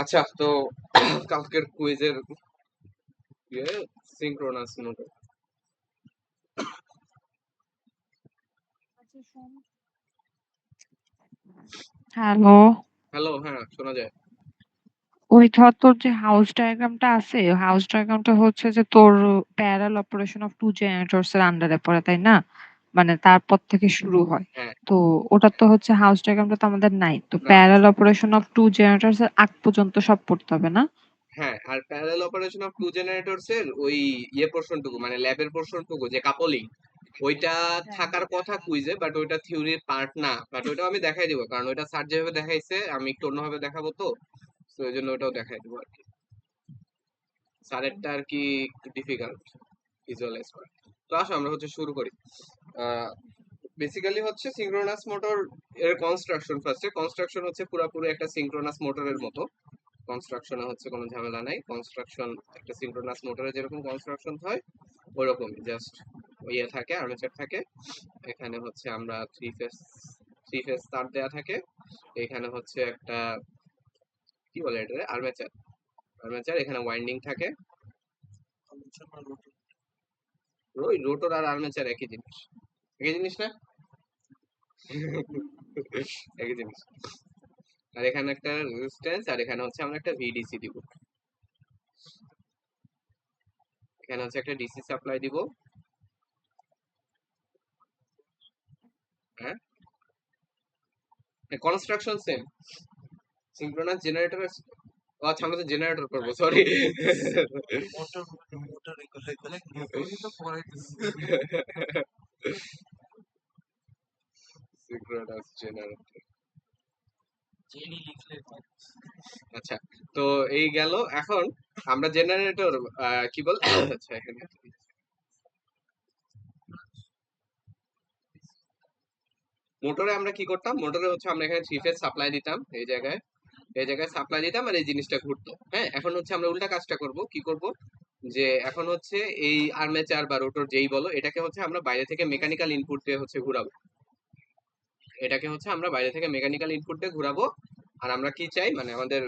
আচ্ছা, তো কালকের কুইজের সিঙ্ক্রোনাস মোটর। হ্যালো। হ্যালো, হ্যাঁ শোনা যায়। ওই ধর তোর যে হাউস ডায়াগ্রামটা আছে, হাউস ডায়াগ্রামটা হচ্ছে যে তোর parallel operation of two generators এর আন্ডারে পড়ে, তাই না? মানে তারপর থেকে শুরু হয়। হ্যাঁ, তো ওটা তো হচ্ছে হাউস ডায়াগ্রামটা তো আমাদের নাই। তো না, parallel operation of two generators এর আগ পর্যন্ত সব পড়তে হবে না? হ্যাঁ আর parallel operation of two generators এর ওই পোর্শনটুকু মানে ল্যাবের পোর্শনটুকু যে কাপলিং ওইটা হ্যাঁ। থাকার কথা কুইজে, বাট ওইটা থিওরির পার্ট না। বাট ওইটাও আমি দেখাই দিব, কারণ ওইটা স্যার যেভাবে দেখাইছে আমি একটু অন্যভাবে দেখাবো, তো তো ওই জন্য ওটাও দেখাই দিব আর কি। স্যারেরটা আর কি একটু ডিফিকাল্ট ভিজুয়ালাইজ করা। তো আসো আমরা হচ্ছে শুরু করি। বেসিক্যালি হচ্ছে সিঙ্ক্রোনাস মোটর এর কনস্ট্রাকশন। ফার্স্টে কনস্ট্রাকশন হচ্ছে পুরোপুরি একটা সিঙ্ক্রোনাস মোটরের মতো। কনস্ট্রাকশনে হচ্ছে কোনো ঝামেলা নাই। কনস্ট্রাকশন একটা সিঙ্ক্রোনাস মোটরে যেরকম কনস্ট্রাকশন হয় ওরকমই, জাস্ট ইয়ে থাকে, আর্মেচার থাকে। এখানে হচ্ছে আমরা থ্রি ফেজ তার দেয়া থাকে। এখানে হচ্ছে একটা কি বলে এটা, আর্মেচার। আর্মেচার এখানে ওয়াইন্ডিং থাকে। ওই রোটর আর আর্মেচার একই জিনিস, একই জিনিস না? একই জিনিস। আর এখানে একটা রেজিস্ট্যান্স, আর এখানে হচ্ছে আমরা একটা ভিডিসি দিব। এখানে হচ্ছে একটা ডিসি সাপ্লাই দিব। হ্যাঁ, কনস্ট্রাকশন সেম। Synchronous generator. আচ্ছা আমরা তো জেনারেটর করবো, সরি। Synchronous generator. আচ্ছা, তো এই গেল। এখন আমরা জেনারেটর কি বল, আচ্ছা এখানে মোটরে আমরা কি করতাম, মোটরে হচ্ছে আমরা এখানে থ্রি ফেজ সাপ্লাই দিতাম এই জায়গায়। এই জায়গায় সাপ্লাই দিতাম আর এই জিনিসটা ঘুরতো। হ্যাঁ, এখন হচ্ছে আমরা উল্টা কাজটা করব। কি করব, যে এখন হচ্ছে এই আর্মেচার বা রোটর যেই বলো, এটাকে হচ্ছে আমরা বাইরে থেকে মেকানিক্যাল ইনপুট দিয়ে হচ্ছে ঘুরাবো। এটাকে হচ্ছে আমরা বাইরে থেকে মেকানিক্যাল ইনপুট দিয়ে ঘুরাবো। আর আমরা কি চাই, মানে আমাদের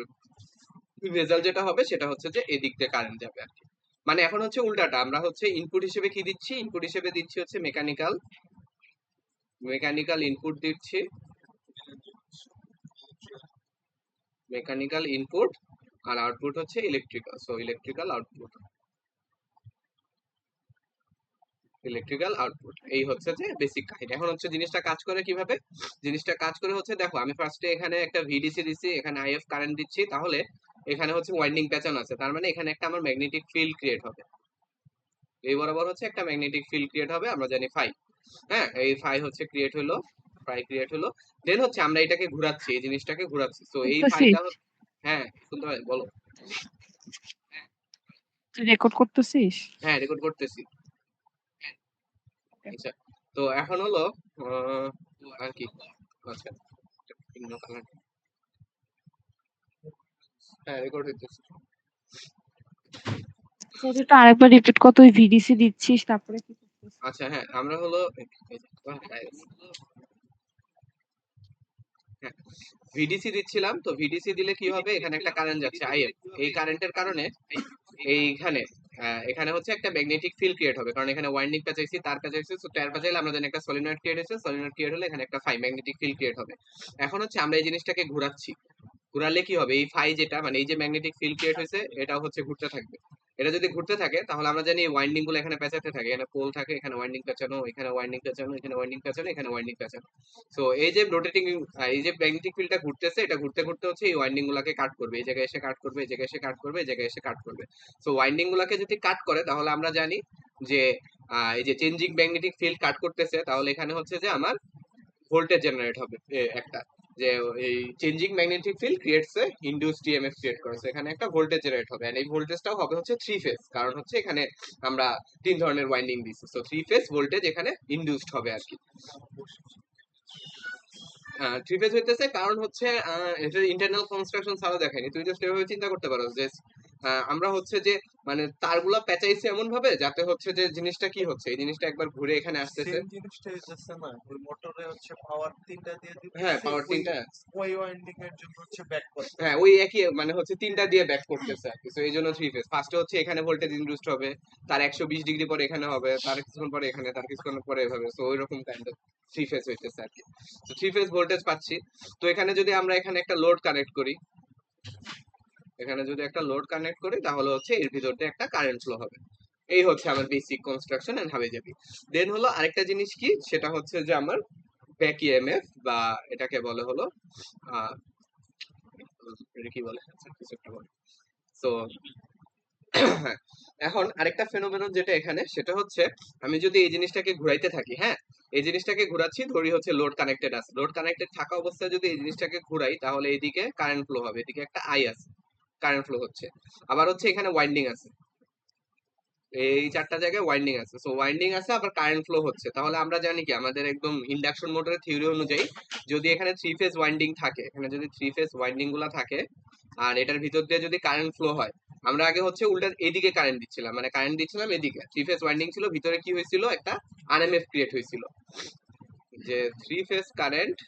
রেজাল্ট যেটা হবে সেটা হচ্ছে যে এদিক দিয়ে কারেন্ট যাবে আর কি। মানে এখন হচ্ছে উল্টাটা, আমরা হচ্ছে ইনপুট হিসেবে কি দিচ্ছি, ইনপুট হিসেবে দিচ্ছি হচ্ছে মেকানিক্যাল, মেকানিক্যাল ইনপুট দিচ্ছি, মেকানিক্যাল ইনপুট। আর আউটপুট হচ্ছে electrical, so electrical output, electrical output. এই হচ্ছে যে বেসিক কাহিনী। এখন হচ্ছে জিনিসটা কাজ করে কিভাবে, জিনিসটা কাজ করে হচ্ছে দেখো, আমি ফার্স্টে এখানে একটা ভিডিসি দিচ্ছি, এখানে আইএফ কারেন্ট দিচ্ছি, তাহলে এখানে হচ্ছে ওয়াইন্ডিং প্যাটার্ন আছে, তার মানে এখানে একটা আমার ম্যাগনেটিক ফিল্ড ক্রিয়েট হবে। এই বরাবর হচ্ছে একটা ম্যাগনেটিক ফিল্ড ক্রিয়েট হবে, আমরা জানি ফাই। হ্যাঁ, এই ফাই হচ্ছে ক্রিয়েট হলো, ফাই ক্রিয়েট হলো। দেন হচ্ছে আমরা এটাকে ঘোরাচ্ছি, এই জিনিসটাকে ঘোরাচ্ছি, তো এই ফাইটা করতেছিস? হ্যাঁ শুনতে পাই, বলো। তুই রেকর্ড করতেছিস? হ্যাঁ রেকর্ড করতেছি। আচ্ছা, তো এখন হলো আর কি, আচ্ছা ভিন্ন কালার, হ্যাঁ রেকর্ড হইতেছে। তুই তো আরেকবার রিপিট কর, তুই ভিডিসি দিচ্ছিস তারপরে কি করতেছিস? আচ্ছা হ্যাঁ, আমরা হলো হ্যাঁ ভিডিসি দিচ্ছিলাম। তো ভিডিসি দিলে কি হবে, এখানে একটা কারেন্ট যাচ্ছে আইএফ। এই কারেন্টের কারণে এইখানে এখানে হচ্ছে একটা ম্যাগনেটিক ফিল্ড ক্রিয়েট হবে, কারণ এখানে ওয়াইন্ডিং পেঁচাইছি, তার পেঁচাইছি, তো টায়ার পেঁচাইলে আমরা জানি একটা সলিনয়েড ক্রিয়েট হয়েছে, সলিনয়েড ক্রিয়েট হলে এখানে একটা ফাই ম্যাগনেটিক ফিল্ড ক্রিয়েট হবে। এখন হচ্ছে আমরা এই জিনিসটাকে ঘোরাচ্ছি। ঘুরালে কি হবে, এই ফাই যেটা মানে এই যে ম্যাগনেটিক ফিল্ড ক্রিয়েট হয়েছে এটা হচ্ছে ঘুরতে থাকবে। এটা যদি ঘুরতে থাকে তাহলে আমরা জানি ওয়াইন্ডিং গুলো এখানে পেঁচাতে থাকে, এখানে পোল থাকে, এখানে ওয়াইন্ডিং পেঁচানো, এখানে ওয়াইন্ডিং পেঁচানো, এখানে ওয়াইন্ডিং পেঁচানো, এখানে ওয়াইন্ডিং পেঁচানো। তো এই যে রোটেটিং, এই যে ম্যাগনেটিক ফিল্ডটা ঘুরতেছে, এটা ঘুরতে ঘুরতে হচ্ছে এই ওয়াইন্ডিং গুলাকে কাট করবে, এই জায়গায় এসে কাট করবে, এই জায়গায় এসে কাট করবে, এই জায়গায় এসে কাট করবে। তো ওয়াইন্ডিং গুলাকে যদি কাট করে তাহলে আমরা জানি যে এই যে চেঞ্জিং ম্যাগনেটিক ফিল্ড কাট করতেছে, তাহলে এখানে হচ্ছে যে আমার ভোল্টেজ জেনারেট হবে একটা, যে এই চেঞ্জিং ম্যাগনেটিক ফিল্ড ক্রিয়েটস এ ইনডিউসড ইএমএফ ক্রিয়েট করেছে, এখানে একটা ভোল্টেজ জেনারেট হবে। এন্ড এই ভোল্টেজটাও হবে হচ্ছে থ্রি ফেজ, কারণ হচ্ছে এখানে আমরা তিন ধরনের ওয়াইন্ডিং দিচ্ছি, সো থ্রি ফেজ ভোল্টেজ এখানে ইনডিউসড হবে আর কি। থ্রি ফেজ হইতেছে কারণ হচ্ছে এটা ইন্টারনাল কনস্ট্রাকশন ছাড়া দেখেনি, তুই জাস্ট এভাবে চিন্তা করতে পারো যে আমরা হচ্ছে যে মানে তারগুলা পেঁচাইছি এমন ভাবে যাতে হচ্ছে যে জিনিসটা কি হচ্ছে, এই জিনিসটা একবার ঘুরে এখানে আসতেছে। সেম জিনিসটা হইতেছে না, ওই মোটরে হচ্ছে পাওয়ার 3টা দিয়ে হ্যাঁ, দিতেছে, পাওয়ার ওই 3টা। ওই ওয়াইন্ডিং এর জন্য হচ্ছে ব্যাক করতেছে। হ্যাঁ, ওই একই মানে হচ্ছে 3টা দিয়ে ব্যাক করতেছে আর কি। সো এই জন্য 3 ফেজ। ফার্স্টে হচ্ছে এখানে ভোল্টেজ ইনডিউসড হবে, তার 120 ডিগ্রি পরে এখানে হবে, তার কিছুক্ষণ পরে এখানে, তার কিছুক্ষণ পরে এভাবে। সো ওইরকম কাইন্ড অফ 3 ফেজ হইতেছে আর কি। তো 3 ফেজ ভোল্টেজ পাচ্ছি। তো এখানে যদি আমরা এখানে একটা লোড কানেক্ট করি, এখানে যদি একটা লোড কানেক্ট করি তাহলে হচ্ছে এর ভিতর দিয়ে একটা কারেন্ট ফ্লো হবে। এই হচ্ছে আমার বেসিক কনস্ট্রাকশন এন্ড হাবিজাবি। দেন হলো আরেকটা জিনিস কি, সেটা হচ্ছে যে আমার ব্যাক ইএমএফ বা এটাকে বলে হলো আহ এটা কি বলে, আচ্ছা কিছু একটা বলে। সো হ্যাঁ, এখন আরেকটা ফেনোমেনন যেটা এখানে, সেটা হচ্ছে আমি যদি এই জিনিসটাকে ঘুরাইতে থাকি, হ্যাঁ এই জিনিসটাকে ঘোরাচ্ছি, ধরি হচ্ছে লোড কানেক্টেড আছে, লোড কানেক্টেড থাকা অবস্থায় যদি এই জিনিসটাকে ঘুরাই তাহলে এইদিকে কারেন্ট ফ্লো হবে, এদিকে একটা আই আছে, কারেন্ট ফ্লো হচ্ছে। আবার হচ্ছে এখানে ওয়াইন্ডিং আছে, এই 4টা জায়গায় ওয়াইন্ডিং আছে। সো ওয়াইন্ডিং আছে আবার কারেন্ট ফ্লো হচ্ছে। তাহলে আমরা জানি কি, আমাদের একদম ইন্ডাকশন মোটরের থিওরি অনুযায়ী যদি এখানে 3 ফেজ ওয়াইন্ডিং থাকে, এখানে যদি 3 ফেজ ওয়াইন্ডিং গুলা থাকে আর এটার ভিতর দিয়ে যদি কারেন্ট ফ্লো হয়, আমরা আগে হচ্ছে উল্টা এদিকে কারেন্ট দিচ্ছিলাম, মানে কারেন্ট দিচ্ছিলাম এদিকে, 3 ফেজ ওয়াইন্ডিং ছিল, ভিতরে কি হয়েছিল, একটা আরএমএফ ক্রিয়েট হয়েছিল, যে 3 ফেজ কারেন্ট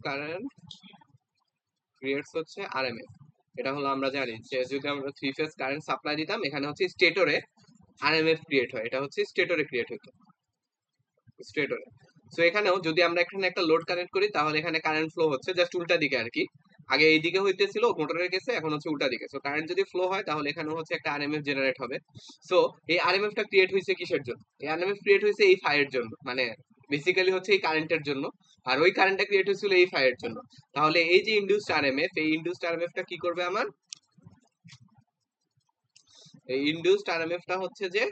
কারেন্ট ক্রিয়েটস হচ্ছে আরএমএফ। এটা হলো আমরা জানি যে যদি আমরা 3 ফেজ কারেন্ট সাপ্লাই দিতাম, এখানে হচ্ছে স্টেটরে আরএমএফ ক্রিয়েট হয়, এটা হচ্ছে স্টেটরে ক্রিয়েট হতো, স্টেটরে। সো এখানেও যদি আমরা এখানে একটা লোড কানেক্ট করি তাহলে এখানে কারেন্ট ফ্লো হচ্ছে জাস্ট উল্টা দিকে আর কি, আগে এই দিকে হইতেছিল মোটরের কেসে, এখন হচ্ছে উল্টা দিকে। সো কারেন্ট যদি ফ্লো হয় তাহলে এখানে হচ্ছে একটা আরএমএফ জেনারেট হবে। সো এই আরএমএফটা ক্রিয়েট হয়েছে কিসের জন্য, এই আরএমএফ ক্রিয়েট হয়েছে এই ফায়ার জন্য, মানে বেসিক্যালি হচ্ছে এই কারেন্টের জন্য, আর ওই কারেন্টটা ক্রিয়েট হয়েছিল এই ফায়ার জন্য। তাহলে এই যে ইনডিউসড আরএমএফ, এই ইনডিউসড আরএমএফটা কি করবে আমার, এই ইনডিউসড আরএমএফটা হচ্ছে যে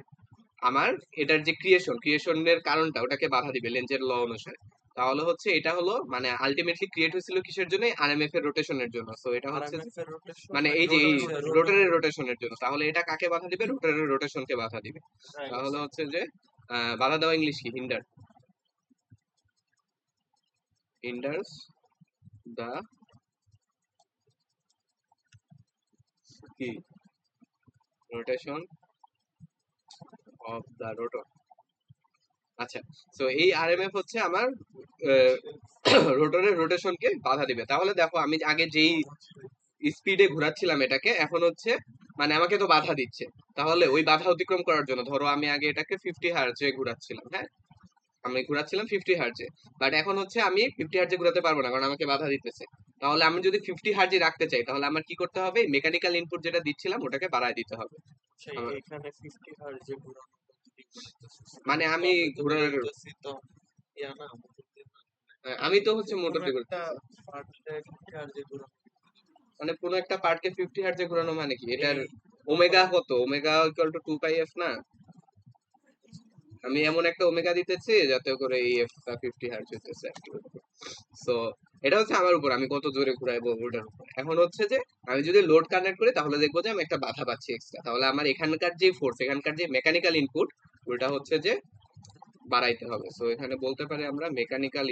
আমার এটার যে ক্রিয়েশনের কারণটা ওটাকে বাধা দিবে লেঞ্জের ল অনুসারে। তাহলে হচ্ছে এটা হলো মানে আলটিমেটলি ক্রিয়েট হয়েছিল কিসের জন্য, আরএমএফ এর রোটেশনের জন্য। সো এটা হচ্ছে আরএমএফ এর রোটেশন মানে নাকি এই যে এই রোটরের রোটরের রোটেশনের জন্য। তাহলে এটা কাকে বাধা দিবে, রোটরের রোটেশনকে বাধা দিবে। রাইট। তাহলে হচ্ছে যে বাধা দেওয়া ইংলিশ কি, হিন্ডার্স দা কি রোটেশন অফ দা রোটর। আচ্ছা, সো এই আরএমএফ হচ্ছে আমার রোটরের রোটেশনকে বাধা দিবে। তাহলে দেখো আমি আগে যেই স্পিডে ঘোরাচ্ছিলাম এটাকে, এখন হচ্ছে মানে আমাকে তো বাধা দিচ্ছে। তাহলে ওই বাধা অতিক্রম করার জন্য ধরো আমি আগে এটাকে 50 হার্জে ঘোরাচ্ছিলাম, হ্যাঁ আমি ঘোরাচ্ছিলাম 50 হার্জে, বাট এখন হচ্ছে আমি 50 হার্জে ঘোরাতে পারবো না কারণ আমাকে বাধা দিতেছে। তাহলে আমি যদি 50 হার্জে রাখতে চাই তাহলে আমার কি করতে হবে, মেকানিক্যাল ইনপুট যেটা দিচ্ছিলাম ওটাকে বাড়ায় দিতে হবে। সেই এখানে 50 হার্জ যে ঘোরানো মানে আমি ঘোরার তো ইয়া না, আমি তো হচ্ছে মোটর দিয়ে একটা ঘুরতেছি, পার্টে 50 হার্জ যে ঘোরানো, মানে কোনো একটা পার্টকে 50 হার্জে ঘোরানো মানে কি, এটার ওমেগা কত, omega equal to 2 pi F না, আমি এমন একটা ওমেগা দিতেছি যাতে করে এই এফটা 50 হার্জ হইতেছে আর কি। সো এটা হচ্ছে আমার উপর, আমি কত জোরে ঘুরাইবো ওটার উপর। এখন হচ্ছে যে আমি যদি লোড কানেক্ট করি তাহলে দেখবো যে আমি একটা বাধা পাচ্ছি এক্সট্রা, তাহলে আমার এখানকার যে ফোর্স, এখানকার যে মেকানিক্যাল ইনপুট ওটা হচ্ছে যে বাড়াইতে হবে। সো এখানে বলতে পারি আমরা mechanical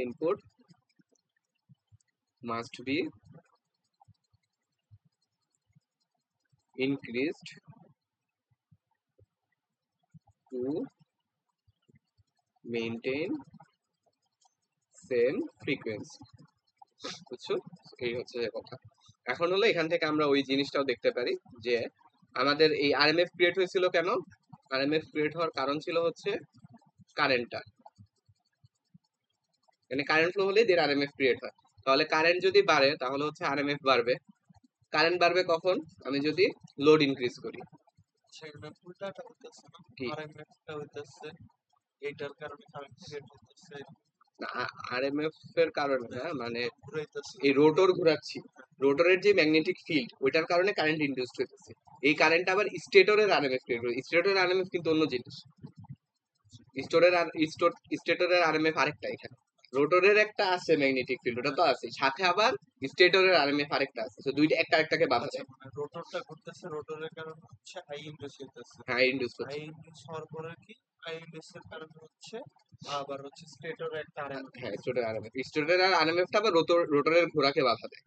input must be increased to maintain same frequency। বুঝছো, এই হচ্ছে যে কথা। এখন হলো এখান থেকে আমরা ওই জিনিসটাও দেখতে পারি যে আমাদের এই আরএমএফ ক্রিয়েট হয়েছিল কেন, আরএমএফ ক্রিয়েট হওয়ার কারণ ছিল হচ্ছে কারেন্টটা, মানে কারেন্ট ফ্লো হলে দের আরএমএফ ক্রিয়েট হয়। তাহলে কারেন্ট যদি বাড়ে তাহলে হচ্ছে আরএমএফ বাড়বে। কারেন্ট বাড়বে কখন, আমি যদি লোড ইনক্রিজ করি। সেখানে উল্টাটা হইতেছে না, কি আরএমএফটা হইতেছে এইটার কারণে কারেন্ট ক্রিয়েট হইতেছে, আরএমএফ এর কারণে না, মানে ঘুরাইতেছে এই রোটর ঘোরাচ্ছি, রোটরের যে ম্যাগনেটিক ফিল্ড ওইটার কারণে কারেন্ট ইনডিউসড হইতেছে। এই কারেন্ট আবার স্টেটরের আরএমএফ ক্রিয়েট করে, স্টেটরের আরএমএফ কিন্তু অন্য জিনিস, স্টোরের আর স্টেটরের আরএমএফ আরেকটা এখানে, রোটরের একটা আছে ম্যাগনেটিক ফিল্ড, ওটা তো আছে, সাথে আবার স্টেটরের আরএমএফ আরেকটা আছে, তো দুইটা একটা আরেকটাকে বাধা আচ্ছা দেয়। মানে রোটরটা ঘুরতেছে, রোটরের কারণে হচ্ছে আই ইন্ডিউস হইতেছে, হ্যাঁ ইন্ডিউস আই করছে। ইন্ডিউস হওয়ার পরে কি আই ইন্ডিউসের কারণে হচ্ছে আবার হচ্ছে স্টেটরে একটা আরএমএফ হ্যাঁ স্টেটরের আরএমএফ, স্টেটরের আর আরএমএফটা আবার রোটরের ঘোরাকে বাধা দেয়।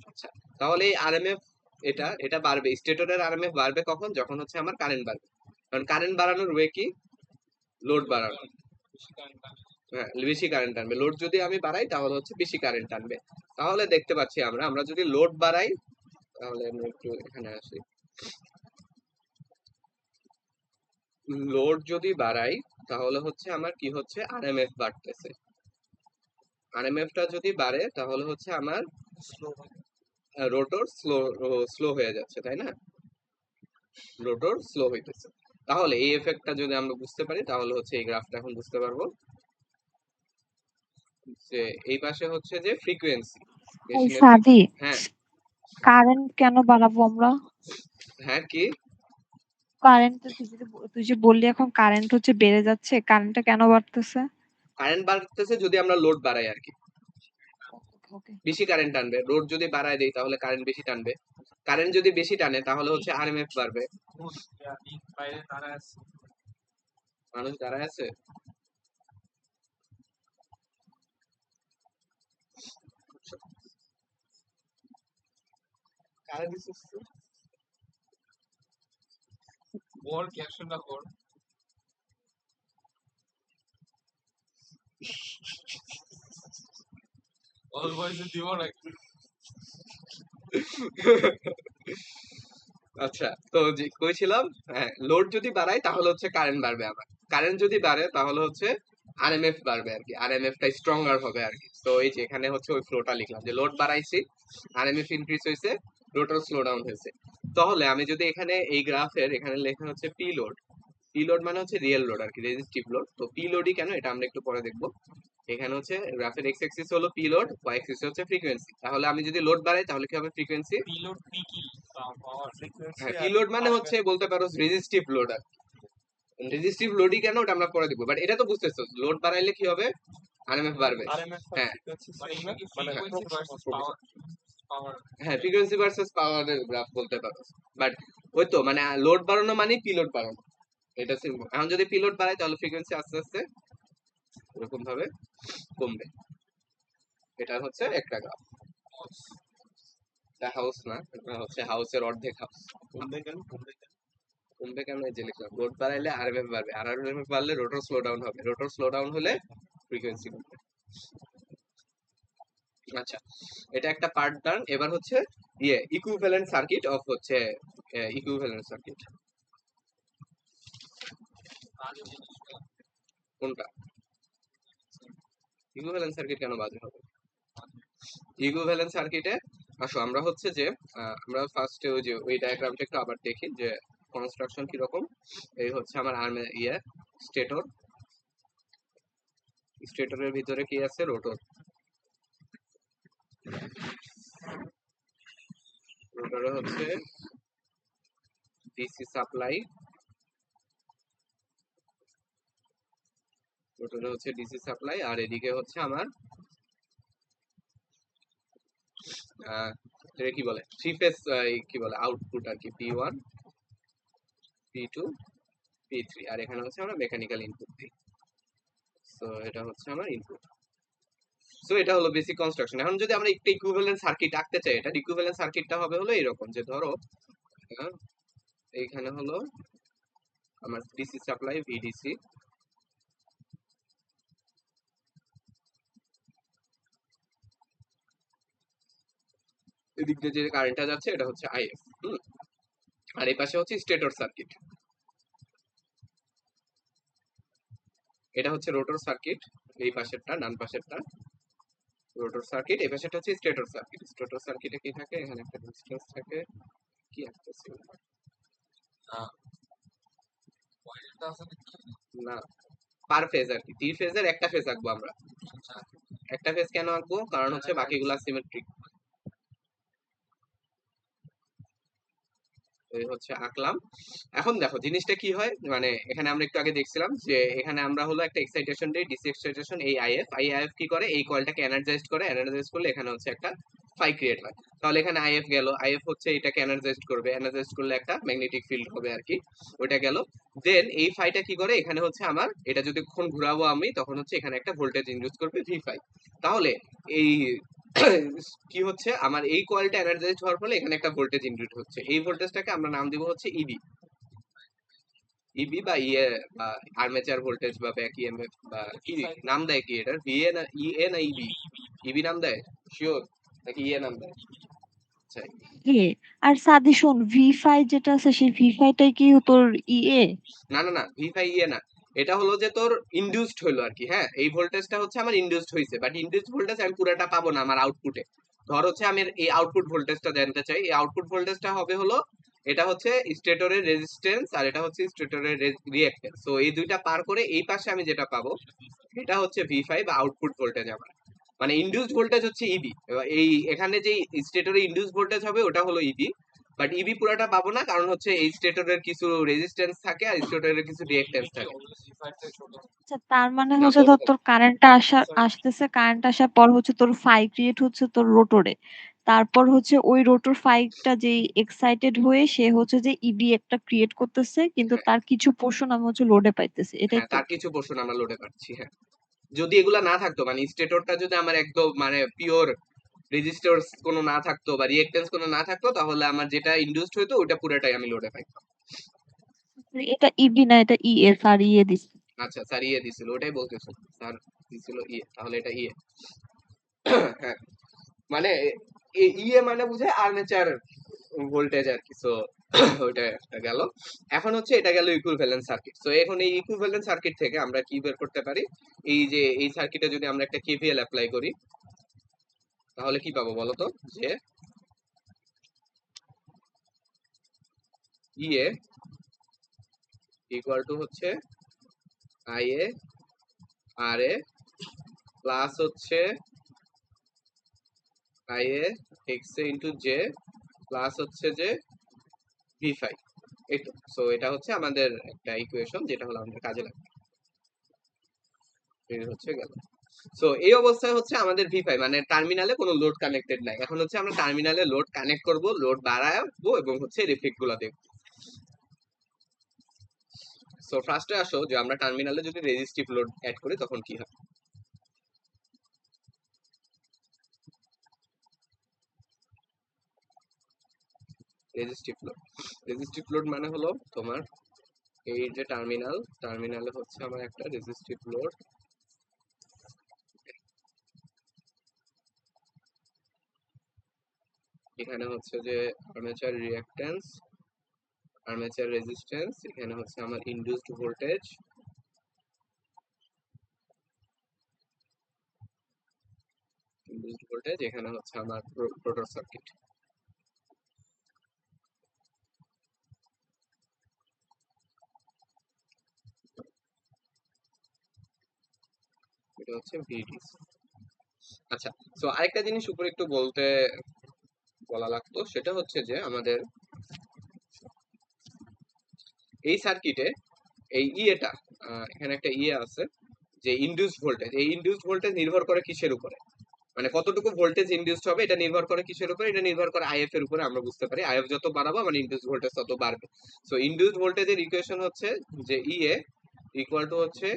আচ্ছা, তাহলে এই আরএমএফ এটা এটা বাড়বে, স্টেটরের আরএমএফ বাড়বে কখন, যখন হচ্ছে আমার কারেন্ট বাড়বে, কারণ কারেন্ট বাড়ানোর ওয়ে কি, লোড বাড়ানো। বেশি কারেন্ট টানে। হ্যাঁ বেশি কারেন্ট টানবে, লোড যদি আমি বাড়াই তাহলে হচ্ছে বেশি কারেন্ট টানবে। তাহলে দেখতে পাচ্ছি আমরা আমরা যদি লোড বাড়াই, তাহলে আমি একটু এখানে আসি, লোড যদি বাড়াই তাহলে হচ্ছে আমার কি হচ্ছে, আরএমএফ বাড়তেছে, আরএমএফটা যদি বাড়ে তাহলে হচ্ছে আমার স্লো হবে। রোটর স্লো হয়ে যাচ্ছে, তাই না, রোটর স্লো হইতেছে। তাহলে এই এফেক্টটা যদি আমরা বুঝতে পারি তাহলে হচ্ছে এই গ্রাফটা এখন বুঝতে পারবো যে এই পাশে হচ্ছে যে ফ্রিকোয়েন্সি এই মেশিনের। সাদি, হ্যাঁ কারেন্ট কেন বাড়াবো আমরা? হ্যাঁ কি, কারেন্ট তুই যে বললি এখন কারেন্ট হচ্ছে বেড়ে যাচ্ছে, কারেন্টটা কেন বাড়তেছে? কারেন্ট বাড়তেছে যদি আমরা লোড বাড়াই আর কি, ওকে, বেশি কারেন্ট টানবে, লোড যদি বাড়ায় দেই তাহলে কারেন্ট বেশি টানবে, কারেন্ট যদি বেশি টানে তাহলে হচ্ছে আরএমএফ বাড়বে। বাইরে তারা আছে, মানুষ দাঁড়ায় আছে, কারেন্ট বল ক্যাপশনটা কর। অল ভয়েসে দিব নাকি? আচ্ছা, তো যে কইছিলাম, হ্যাঁ লোড যদি বাড়াই তাহলে হচ্ছে কারেন্ট বাড়বে, আমার কারেন্ট যদি বাড়ে তাহলে হচ্ছে আরএমএফ বাড়বে আর কি, আরএমএফটা স্ট্রঙ্গার হবে আর কি। তো এই যে এখানে হচ্ছে ওই ফ্লোটা লিখলাম যে লোড বাড়াইছি, আরএমএফ ইনক্রিজ হয়েছে, রোটর স্লো ডাউন হয়েছে। তাহলে আমি যদি এখানে এই গ্রাফের এখানে লেখা হচ্ছে পি লোড, পি লোড মানে হচ্ছে রিয়েল লোড আর কি, রেজিস্টিভ লোড। তো পি লোডই কেন এটা আমরা একটু পরে দেখবো। এখানে হচ্ছে গ্রাফের এক্স অ্যাক্সিস হলো পি লোড, ওয়াই অ্যাক্সিস হচ্ছে ফ্রিকোয়েন্সি। তাহলে আমি যদি লোড বাড়াই তাহলে কি হবে, ফ্রিকোয়েন্সি। পিলোড পি কি পাওয়ার ফ্রিকোয়েন্সি হ্যাঁ পি আর লোড মানে হচ্ছে RMS বলতে পারো রেজিস্টিভ লোড আর রেজিস্টিভ লোডই কেন ওটা আমরা পরে দেখবো, বাট এটা তো বুঝতেছো লোড বাড়াইলে কি হবে, আরএমএফ বাড়বে। আরএমএস হ্যাঁ ফ্রিকোয়েন্সি মানে ফ্রিকোয়েন্সি ভার্সেস পাওয়ার পাওয়ার হ্যাঁ ফ্রিকোয়েন্সি ভার্সেস পাওয়ারের গ্রাফ বলতে পারো, বাট ওই তো মানে লোড বাড়ানো মানে পি লোড বাড়ানো, এটা সিম্পল। এখন যদি পি লোড বাড়াই তাহলে ফ্রিকোয়েন্সি আস্তে আস্তে এরকম ভাবে কমবে। এটা হচ্ছে একটা গ্রাফ, এটা হাউস না, এটা হচ্ছে হাউসের অর্ধেক হাউস। কমবে কেন কমবে কেন, এই যে লিখলাম লোড বাড়াইলে আরএমএফ বাড়বে, আর আরএমএফ বাড়লে রোটর স্লো ডাউন হবে, রোটর স্লো ডাউন হলে ফ্রিকোয়েন্সি কমবে। আচ্ছা, এটা একটা পার্ট ডান। এবার হচ্ছে ইকুইভ্যালেন্ট সার্কিট অফ হচ্ছে ইকুইভ্যালেন্ট সার্কিট কোনটা, ইকুইভ্যালেন্ট সার্কিট কেন বাজে হবে, ইকুইভ্যালেন্ট সার্কিটে আসো আমরা হচ্ছে যে আমরা ফার্স্টে ওই যে ওই ডায়াগ্রামটা একটু আবার দেখি যে কনস্ট্রাকশন কি রকম। এই হচ্ছে আমার আর্মে স্টেটর, স্টেটরের ভিতরে কি আছে, রোটর, রোটরে হচ্ছে ডিসি সাপ্লাই, রোটরে হচ্ছে ডিসি সাপ্লাই, আর এদিকে হচ্ছে আমার এটা কি বলে থ্রি ফেজ, কি বলে আউটপুট আর কি, P1 P2 P3, আর এখানে হচ্ছে আমরা মেকানিক্যাল ইনপুট দিই। সো এটা হচ্ছে আমার ইনপুট। সো এটা হলো বেসিক কনস্ট্রাকশন। এখন যদি আমরা একটা ইকুইভ্যালেন্ট সার্কিট আঁকতে চাই, এটা ইকুইভ্যালেন্ট সার্কিটটা হবে হলো এরকম যে ধরো এইখানে হলো আমার ডিসি সাপ্লাই ভিডিসি, এদিক দিয়ে যে কারেন্টটা যাচ্ছে এটা হচ্ছে আইএফ, আর এই পাশে হচ্ছে স্টেটর সার্কিট, এটা হচ্ছে রোটর সার্কিট, এই পাশেরটা ডান পাশেরটা রোটর সার্কিট, এই পাশেরটা হচ্ছে স্টেটর সার্কিট। স্টেটর সার্কিটে কি থাকে, এখানে একটা রেজিস্ট্যান্স থাকে, কি আসতেছে না, পার ফেজ আর কি, 3 ফেজের একটা ফেজ আঁকবো আমরা। একটা ফেজ কেন আঁকবো, কারণ হচ্ছে বাকিগুলা সিমেট্রিক। এই হচ্ছে আঁকলাম। এখন দেখো জিনিসটা কি হয়, মানে এখানে আমরা একটু আগে দেখছিলাম যে এখানে আমরা হলো একটা এক্সাইটেশন দেই, ডিসি এক্সাইটেশন, এই আইএফ কি করে, এই কয়েলটাকে এনার্জাইজড করে, এনার্জাইজ করলে এখানে হচ্ছে একটা ফাই ক্রিয়েট হয়। তাহলে এখানে আইএফ গেল, আইএফ হচ্ছে এটাকে এনার্জাইজড করবে, এনার্জাইজড করলে একটা ম্যাগনেটিক ফিল্ড হবে আর কি, ওইটা গেল। দেন এই ফাইটা কি করে, এখানে হচ্ছে আমার এটা যদি যতক্ষণ ঘুরাবো আমি তখন হচ্ছে এখানে একটা ভোল্টেজ ইনডিউস করবে ভি5। তাহলে এই কি হচ্ছে, আমার এই কয়েলটা এনার্জাইজড হওয়ার ফলে এখানে একটা ভোল্টেজ ইনডিউস হচ্ছে, এই ভোল্টেজটাকে আমরা নাম দিব হচ্ছে ইবি। ইবি বা ইএ বা আর্মেচার ভোল্টেজ বা ব্যাক ইএমএফ বা কি নাম দেয় কি এটার, ভিএ না ইএ না ইবি? ইবি নাম দেয় শিওর, নাকি ইএ নাম দেয়? আচ্ছা, এ আর সাদি শোন ভি5 যেটা আছে সেই ভি5টাই কি তোর ইএ? না না না, ভি5 ইএ না, এটা হলো যে তোর ইনডিউসড হলো আর কি। হ্যাঁ, এই ভোল্টেজটা হচ্ছে আমার ইনডিউসড হয়েছে, বাট ইনডিউসড ভোল্টেজ আমি পুরোটা পাবো না আমার আউটপুটে। ধর হচ্ছে আমি এই আউটপুট ভোল্টেজটা জানতে চাই, এই আউটপুট ভোল্টেজটা হবে হলো, এটা হচ্ছে স্টেটরের রেজিস্ট্যান্স আর এটা হচ্ছে স্টেটরের রিঅ্যাক্ট্যান্স। সো এই দুইটা পার করে এই পাশে আমি যেটা পাবো এটা হচ্ছে ভি5 বা আউটপুট ভোল্টেজ আমার, মানে ইনডিউসড ভোল্টেজ হচ্ছে ইবি। এই এখানে যে স্টেটরে ইনডিউসড ভোল্টেজ হবে ওটা হলো ইবি, বাট ইবি পুরাটা পাবো না, কারণ হচ্ছে এই স্টেটরের কিছু রেজিস্ট্যান্স থাকে আর স্টেটরের কিছু রিঅ্যাক্ট্যান্স থাকে। আচ্ছা তার মানে না হচ্ছে বড় ধর কথা। তোর আসতেছে, কারেন্ট আসার পর হচ্ছে তোর ফাই ক্রিয়েট হচ্ছে তোর রোটরে, তারপর হচ্ছে ওই রোটর ফাইটা যেই এক্সাইটেড হয়ে সে হচ্ছে যে ইবি একটা ক্রিয়েট করতেছে, কিন্তু হ্যাঁ তার কিছু পোর্শন আমি হচ্ছে লোডে পাইতেছি, এটাই হ্যাঁ, তো? তার কিছু পোর্শন আমরা লোডে পাচ্ছি। হ্যাঁ, যদি এগুলা না থাকতো, মানে স্টেটরটা যদি আমার একদম মানে পিওর রেজিস্টরস কোনো না থাকতো বা রিঅ্যাক্ট্যান্স কোনো না থাকতো, তাহলে আমার যেটা ইনডিউসড হইতো ওটা পুরোটাই আমি লোডে পাইতাম। এটা ইবি না, এটা ইএস আর ইএ দিছে। আচ্ছা, স্যার ইয়ে দিছিল, ওটাই বলতেছো স্যার দিছিল ইয়ে, তাহলে এটা ইয়ে। হ্যাঁ, মানে ইয়ে মানে বুঝে আর্মেচার ভোল্টেজ আর কি। সো ওইটা একটা গেল। এখন হচ্ছে এটা গেল ইকুইভ্যালেন্ট সার্কিট। সো এখন এই ইকুইভ্যালেন্ট সার্কিট থেকে আমরা কি বের করতে পারি, এই যে এই সার্কিটে যদি আমরা একটা কেভিএল অ্যাপ্লাই করি তাহলে কি পাবো বলতো, যে ইএ ইকুয়াল টু হচ্ছে আইএ আর এ প্লাস হচ্ছে আইএ এক্স এ ইন্টু জে প্লাস হচ্ছে যে ভি5। এই তো। সো এটা হচ্ছে আমাদের একটা ইকুয়েশন যেটা হলো আমাদের কাজে লাগবে। এই হচ্ছে গেল। সো এই অবস্থায় হচ্ছে আমাদের ভি5 মানে টার্মিনালে কোনো লোড কানেক্টেড নাই। এখন হচ্ছে আমরা টার্মিনালে লোড কানেক্ট করব, লোড বাড়াবো এবং হচ্ছে রিফ্লেক্ট গুলো দেখবো। সো ফার্স্টে আসো যে আমরা টার্মিনালে যদি রেজিস্টিভ লোড অ্যাড করি তখন কি হয়। রেজিস্টিভ লোড মানে হলো তোমার এই যে টার্মিনালে হচ্ছে আমার একটা রেজিস্টিভ লোড, এখানে হচ্ছে যে আর্মেচার রিঅ্যাক্ট্যান্স, আর্মেচার রেজিস্ট্যান্স, এখানে হচ্ছে আমার ইনডিউসড ভোল্টেজ, এখানে হচ্ছে আমার রোটর সার্কিট। এটা হচ্ছে ভিডিসি। আচ্ছা, সো আরেকটা জিনিস উপরে একটু বলা লাগতো, সেটা হচ্ছে যে আমাদের এই সার্কিটে এই ইয়েটা এখানে একটা ইয়ে আছে যে ইনডিউসড ভোল্টেজ, এই ইনডিউসড ভোল্টেজ নির্ভর করে কিসের উপরে, মানে কতটুকু ভোল্টেজ ইনডিউসড হবে এটা নির্ভর করে কিসের উপরে, এটা নির্ভর করে আইএফ এর উপরে। আমরা বুঝতে পারি আইএফ যত বাড়াবো আমার ইনডিউসড ভোল্টেজ তত বাড়বে। সো ইনডিউসড ভোল্টেজের ইকুয়েশন হচ্ছে যে ইএ ইকুয়াল টু হচ্ছে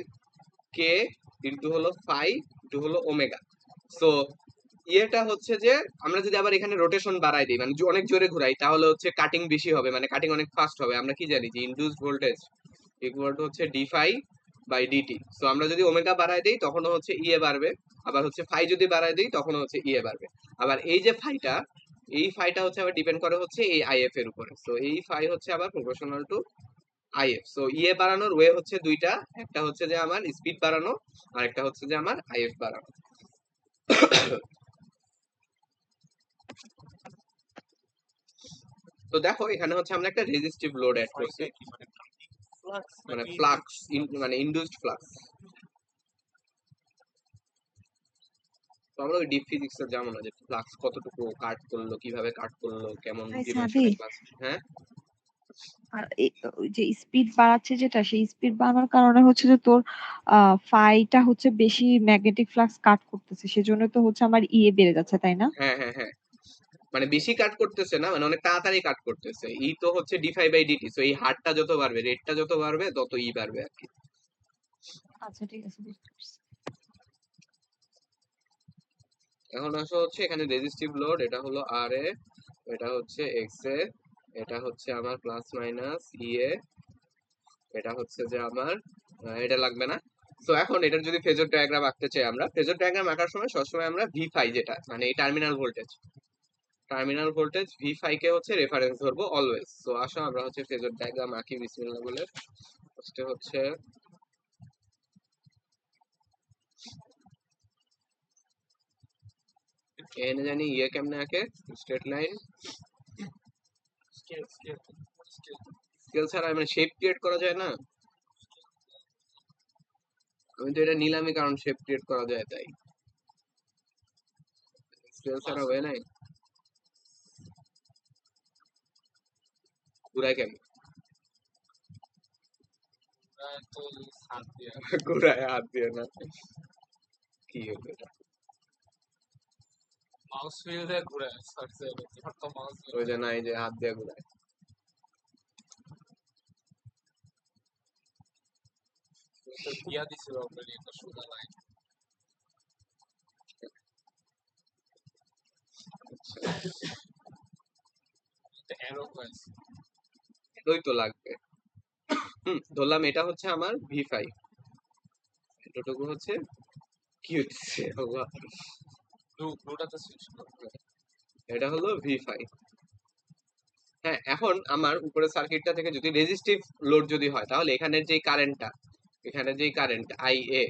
কে ইনটু হলো ফাই ইনটু হলো ওমেগা। সো ইয়েটা হচ্ছে যে আমরা যদি আবার এখানে রোটেশন বাড়াই দিই, মানে অনেক জোরে ঘুরাই, তাহলে হচ্ছে কাটিং বেশি হবে, মানে কাটিং অনেক ফাস্ট হবে। আমরা কি জানি যে ইনডিউসড ভোল্টেজ ইকুয়াল টু হচ্ছে D phi by D T. So আমরা যদি ওমেগা বাড়াই দিই তখন হচ্ছে ইএ বাড়বে, আবার হচ্ছে ফাই যদি বাড়াই দিই তখন হচ্ছে ইএ বাড়বে। আবার এই যে ফাইটা, এই ফাইটা হচ্ছে আবার ডিপেন্ড করে হচ্ছে এই আইএফ এর উপরে। সো এই ফাই হচ্ছে আবার প্রপোর্শনাল টু আইএফ। সো ইএ বাড়ানোর ওয়ে হচ্ছে দুইটা, একটা হচ্ছে যে আমার স্পিড বাড়ানো আর একটা হচ্ছে যে আমার আইএফ বাড়ানো। তো দেখো এখানে হচ্ছে আমরা একটা রেজিস্টিভ লোড অ্যাড করছি, মানে ফ্লাক্স, মানে ইনডিউসড ফ্লাক্স। তো আমরা ওই ডিপ ফিজিক্স এর জানো না যে ফ্লাক্স কতটুকু কাট করলো, কিভাবে কাট করলো, কেমন ভাই সাদি, ডিমেনশনে ক্লাস। হ্যাঁ আর ওই যে স্পিড বাড়াচ্ছে যেটা, সেই স্পিড বাড়ানোর কারণে হচ্ছে যে তোর ফাইটা হচ্ছে বেশি ম্যাগনেটিক ফ্লাক্স কাট করতেছে, সেজন্য তো হচ্ছে আমার ইয়ে বেড়ে যাচ্ছে, তাই না? হ্যাঁ হ্যাঁ হ্যাঁ, মানে বেশি কাট করতেছে না, মানে অনেক তাড়াতাড়ি কাট করতেছে। ই তো হচ্ছে d5/dt, সো এই হারটা যত বাড়বে, রেটটা যত বাড়বে, তত ই বাড়বে আর কি। আচ্ছা ঠিক আছে, বুঝতে পারছি। এখন আসো হচ্ছে এখানে রেজিস্টিভ লোড, এটা হলো আর এ, এটা হচ্ছে এক্স এ, এটা হচ্ছে আমার প্লাস মাইনাস ই এ, এটা হচ্ছে যে আমার এটা লাগবে না। তো এখন এটার যদি ফেজর ডায়াগ্রাম আঁকতে চাই, আমরা ফেজর ডায়াগ্রাম আঁকার সময় সবসময় আমরা ভি5 যেটা মানে এই টার্মিনাল ভোল্টেজ ভি5 কে হচ্ছে রেফারেন্স ধরবো অলওয়েজ। তো আসো আমরা হচ্ছে ফেজর ডায়াগ্রাম আঁকি বিসমিল্লাহ বলে। ফার্স্টে হচ্ছে এখানে জানি ইয়ে কেমনে আঁকে, straight line scale scale scale scale ছাড়া মানে শেপ ক্রিয়েট করা যায় না। আমি তো এটা নিলামই, কারণ শেপ ক্রিয়েট করা যায় তাই, স্কেল ছাড়া হয় নাই। ঘুরায় কেমন? তো হাত দিয়ে ঘুরায় হাত দিয়ে না, কি হলো এটা? মাউস হুইল দিয়ে ঘুরে সার্চ তো মাউস ওই যে না, এই যে হাত দিয়ে ঘুরায়। দিয়া দিছিল অলরেডি একটা সোজা লাইন অ্যারো হয়েছে। ওই তো লাগবে। ধরলাম এটা হচ্ছে আমার ভি5, এতটুকু হচ্ছে কি হচ্ছে বাবা? ব্লুটাতে সুইচ করো। এটা হলো ভি5। হ্যাঁ, এখন আমার উপরের সার্কিটটা থেকে যদি রেজিস্টিভ লোড যদি হয়, তাহলে এখানের যে কারেন্টটা, এখানে যে কারেন্ট আই এ,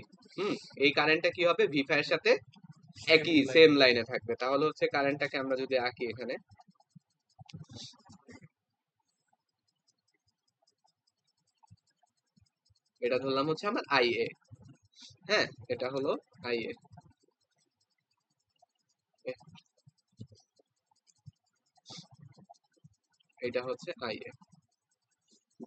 এই কারেন্টটা কি হবে, ভি5 এর সাথে একই সেম লাইনে থাকবে। তাহলে হচ্ছে কারেন্টটাকে আমরা যদি আঁকি এখানে, এটা ধরলাম হচ্ছে আমার আই এ। হ্যাঁ, এটা হলো আই এ, এটা হচ্ছে আই এ।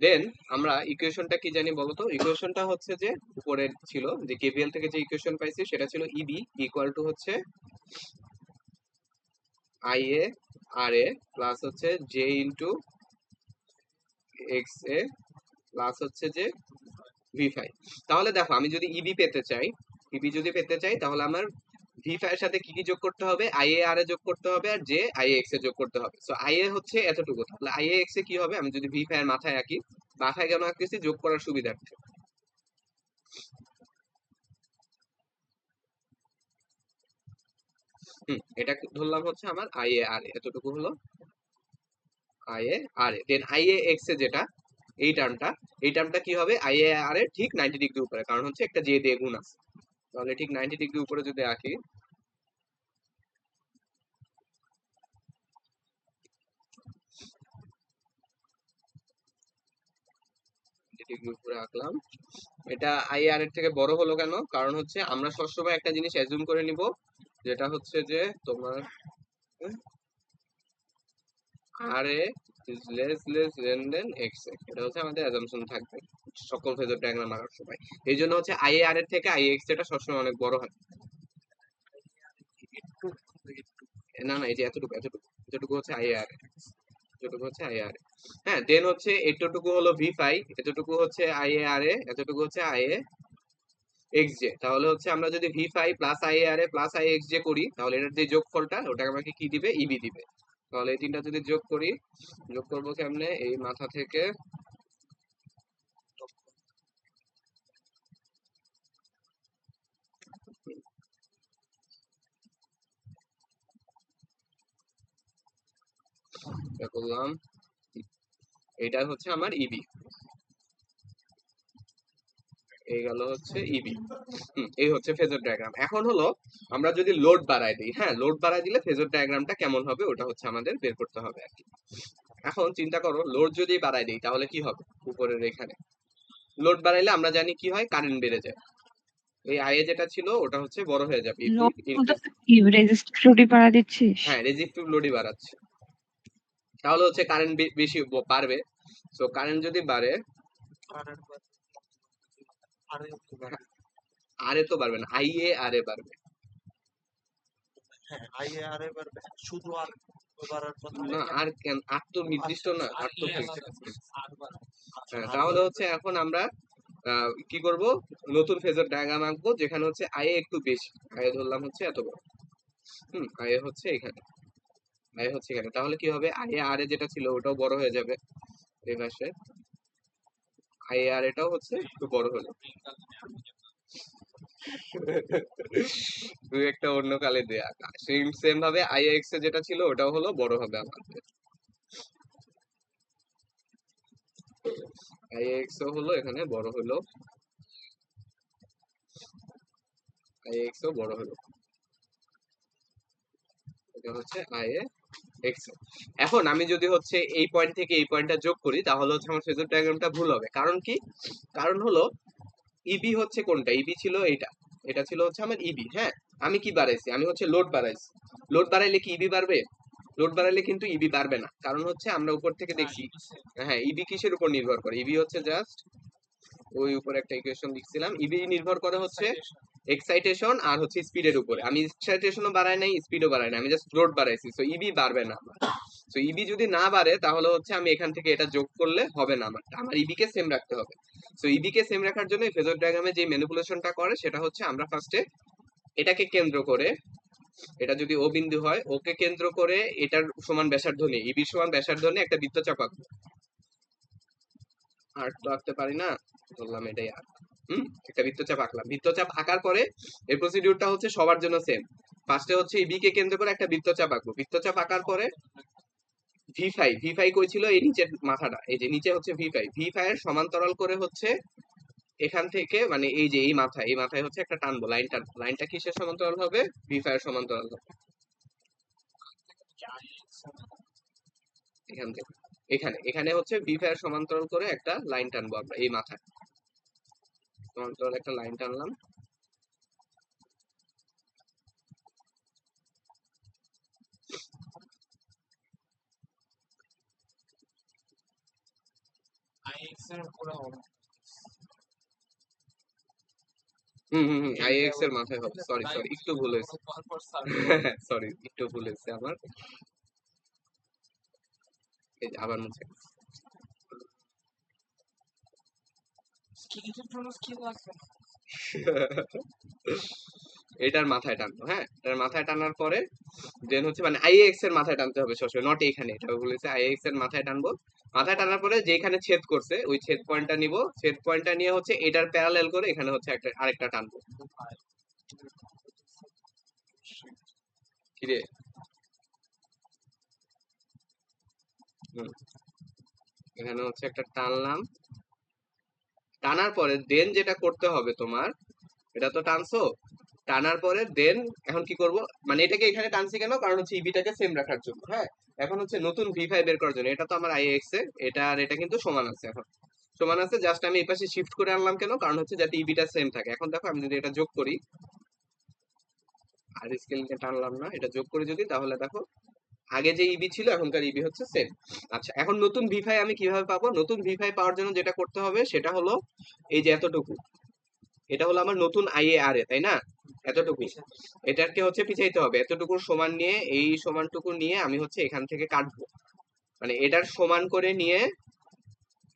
দেন আমরা ইকুয়েশনটা কি জানি বলতো? ইকুয়েশনটা হচ্ছে যে উপরে ছিল যে কেভিএল থেকে যে ইকুয়েশন পাইছি সেটা ছিল ইবি ইকুয়াল টু হচ্ছে I A R A plus হচ্ছে J into X A plus হচ্ছে যে ভি5। তাহলে দেখো আমি যদি ইবি পেতে চাই, ইবি যদি পেতে চাই, তাহলে আমার ভি5 এর সাথে কি কি যোগ করতে হবে, আই এ আর এ যোগ করতে হবে, আর জে আই এ এক্স এ যোগ করতে হবে। সো আই এ হচ্ছে এতটুকু, তাহলে আই এ এক্স এ কি হবে, আমি যদি ভি5 এর মাথায় আঁকি, মাথায় কেন আঁকতেছি, যোগ করার সুবিধার্থে। এটা ধরলাম হচ্ছে আমার আই এ আর এ, এতটুকু হলো I A R A. Then I A X A যেটা, এই টার্মটা কি হবে, আই এ আর এ ঠিক 90 ডিগ্রি উপরে, কারণ হচ্ছে একটা জে দিয়ে গুণ আছে। তাহলে ঠিক 90 ডিগ্রি উপরে যদি আঁকি, ডিগ্রি উপরে আঁকলাম। এটা আই আর এর থেকে বড় হলো কেন? কারণ হচ্ছে আমরা সবসময় একটা জিনিস অ্যাজুম করে নিব, যেটা হচ্ছে যে তোমার আর এ ইজ লেস দেন এক্স এ, এটা হচ্ছে আমাদের অ্যাজাম্পশন থাকবে সকল ফেজর ডায়াগ্রাম আঁকার সময়। এই জন্য হচ্ছে আই এ আর এর থেকে আই এক্স এটা সবসময় অনেক বড় হয়। না না, এই যে এতটুকু এতটুকু এতটুকু হচ্ছে আই এ আর এ, এতটুকু হচ্ছে আই এ আর এ। হ্যাঁ, দেন হচ্ছে এতটুকু হলো ভি5, এতটুকু হচ্ছে আই এ আর এ, এতটুকু হচ্ছে আই এ এক্স জে। তাহলে হচ্ছে আমরা যদি ভি5 plus I A R A plus I X J করি, তাহলে এটার যে যোগফলটা ওটা আমাকে কি দিবে, ইবি দিবে। তাহলে এই তিনটা যদি যোগ করি, যোগ করবো কেমনে, এই মাথা থেকে করলাম, এটা হচ্ছে আমার ইবি, এই গেল হচ্ছে ইবি। এই হচ্ছে ফেজর ডায়াগ্রাম। এখন হলো আমরা যদি লোড বাড়ায় দিই, হ্যাঁ লোড বাড়ায় দিলে ফেজর ডায়াগ্রামটা কেমন হবে ওটা হচ্ছে আমাদের বের করতে হবে আর কি। এখন চিন্তা করো, লোড যদি বাড়ায় দিই তাহলে কি হবে, উপরের এখানে লোড বাড়াইলে আমরা জানি কি হয়, কারেন্ট বেড়ে যায়। এই আইএ যেটা ছিল ওটা হচ্ছে বড় হয়ে যাবে, ইট উইল ইনক্রিজ। কি রেজিস্টিভ লোডই বাড়া দিচ্ছিস? হ্যাঁ, রেজিস্টিভ লোডই বাড়াচ্ছে, তাহলে হচ্ছে কারেন্ট বেশি বাড়বে। সো কারেন্ট যদি বাড়ে, কারেন্ট আরে একটু বাড়বে। আর এ তো বাড়বে না, আইএ আর এ বাড়বে। হ্যাঁ আইএ আরে বাড়বে, শুধু আর বাড়ার কথা না এখানে। আর কেন, আর তো নির্দিষ্ট না, আচ্ছা, আর তো আর fixed। বাড়বে। আচ্ছা, হ্যাঁ, আর তাহলে বাড়বে। হচ্ছে এখন আমরা কি করব, নতুন ফেজর ডায়াগ্রাম আঁকবো যেখানে হচ্ছে আইএ একটু বেশি, আইএ ধরলাম হচ্ছে এত বড়, আইএ হচ্ছে এখানে, আইএ হচ্ছে এখানে, তাহলে কি হবে, আইএ আর এ যেটা ছিল ওটাও বড় হয়ে যাবে, এই পাশে আইএ আর এটাও হচ্ছে একটু বড় হলো। তুই একটা অন্য কালে দেয়া, সেম সেম ভাবে আইএক্স এ যেটা ছিল ওটাও হলো বড় হবে আমাদের, আইএক্স ও হলো এখানে বড় হলো, আইএক্স ও বড় হলো, এটা হচ্ছে আইএ এক্স। এখন আমি যদি হচ্ছে এই পয়েন্ট থেকে এই পয়েন্টটা যোগ করি তাহলে হচ্ছে আমার ফেজর ডায়াগ্রামটা ভুল হবে। কারণ কি, কারণ হলো ইবি হচ্ছে কোনটা, ইবি ছিল এইটা, এটা ছিল হচ্ছে আমার ইবি। হ্যাঁ, আমি কি বাড়াইছি, আমি হচ্ছে লোড বাড়াইছি, লোড বাড়াইলে কি ইবি বাড়বে, লোড বাড়াইলে কিন্তু ইবি বাড়বে না, কারণ হচ্ছে আমরা উপর থেকে দেখছি। হ্যাঁ, ইবি কিসের উপর নির্ভর করে, ইবি হচ্ছে জাস্ট ওই উপরে একটা ইকুয়েশন লিখছিলাম, ইবি নির্ভর করে হচ্ছে এক্সাইটেশন আর হচ্ছে স্পিডের উপরে। আমি এক্সাইটেশনও বাড়াই নাই, স্পিডও বাড়াই নাই, আমি জাস্ট লোড বাড়াইছি, সো ইবি বাড়বে না আমার। সো ইবি যদি না বাড়ে তাহলে হচ্ছে আমি এখান থেকে এটা যোগ করলে হবে না, আমার ইবি কে সেম রাখতে হবে। সো ইবি কে সেম রাখার জন্য ফেজর ডায়াগ্রামে যে ম্যানিপুলেশনটা করে সেটা হচ্ছে আমরা ফার্স্টে এটাকে কেন্দ্র করে, এটা যদি ও বিন্দু হয়, ওকে কেন্দ্র করে এটার সমান ব্যাসার্ধ নিয়ে, ইবি সমান ব্যাসার্ধ নিয়ে একটা বৃত্তচাপ আঁকবো। আর তো আঁকতে পারি না, বললাম এটাই আর। একটা বৃত্তচাপ আঁকলাম, বৃত্তচাপ আঁকার পরে এই প্রসিডিউরটা হচ্ছে সবার জন্য সেম। ফার্স্টে হচ্ছে ইবি কে কেন্দ্র করে একটা বৃত্তচাপ আঁকবো, বৃত্তচাপ আঁকার পরে ভি ফাই কই ছিল, এই নিচের মাথাটা, এই যে নিচে হচ্ছে ভি ফাই এর সমান্তরাল করে হচ্ছে এখান থেকে, মানে এই যে এই মাথায় হচ্ছে একটা টানবো, লাইন টানবো, লাইনটা কিসের সমান্তরাল হবে, ভি ফাই এর সমান্তরাল হবে, এখান থেকে এখানে, এখানে হচ্ছে ভি ফাই এর সমান্তরাল করে একটা লাইন টানবো আমরা, এই মাথায় সমান্তরাল একটা লাইন টানলাম। আইএক্স এর উপরে হবে। আইএক্স এর মাথায় হবে, সরি সরি একটু ভুল হয়েছে, সরি একটু ভুল হয়েছে আমার, এই যে আবার মুছে গেছে। এটার মাথায় টানবো, হ্যাঁ এটার মাথায় টানার পরে দেন হচ্ছে মানে আইএক্স এর মাথায় টানতে হবে সবসময়, নট এইখানে, এটা বলেছে আইএক্স এর মাথায় টানবো। মাথায় টানার পরে যেখানে ছেদ করছে ওই ছেদ পয়েন্টটা নিব, ছেদ পয়েন্টটা নিয়ে হচ্ছে এটার প্যারালাল করে এখানে হচ্ছে একটা আরেকটা টানবো। কি রে, এখানে হচ্ছে একটা টানলাম, টানার পরে দেন যেটা করতে হবে তোমার, এটা তো টানছো, টানার পরে দেন এখন কি করব, মানে এটাকে এখানে টানছি কেন, কারণ হচ্ছে ইবিটাকে সেম রাখার জন্য। হ্যাঁ, এখন হচ্ছে নতুন ভি ফাই বের করার জন্য, এটা তো আমার আইএক্স এ, এটা আর এটা কিন্তু সমান আছে, এখন সমান আছে, জাস্ট আমি এই পাশে শিফট করে আনলাম কেন, কারণ হচ্ছে যাতে ইবিটা সেম থাকে। এখন দেখো আমি যদি এটা যোগ করি, আর স্কেলকে টানলাম না, এটা যোগ করে যদি, তাহলে দেখো আগে যে ইবি ছিল এখনকার ইবি হচ্ছে সেম। আচ্ছা, এখন নতুন ভি ফাই আমি কিভাবে পাবো, নতুন ভি ফাই পাওয়ার জন্য যেটা করতে হবে সেটা হলো এই যে এতটুকু, এটা হলো আমার নতুন আইএ আর এ, তাই না, এতটুকু, এটাকে হচ্ছে পিছাইতে হবে, এতটুকুর সমান নিয়ে এই সমানটুকু নিয়ে আমি হচ্ছে এখান থেকে কাটবো, মানে এটার সমান করে নিয়ে,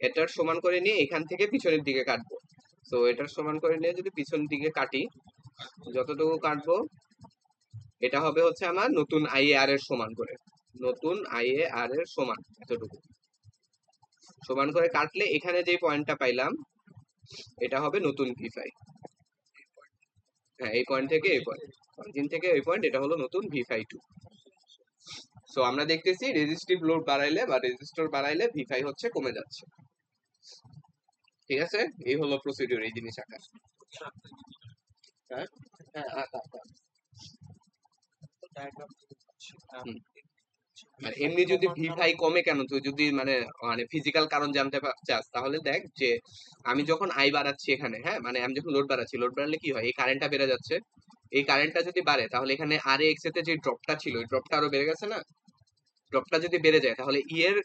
এটার সমান করে নিয়ে এখান থেকে পিছনের দিকে কাটবো। তো এটার সমান করে নিয়ে যদি পিছনের দিকে কাটি, যতটুকু কাটবো এটা হবে হচ্ছে আমার নতুন আইএ আর এর সমান করে, নতুন আইএ আর এর সমান, এতটুকু সমান করে কাটলে এখানে যে পয়েন্টটা পাইলাম এটা হবে নতুন ভি ফাই। হ্যাঁ, এই পয়েন্ট থেকে এই পয়েন্ট, অরিজিন থেকে এই পয়েন্ট, এটা হলো নতুন ভি ফাই 2। সো আমরা দেখতেছি রেজিস্টিভ লোড বাড়াইলে বা রেজিস্টর বাড়াইলে ভি ফাই হচ্ছে কমে যাচ্ছে। ঠিক আছে, এই হলো প্রসিডিউর এই জিনিস আঁকার। হ্যাঁ হ্যাঁ ডায়াগ্রাম হুম। আর এমনি যদি ভি ফাই কমে কেন, তুই যদি মানে মানে ফিজিক্যাল কারণ জানতে চাস তাহলে দেখ যে আমি যখন আই বাড়াচ্ছি এখানে, হ্যাঁ মানে আমি যখন লোড বাড়াচ্ছি, লোড বাড়ালে কি হয়, এই কারেন্টটা বেড়ে যাচ্ছে, এই কারেন্টটা যদি বাড়ে তাহলে এখানে আর এক্স এতে যে ড্রপটা ছিল ওই ড্রপটা আরো বেড়ে গেছে না, ড্রপটা যদি বেড়ে যায় তাহলে ই এর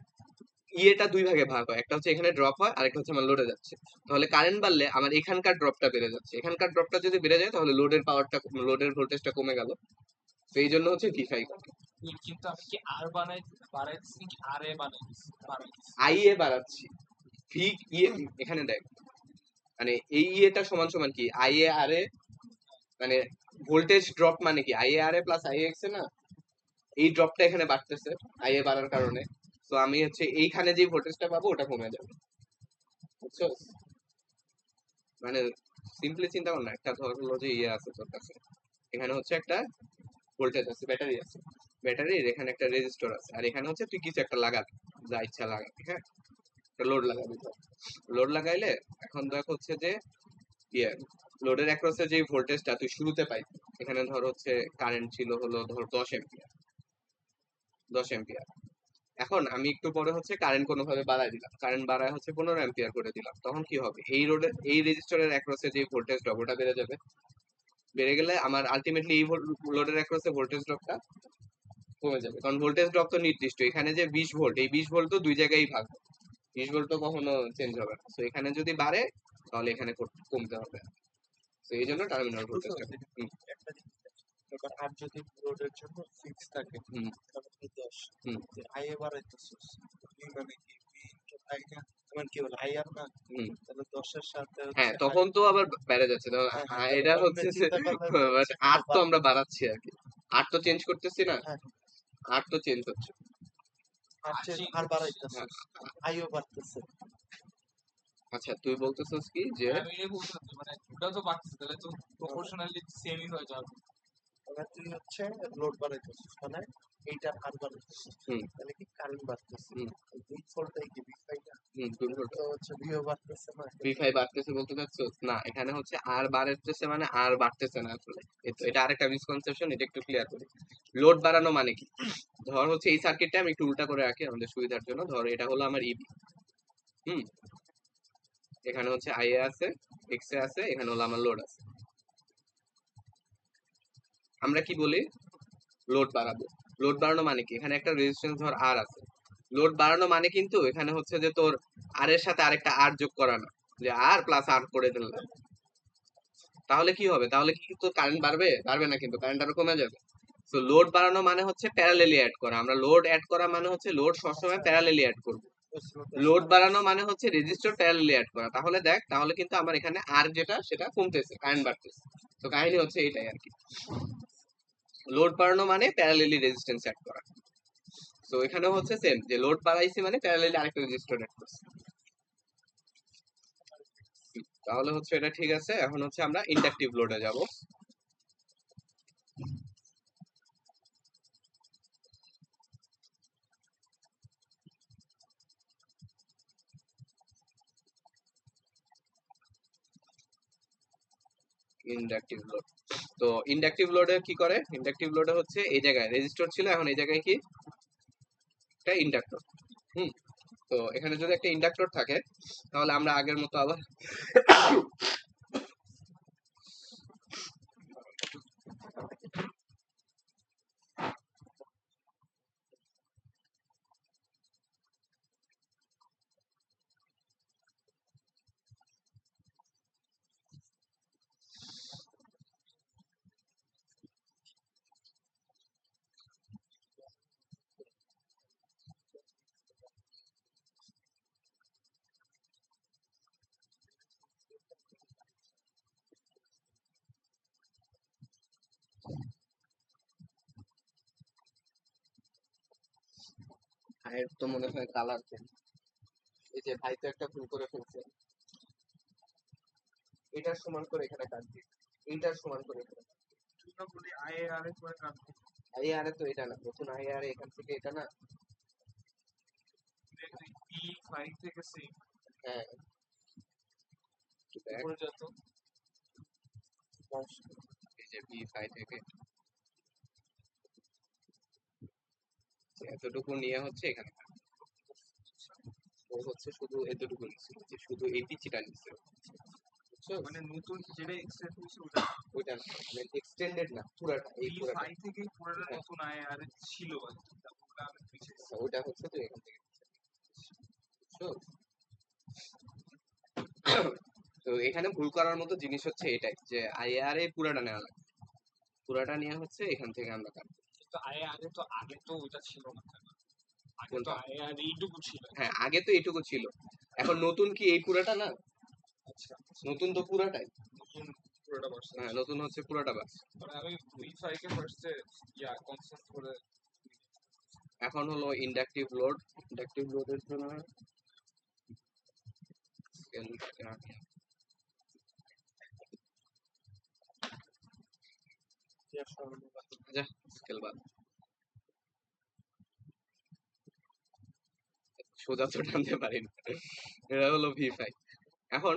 ইয়েটা দুই ভাগে ভাগ হয়, একটা হচ্ছে এখানে ড্রপ হয়, আরেকটা হচ্ছে আমার লোডে যাচ্ছে। তাহলে কারেন্ট বাড়লে আমার এখানকার ড্রপটা বেড়ে যাচ্ছে, এখানকার ড্রপটা যদি বেড়ে যায় তাহলে লোডের পাওয়ারটা, লোডের ভোল্টেজটা কমে গেল। তো এই জন্য হচ্ছে V5 কিন্তু আমি কি আর বাড়াইছি নাকি আর এ বাড়াইছি? আইএ বাড়াচ্ছি, ভি ইয়ে এখানে দেখ, মানে এই ইয়েটা সমান সমান কি আইএ আর এ, মানে ভোল্টেজ ড্রপ মানে কি IA R A plus IA x এ না, এই ড্রপটা এখানে বাড়তেছে আইএ বাড়ার কারণে। তো আমি হচ্ছে এইখানে যে ভোল্টেজটা পাবো ওটা কমে যাবে, বুঝছো? মানে সিম্পলি চিন্তা কর না, একটা ধর হলো যে ইয়ে আছে তোর কাছে, এখানে হচ্ছে একটা ভোল্টেজ আছে, ব্যাটারি আছে, ব্যাটারির এখানে একটা রেজিস্টর আছে, আর এখানে হচ্ছে তুই কিছু একটা লাগাবি, যা ইচ্ছা লাগাবি, হ্যাঁ, একটা লোড লাগাবি। লোড লাগাইলে এখন দেখ হচ্ছে যে ইয়ে লোডের অ্যাক্রসে যে ভোল্টেজটা তুই শুরুতে পাই, এখানে ধর হচ্ছে কারেন্ট ছিল হলো ধর 10 এম্পিয়ার, 10 এম্পিয়ার। এখন আমি একটু পরে হচ্ছে কারেন্ট কোনোভাবে বাড়ায় দিলাম, কারেন্ট বাড়ায় হচ্ছে 15 এম্পিয়ার করে দিলাম, তখন কি হবে, এই রোডের এই রেজিস্টরের অ্যাক্রসে যে ভোল্টেজ ড্রপ ওটা বেড়ে যাবে, বেড়ে গেলে আমার আলটিমেটলি এই লোডের অ্যাক্রসে ভোল্টেজ ড্রপটা কমে যাবে, কারণ ভোল্টেজ ড্রপ তো নির্দিষ্ট, এখানে যে 20 ভোল্ট, এই 20 ভোল্ট তো দুই জায়গায় ভাগ, 20 ভোল্ট তো কখনো চেঞ্জ হবে না। তো এখানে যদি বাড়ে তাহলে এখানে কমতে হবে, তো এই জন্য টার্মিনাল ভোল্টেজটা। একটা জিনিস দেখো, এবার আর যদি লোডের জন্য ফিক্স থাকে হুম তাহলে 10 হুম যে আইএ বাড়াইতেছিস, তুমি মানে কি ভি ইনটু আই না, তোমার কি বলে আই আর না, হুম তাহলে 10 এর সাথে হ্যাঁ, হচ্ছে তখন তো আবার বেড়ে যাচ্ছে, হ্যাঁ হ্যাঁ, তাহলে এটা অন্য হচ্ছে যে চিন্তা করলে হচ্ছে আট তো আমরা বাড়বে। বাড়াচ্ছি আর কি, আট তো চেঞ্জ করতেছি না, হ্যাঁ, আট তো চেঞ্জ হচ্ছে। আর বাড়াইতেছিস, আইও বাড়তেছে। আচ্ছা তুই বলতেছিস কি যে আমি এটাই বলতে চাচ্ছি, মানে ওটা তো বাড়তেছে, তাহলে তো প্রপোর্শনালি সেমই হয়ে যাবে। মানে তুই হচ্ছে লোড বাড়াইতেছিস, মানে এইটা আর বাড়াইতেছিস, হুম তাহলে কি কারেন্ট বাড়তেছে। হুম দুই ফোল্ডটাই কি V5 না, দুই ভোল্ট তো হচ্ছে ভিও বাড়তেছে না। V5 বাড়তেছে বলতে চাচ্ছিস না, এখানে হচ্ছে আর বাড়তেছে মানে আর বাড়তেছে না আসলে, এটা আরেকটা মিসকনসেপশন, এটা একটু ক্লিয়ার করি। লোড বাড়ানো মানে কি, ধর হচ্ছে এই সার্কিটটা আমি একটু উল্টা করে রাখি আমাদের সুবিধার জন্য, ধর এটা হলো আমার ইবি, হুম, এখানে হচ্ছে আইএ আছে, এক্স এ আছে, এখানে হলো আমার লোড আছে। আমরা কি বলি, লোড বাড়াবো, লোড বাড়ানো মানে কি, এখানে একটা রেজিস্ট্যান্স ধর আর আছে, লোড বাড়ানো মানে কিন্তু এখানে হচ্ছে যে তোর আর এর সাথে আরেকটা আর যোগ করা না, যে আর প্লাস আর করে দিলাম, তাহলে কি হবে, তাহলে কি তোর কারেন্ট বাড়বে, বাড়বে না, কিন্তু কারেন্ট আরো কমে যাবে। তো লোড বাড়ানো মানে হচ্ছে প্যারালেলি অ্যাড করা, আমরা লোড অ্যাড করা মানে হচ্ছে লোড সবসময় প্যারালেলি অ্যাড করব, লোড বাড়ানো মানে হচ্ছে রেজিস্টর প্যারালেলি অ্যাড করা। তাহলে দেখ, তাহলে কিন্তু আমার এখানে আর যেটা সেটা কমতেছে, কারেন্ট বাড়তেছে। তো কাহিনী হচ্ছে এটাই আর কি, লোড বাড়ানো মানে প্যারালেলি রেজিস্ট্যান্স অ্যাড করা। তো এখানে হচ্ছে সেম, যে লোড বাড়াইছি মানে প্যারালেলি আরেকটা রেজিস্টর অ্যাড করছি। তাহলে হচ্ছে এটা ঠিক আছে। এখন হচ্ছে আমরা ইন্ডাকটিভ লোডে যাব। ইন্ডাকটিভ লোড, তো ইন্ডাকটিভ লোডে কি করে, ইন্ডাকটিভ লোডে হচ্ছে এই জায়গায় রেজিস্টর ছিল, এখন এই জায়গায় কি একটা ইন্ডাক্টর, হুম, তো এখানে যদি একটা ইন্ডাক্টর থাকে তাহলে আমরা আগের মতো আবার ভাইয়ের তো মনে হয় কালার চেঞ্জ, এই যে ভাই তো একটা ভুল করে ফেলছে, এটার সমান করে এখানে কাটবি, এইটার সমান করে এখানে বলি আইএ আর এ করে কাটবো, আইআরে, তো এটা না, নতুন আইআরে এখান থেকে এটা না, V5 থেকে সেম হ্যাঁ দেখ, উপরে যেত। এই যে V5 থেকে এতটুকু নিয়ে হচ্ছে এখানে কাটবে। ও হচ্ছে শুধু এতটুকু নিচ্ছে, যে শুধু এই পিচিটা নিচ্ছে, বুঝছো? মানে নতুন যেটা এক্সটেন্ড হয়েছে ওটা ওইটা না, মানে এক্সটেন্ডেড না, পুরাটা, এই পুরাটা, V5 থেকে পুরোটা হ্যাঁ, নতুন আইএ আর ছিল আর কি, ওটা আমি পিছিয়ে আচ্ছা, ওইটা হচ্ছে তো এখান থেকে তো এখানে ভুল করার মতো জিনিস হচ্ছে এটাই যে আইএআরএ পুরাটা নেওয়া লাগে, পুরাটা নেওয়া হচ্ছে এখান থেকে আমরা কাটবো। কিন্তু আগে তো ওইটা ছিল না কেন? আগে তো কোনটা? এইটুকু ছিল। হ্যাঁ আগে তো এইটুকু ছিল, এখন নতুন কি এই পুরাটা না? আচ্ছা, নতুন তো পুরাটাই। নতুন পুরোটা ভার্সন। হ্যাঁ নতুন হচ্ছে পুরাটা বাস। মানে আমি V5 কে ফার্স্টে কনসেন্ট করে এখন হলো ইন্ডাকটিভ লোড, ইন্ডাকটিভ লোডের জন্য স্কেল বাদ, সোজা তো টানতে পারি না। এটা হলো V5। এখন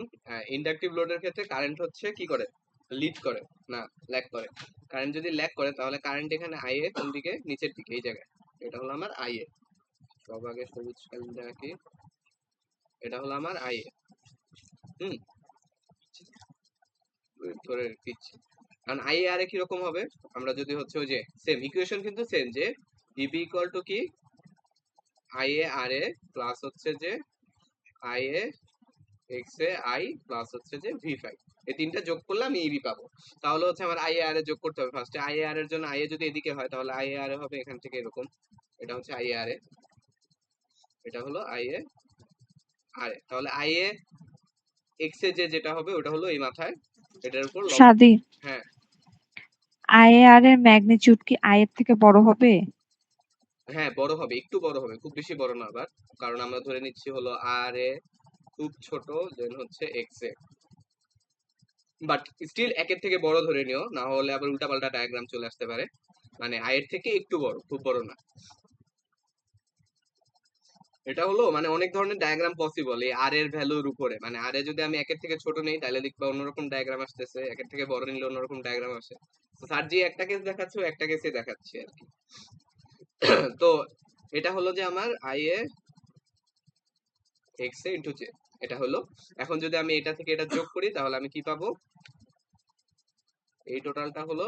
ইন্ডাকটিভ লোডের ক্ষেত্রে কারেন্ট হচ্ছে কি করে, লিড করে না ল্যাগ করে। কারেন্ট যদি ল্যাগ করে তাহলে কারেন্ট এখানে আইএ কোন দিকে, নিচের দিকে এই জায়গায়, এটা হলো আমার আইএ। সব আগে সবুজ কারেন্ট রাখি, এটা হলো আমার আইএ। হুম, ধরে দিচ্ছি। কারণ আইএ আর কি রকম হবে, আমরা যদি হচ্ছে ওই যে সেম ইকুয়েশন কিন্তু সেম, যে ইবি ইকুয়াল টু কি আইএ আর এ প্লাস হচ্ছে যে IA x A I plus হচ্ছে যে V5, এই তিনটা যোগ করলে আমি ইবি পাবো। তাহলে হচ্ছে আমার আইএ আর এ যোগ করতে হবে ফার্স্টে। আইএ আর এর জন্য আইএ যদি এদিকে হয় তাহলে আইএ আর এ হবে এখান থেকে এরকম, এটা হচ্ছে আইএ আর এ, এটা হলো আইএ আর এ। তাহলে আইএ এক্স এ যেটা হবে ওটা হলো এই মাথায়, এটার উপর লম্ব। সাদি, হ্যাঁ আইএআর এর ম্যাগনিটিউড কি আই এর থেকে বড় হবে? হ্যাঁ বড় হবে, একটু বড় হবে, খুব বেশি বড় না আবার। কারণ আমরা ধরে নিচ্ছি হলো আর এ খুব ছোট, দেন হচ্ছে এক্স এ, বাট স্টিল একের থেকে বড় ধরে নিও, না হলে আবার উল্টাপাল্টা ডায়াগ্রাম চলে আসতে পারে। মানে আয়ের থেকে একটু বড়, খুব বড় না। এটা হলো মানে অনেক ধরনের ডায়াগ্রাম পসিবল এই আর এর ভ্যালুর উপরে। মানে আর এ যদি আমি একের থেকে ছোট নেই তাহলে দেখবা অন্যরকম ডায়াগ্রাম আসতেছে, একের থেকে বড় নিলে অন্যরকম ডায়াগ্রাম আসে। স্যার যে একটা কেস দেখাচ্ছে ও একটা কেসে দেখাচ্ছে আর কি। তো এটা হলো যে আমার I A X A into J, এটা হলো। এখন যদি আমি এটা থেকে এটা যোগ করি তাহলে আমি কি পাবো, এই টোটালটা হলো,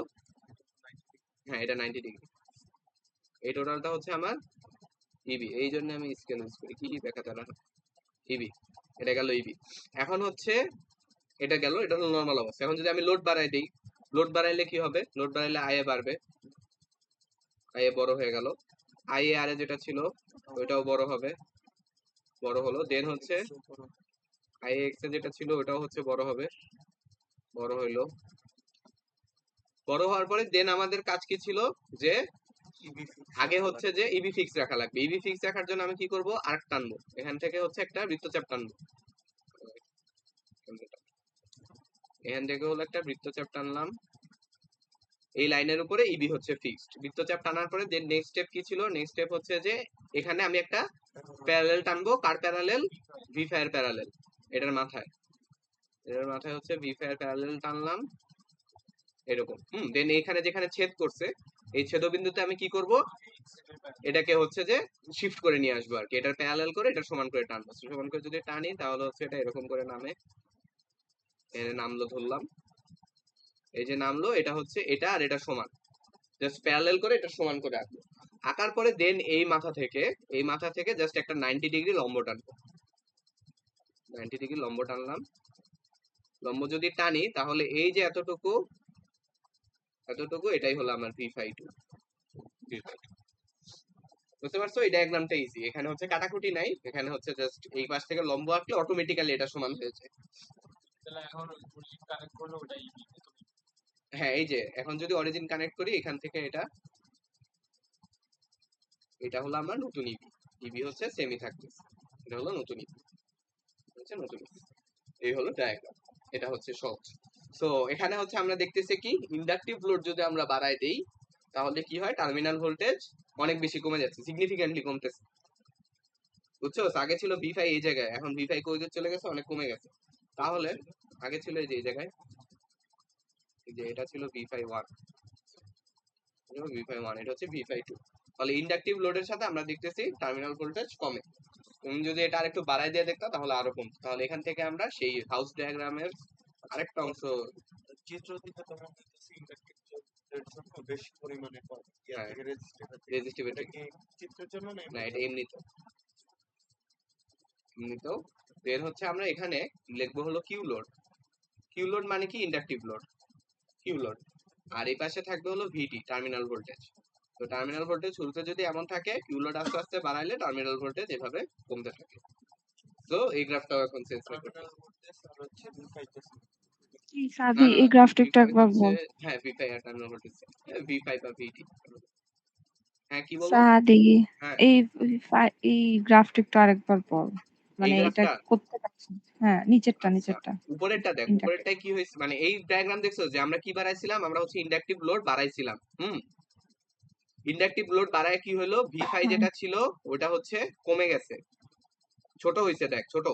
হ্যাঁ এটা 90 ডিগ্রি, এই টোটালটা হচ্ছে আমার ইবি। এই জন্য আমি স্কেল ইউজ করি, কি দেখা তারা ইবি, এটা গেল ইবি। এখন হচ্ছে এটা গেল, এটা হলো নরমাল অবস্থা। এখন যদি আমি লোড বাড়াই দিই, লোড বাড়াইলে কি হবে, লোড বাড়াইলে আইএ বাড়বে, আইএ বড় হয়ে গেল। আইএ আর যেটা ছিল ওইটাও বড় হবে, বড় হলো। দেন হচ্ছে আইএ এক্স এ যেটা ছিল ওটাও হচ্ছে বড় হবে, বড় হইলো। বড় হওয়ার পরে দেন আমাদের কাজ কি ছিল, যে আগে হচ্ছে যে ইবি ফিক্স রাখা লাগবে। ইবি ফিক্স রাখার জন্য আমি কি করব, আর্ক টানবো, এখান থেকে হচ্ছে একটা বৃত্তচাপ টানবো, এখান থেকে হলো একটা বৃত্তচাপ টানলাম, এই লাইনের উপরে ইবি হচ্ছে ফিক্সড। বৃত্তচাপ টানার পরে যে নেক্সট স্টেপ কি ছিল, নেক্সট স্টেপ হচ্ছে যে এখানে আমি একটা প্যারালেল টানবো। কার প্যারালেল, V5 এর প্যারালেল, এটার মাথায়, এটার মাথায় হচ্ছে V5 এর প্যারালেল টানলাম এরকম। দেন এখানে যেখানে ছেদ করছে এই ছেদবিন্দুতে আমি কি করব, এটাকে হচ্ছে যে শিফট করে নিয়ে আসবো আর কি, এটার প্যারালেল করে এটা সমান করে টানবো। সমান করে যদি টানি তাহলে হচ্ছে এটা এরকম করে নামে, এর নামলো ধরলাম, এই যে নামলো, এটা হচ্ছে এটা আর এটা সমান, জাস্ট প্যারালেল করে এটা সমান করে আঁকবো। আঁকার পরে দেন এই মাথা থেকে জাস্ট একটা 90 ডিগ্রি লম্ব টানবো, 90 ডিগ্রি লম্ব টানলাম। লম্ব যদি টানি তাহলে এই যে এতটুকু, এতটুকু এটাই হলো আমার V5। বুঝতে পারছো, এই ডায়াগ্রামটা ইজি। এখানে হচ্ছে কাটাকুটি নাই, এখানে হচ্ছে জাস্ট এই পাশ থেকে লম্ব আঁকলে অটোমেটিক্যালি এটা সমান হয়ে যায়। তাহলে এখন কানেক্ট করলে ওটাই হ্যাঁ এই যে এখন যদি অরিজিন কানেক্ট করি এখান থেকে এটা, এটা হলো আমার নতুন ইবি, ইবি হচ্ছে সেমি থাকতেছে, এটা হলো নতুন ইবি, হচ্ছে নতুন ইবি। এই হলো ডায়াগ্রাম, এটা হচ্ছে সহজ। সো এখানে হচ্ছে আমরা দেখতেছি কি ইন্ডাকটিভ লোড যদি আমরা বাড়াই দেই তাহলে কি হয়, টার্মিনাল ভোল্টেজ অনেক বেশি কমে যাচ্ছে, সিগনিফিক্যান্টলি কমতেছে। বুঝছো, আগে ছিল V5 এই জায়গায়, এখন V5 কই চলে গেছে, অনেক কমে গেছে। তাহলে আগে ছিল এই যে এই জায়গায়, এই যে এটা ছিল V5 1, V5 1, এটা হচ্ছে V5 2। তাহলে ইন্ডাকটিভ লোডের সাথে আমরা দেখতেছি টার্মিনাল ভোল্টেজ কমে। তুমি যদি এটা আরেকটু বাড়াই দিয়ে দেখতা তাহলে আরো কমতো। তাহলে এখান থেকে আমরা সেই হাউস ডায়াগ্রামের আরেকটা অংশ, চিত্র দিকে তোমার দেখতেছি ইন্ডাকটিভ এর জন্য বেশি পরিমাণে পাওয়া হ্যাঁ থেকে রেজিস্টিভ রেজিস্টিভিটি, এটা কি চিত্রের জন্য না না এটা এমনিতে, এমনিতেও। দেন হচ্ছে আমরা এখানে লিখবো হলো কিউ লোড। কিউ লোড মানে কি? Inductive load, Q load. আর এই পাশে থাকবে হলো ভিটি, টার্মিনাল ভোল্টেজ। তো টার্মিনাল ভোল্টেজ শুরুতে যদি এমন থাকে, কিউ লোড আস্তে আস্তে বাড়াইলে টার্মিনাল ভোল্টেজ এভাবে কমতে থাকে। তো এই গ্রাফটাও এখন সেন্স করতে টার্মিনাল ভোল্টেজ আর হচ্ছে V5 এই না সাদি না এই না গ্রাফটা একটু V5 একবার হচ্ছে, বল। হ্যাঁ V5 আর টার্মিনাল ভোল্টেজ V5 বা VT। হ্যাঁ কি বলো? সাদি হ্যাঁ এই এই গ্রাফটা একটু আরেকবার বল, এই মানে এটা গ্রাফটা, করতে পারছি না। হ্যাঁ, নিচেরটা আচ্ছা নিচেরটা উপরেরটা দেখ, ইন্ডাক্টিভ। উপরেরটাই কি হয়েছে, মানে এই ডায়াগ্রাম দেখছো যে আমরা কি বাড়াইছিলাম, আমরা হচ্ছে ইন্ডাকটিভ লোড বাড়াইছিলাম। ইন্ডাকটিভ লোড বাড়ায় কি হলো, V5 যেটা ছিল ওটা হচ্ছে কমে গেছে, ছোট হয়েছে, দেখ ছোট।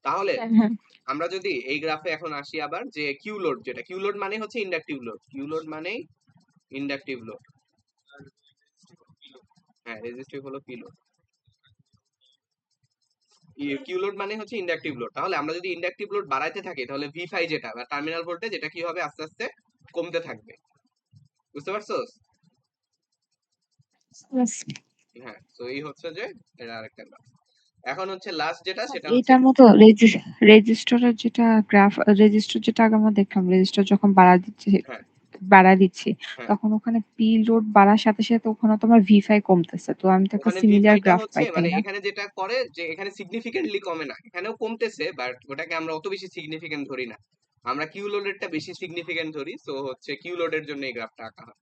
তাহলে হ্যাঁ হ্যাঁ আমরা যদি এই গ্রাফে এখন আসি আবার, যে কিউ লোড, যেটা কিউ লোড মানে হচ্ছে ইন্ডাকটিভ লোড, কিউ লোড মানেই ইন্ডাকটিভ লোড। হ্যাঁ রেজিস্টিভ হলো পি লোড, কিউ লোড মানে হচ্ছে ইন্ডাকটিভ লোড। তাহলে আমরা যদি ইন্ডাকটিভ লোড বাড়াইতে থাকি, তাহলে V5 যেটা বা টার্মিনাল ভোল্টেজ, এটা কি হবে, আস্তে আস্তে কমতে থাকবে। বুঝতে পারছোস? Yes. হ্যাঁ, তো এই হচ্ছে যে এটা আরেকটা গ্রাফ। এখন হচ্ছে লাস্ট যেটা, সেটা হচ্ছে এটার মতো রেজিস্টরের যেটা গ্রাফ, রেজিস্টর যেটা আগে আমরা দেখলাম, রেজিস্টর যখন হ্যাঁ বাড়া দিচ্ছি হ্যাঁ তখন ওখানে পি লোড বাড়ার সাথে সাথে ওখানে তোমার ভি5 কমতেছে, তো আমি তো একটা ওখানে সিমিলার V5টা গ্রাফ হচ্ছে, পাই, তাই মানে না? এখানে যেটা করে যে এখানে সিগনিফিকেন্টলি কমে না, এখানেও কমতেছে, বাট ওটাকে আমরা অত বেশি সিগনিফিকেন্ট ধরি না, আমরা কিউ লোডেরটা বেশি সিগনিফিকেন্ট ধরি। সো হচ্ছে কিউ লোডের জন্য এই গ্রাফটা আঁকা হয়।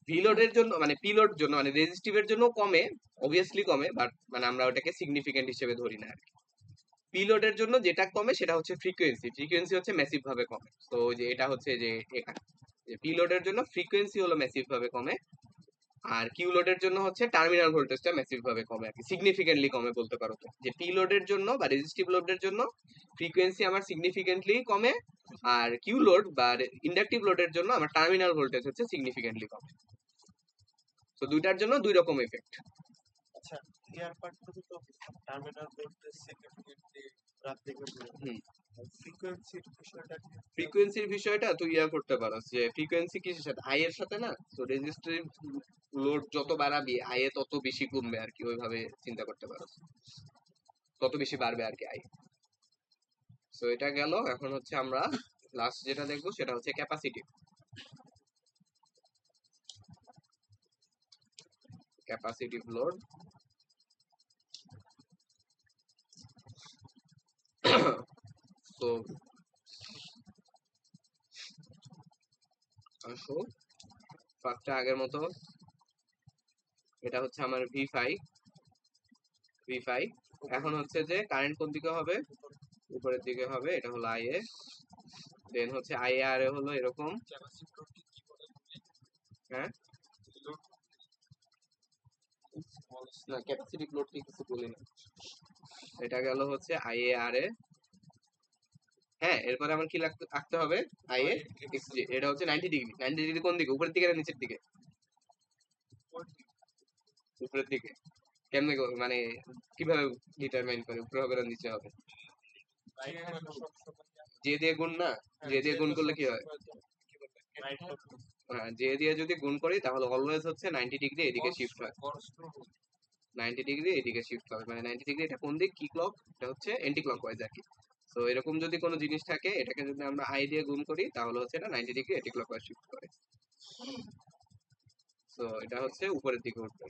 ভি লোডের জন্য মানে পি লোড জন্য মানে রেজিস্টিভের জন্য কমে, অবভিয়াসলি কমে, বাট মানে আমরা ওটাকে সিগনিফিকেন্ট হিসেবে ধরি না আর কি। পি লোডের জন্য যেটা কমে সেটা হচ্ছে ফ্রিকোয়েন্সি, ফ্রিকোয়েন্সি হচ্ছে ম্যাসিভ ভাবে কমে। তো যে এটা হচ্ছে যে এখানে যে পি লোডের জন্য ফ্রিকোয়েন্সি হলো ম্যাসিভ ভাবে কমে, আর কিউ লোডের জন্য হচ্ছে টার্মিনাল ভোল্টেজটা ম্যাসিভ ভাবে কমে আর কি, সিগনিফিকেন্টলি কমে বলতে পারো। তো যে পি লোডের জন্য বা রেজিস্টিভ লোডের জন্য ফ্রিকোয়েন্সি আমার সিগনিফিকেন্টলি কমে, আর কিউ লোড বা ইন্ডাকটিভ লোডের জন্য আমার টার্মিনাল ভোল্টেজ হচ্ছে সিগনিফিকেন্টলি কমে। তো দুইটার জন্য দুই রকম এফেক্ট। আচ্ছা ইয়ার পার্টটুকু তো টার্মিনাল ভোল্টেজ সিগনিফিকেন্টলি রাখতে গেলে হুম, ফ্রিকোয়েন্সির বিষয়টা কি? ফ্রিকোয়েন্সির বিষয়টা তুই করতে পারো, যে ফ্রিকোয়েন্সি কিসের সাথে, আই এর সাথে না। তো রেজিস্ট্রিভ লোড যত বাড়াবি আই এ তত বেশি কমবে আর কি, ওইভাবে চিন্তা করতে পারো, তত বেশি বাড়বে আর কি আই। সো এটা গেল। এখন হচ্ছে আমরা লাস্ট যেটা দেখবো সেটা হচ্ছে ক্যাপাসিটি। Capacitive load. তো আসো ফার্স্টে আগের মতো, এটা হচ্ছে আমার ভি ফাইভ। এখন হচ্ছে যে কারেন্ট কোন দিকে হবে, উপরের দিকে হবে, এটা হলো আই এ। দেন হচ্ছে আই এ আর এ হলো এরকম। হ্যাঁ না, ক্যাপাসিটিভ লোড কি কিছু বলি না। এটা গেল হচ্ছে আই এ আর এ। হ্যাঁ এরপরে আমার কি আঁকতে হবে, আই এ এক্স জে। এটা হচ্ছে 90 ডিগ্রি। 90 ডিগ্রি কোন দিকে, উপরের দিকে না নিচের দিকে? উপরের দিকে। কেমনে মানে কিভাবে ডিটারমাইন করে উপরে হবে না নিচে হবে? জে দিয়ে গুণ না, জে দিয়ে গুণ করলে কি হয়? হ্যাঁ জে দিয়ে যদি গুণ করি তাহলে অলওয়েজ হচ্ছে 90 ডিগ্রি এদিকে শিফট হয়, 90 ডিগ্রি এদিকে শিফট হবে, মানে 90 ডিগ্রি। এটা কোন দিক, কি ক্লক? এটা হচ্ছে এন্টি ক্লকওয়াইজ আর কি। তো এরকম যদি কোনো জিনিস থাকে, এটাকে যদি আমরা আই দিয়ে গুণ করি তাহলে হচ্ছে এটা 90 ডিগ্রি এন্টি ক্লকওয়াইজ শিফট করে। তো এটা হচ্ছে উপরের দিকে উঠবে,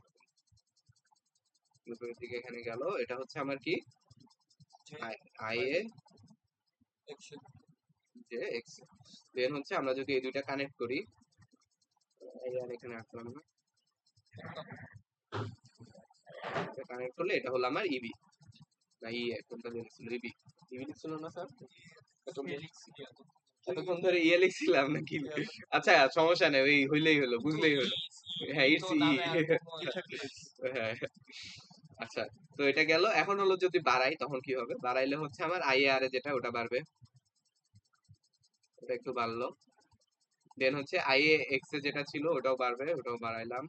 উপরের দিকে এখানে গেল। এটা হচ্ছে আমার কি, আই এ যে এক্স। দেন হচ্ছে আমরা যদি এই দুইটা কানেক্ট করি, এই আর এখানে আসলাম না, কানেক্ট করলে এটা হলো আমার ইবি না ই এ, কোনটা লিখছিল, ইবি। ইবি লিখছিল না স্যার এতক্ষণ ধরে ইয়ে লিখছিলাম নাকি? আচ্ছা সমস্যা নেই, ওই হইলেই হলো, বুঝলেই হলো। হ্যাঁ ইটস ই। হ্যাঁ আচ্ছা, তো এটা গেল। এখন হলো যদি বাড়াই তখন কি হবে, বাড়াইলে হচ্ছে আমার আই আর এ যেটা ওটা বাড়বে, ওটা একটু বাড়লো। দেন হচ্ছে আই এ এক্স এ যেটা ছিল ওটাও বাড়বে, ওটাও বাড়াইলাম।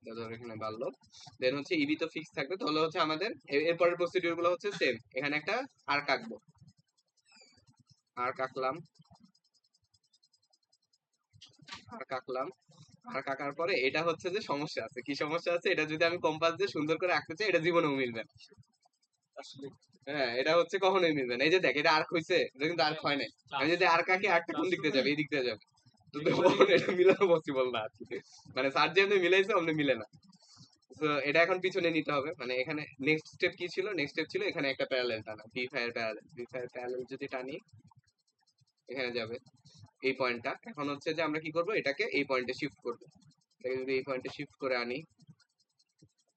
এটা ধর এখানে বাড়লো। দেন হচ্ছে ইবি তো ফিক্স থাকবে, তাহলে হচ্ছে আমাদের এরপরের প্রসিডিউর গুলো হচ্ছে সেম। এখানে একটা আর্ক আঁকবো, আর্ক আঁকলাম, আর্ক আঁকলাম, আর্ক আঁকার পরে এটা হচ্ছে যে সমস্যা আছে, কি সমস্যা আছে, এটা যদি আমি কম্পাস দিয়ে সুন্দর করে আঁকতে চাই এটা জীবনেও মিলবে না। আসলে হ্যাঁ, এটা হচ্ছে কখনোই মিলবে না। এই যে দেখ, এটা আর্ক হইছে, এটা কিন্তু আর্ক হয় নাই। আমি যদি আর্ক আঁকি, আর্কটা কোন দিক দিয়ে যাবে? এই দিক দিয়ে যাবে। তো তখন এটা মিলানো পসিবল না আর কি। মানে স্যার যেমনি মিলাইছে অমনি মিলে না। তো এটা এখন পিছনে নিতে হবে। মানে এখানে নেক্সট স্টেপ কি ছিল? নেক্সট স্টেপ ছিল এখানে একটা প্যারালাল টানা, ভি5 এর প্যারালাল, ভি5 এর প্যারালাল যদি টানি এখানে যাবে এই পয়েন্টটা। এখন হচ্ছে যে আমরা কি করব, এটাকে এই পয়েন্টে শিফট করব। এটাকে যদি এই পয়েন্টে শিফট করে আনি,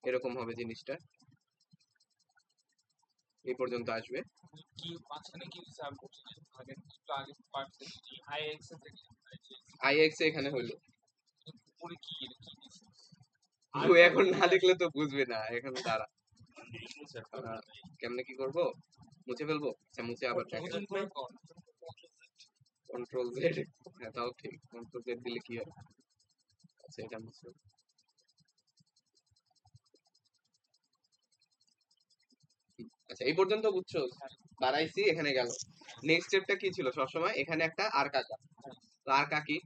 এরকম হবে জিনিসটা, এই পর্যন্ত আসবে। কি মাঝখানে কি হিসাব করছি আগে একটু আগে পারছে কি আইএক্স থেকে আইএক্স এখানে হইলো। উপরে কি কি দিছে ও এখন না দেখলে তো বুঝবে না, এখন দাঁড়া। কেমনে কি করব? মুছে ফেলবো? আচ্ছা, মুছে আবার দেখেন। কন্ট্রোল জেড, হ্যাঁ তাও ঠিক, কন্ট্রোল জেড দিলে কি হবে? আচ্ছা, এটা মুছে। আচ্ছা, এই পর্যন্ত বুঝছো? বাড়াইছি, এখানে গেল। নেক্সট স্টেপটা কি ছিল? সবসময় এখানে একটা আর্ক আঁকা। তো আর্ক আঁকি,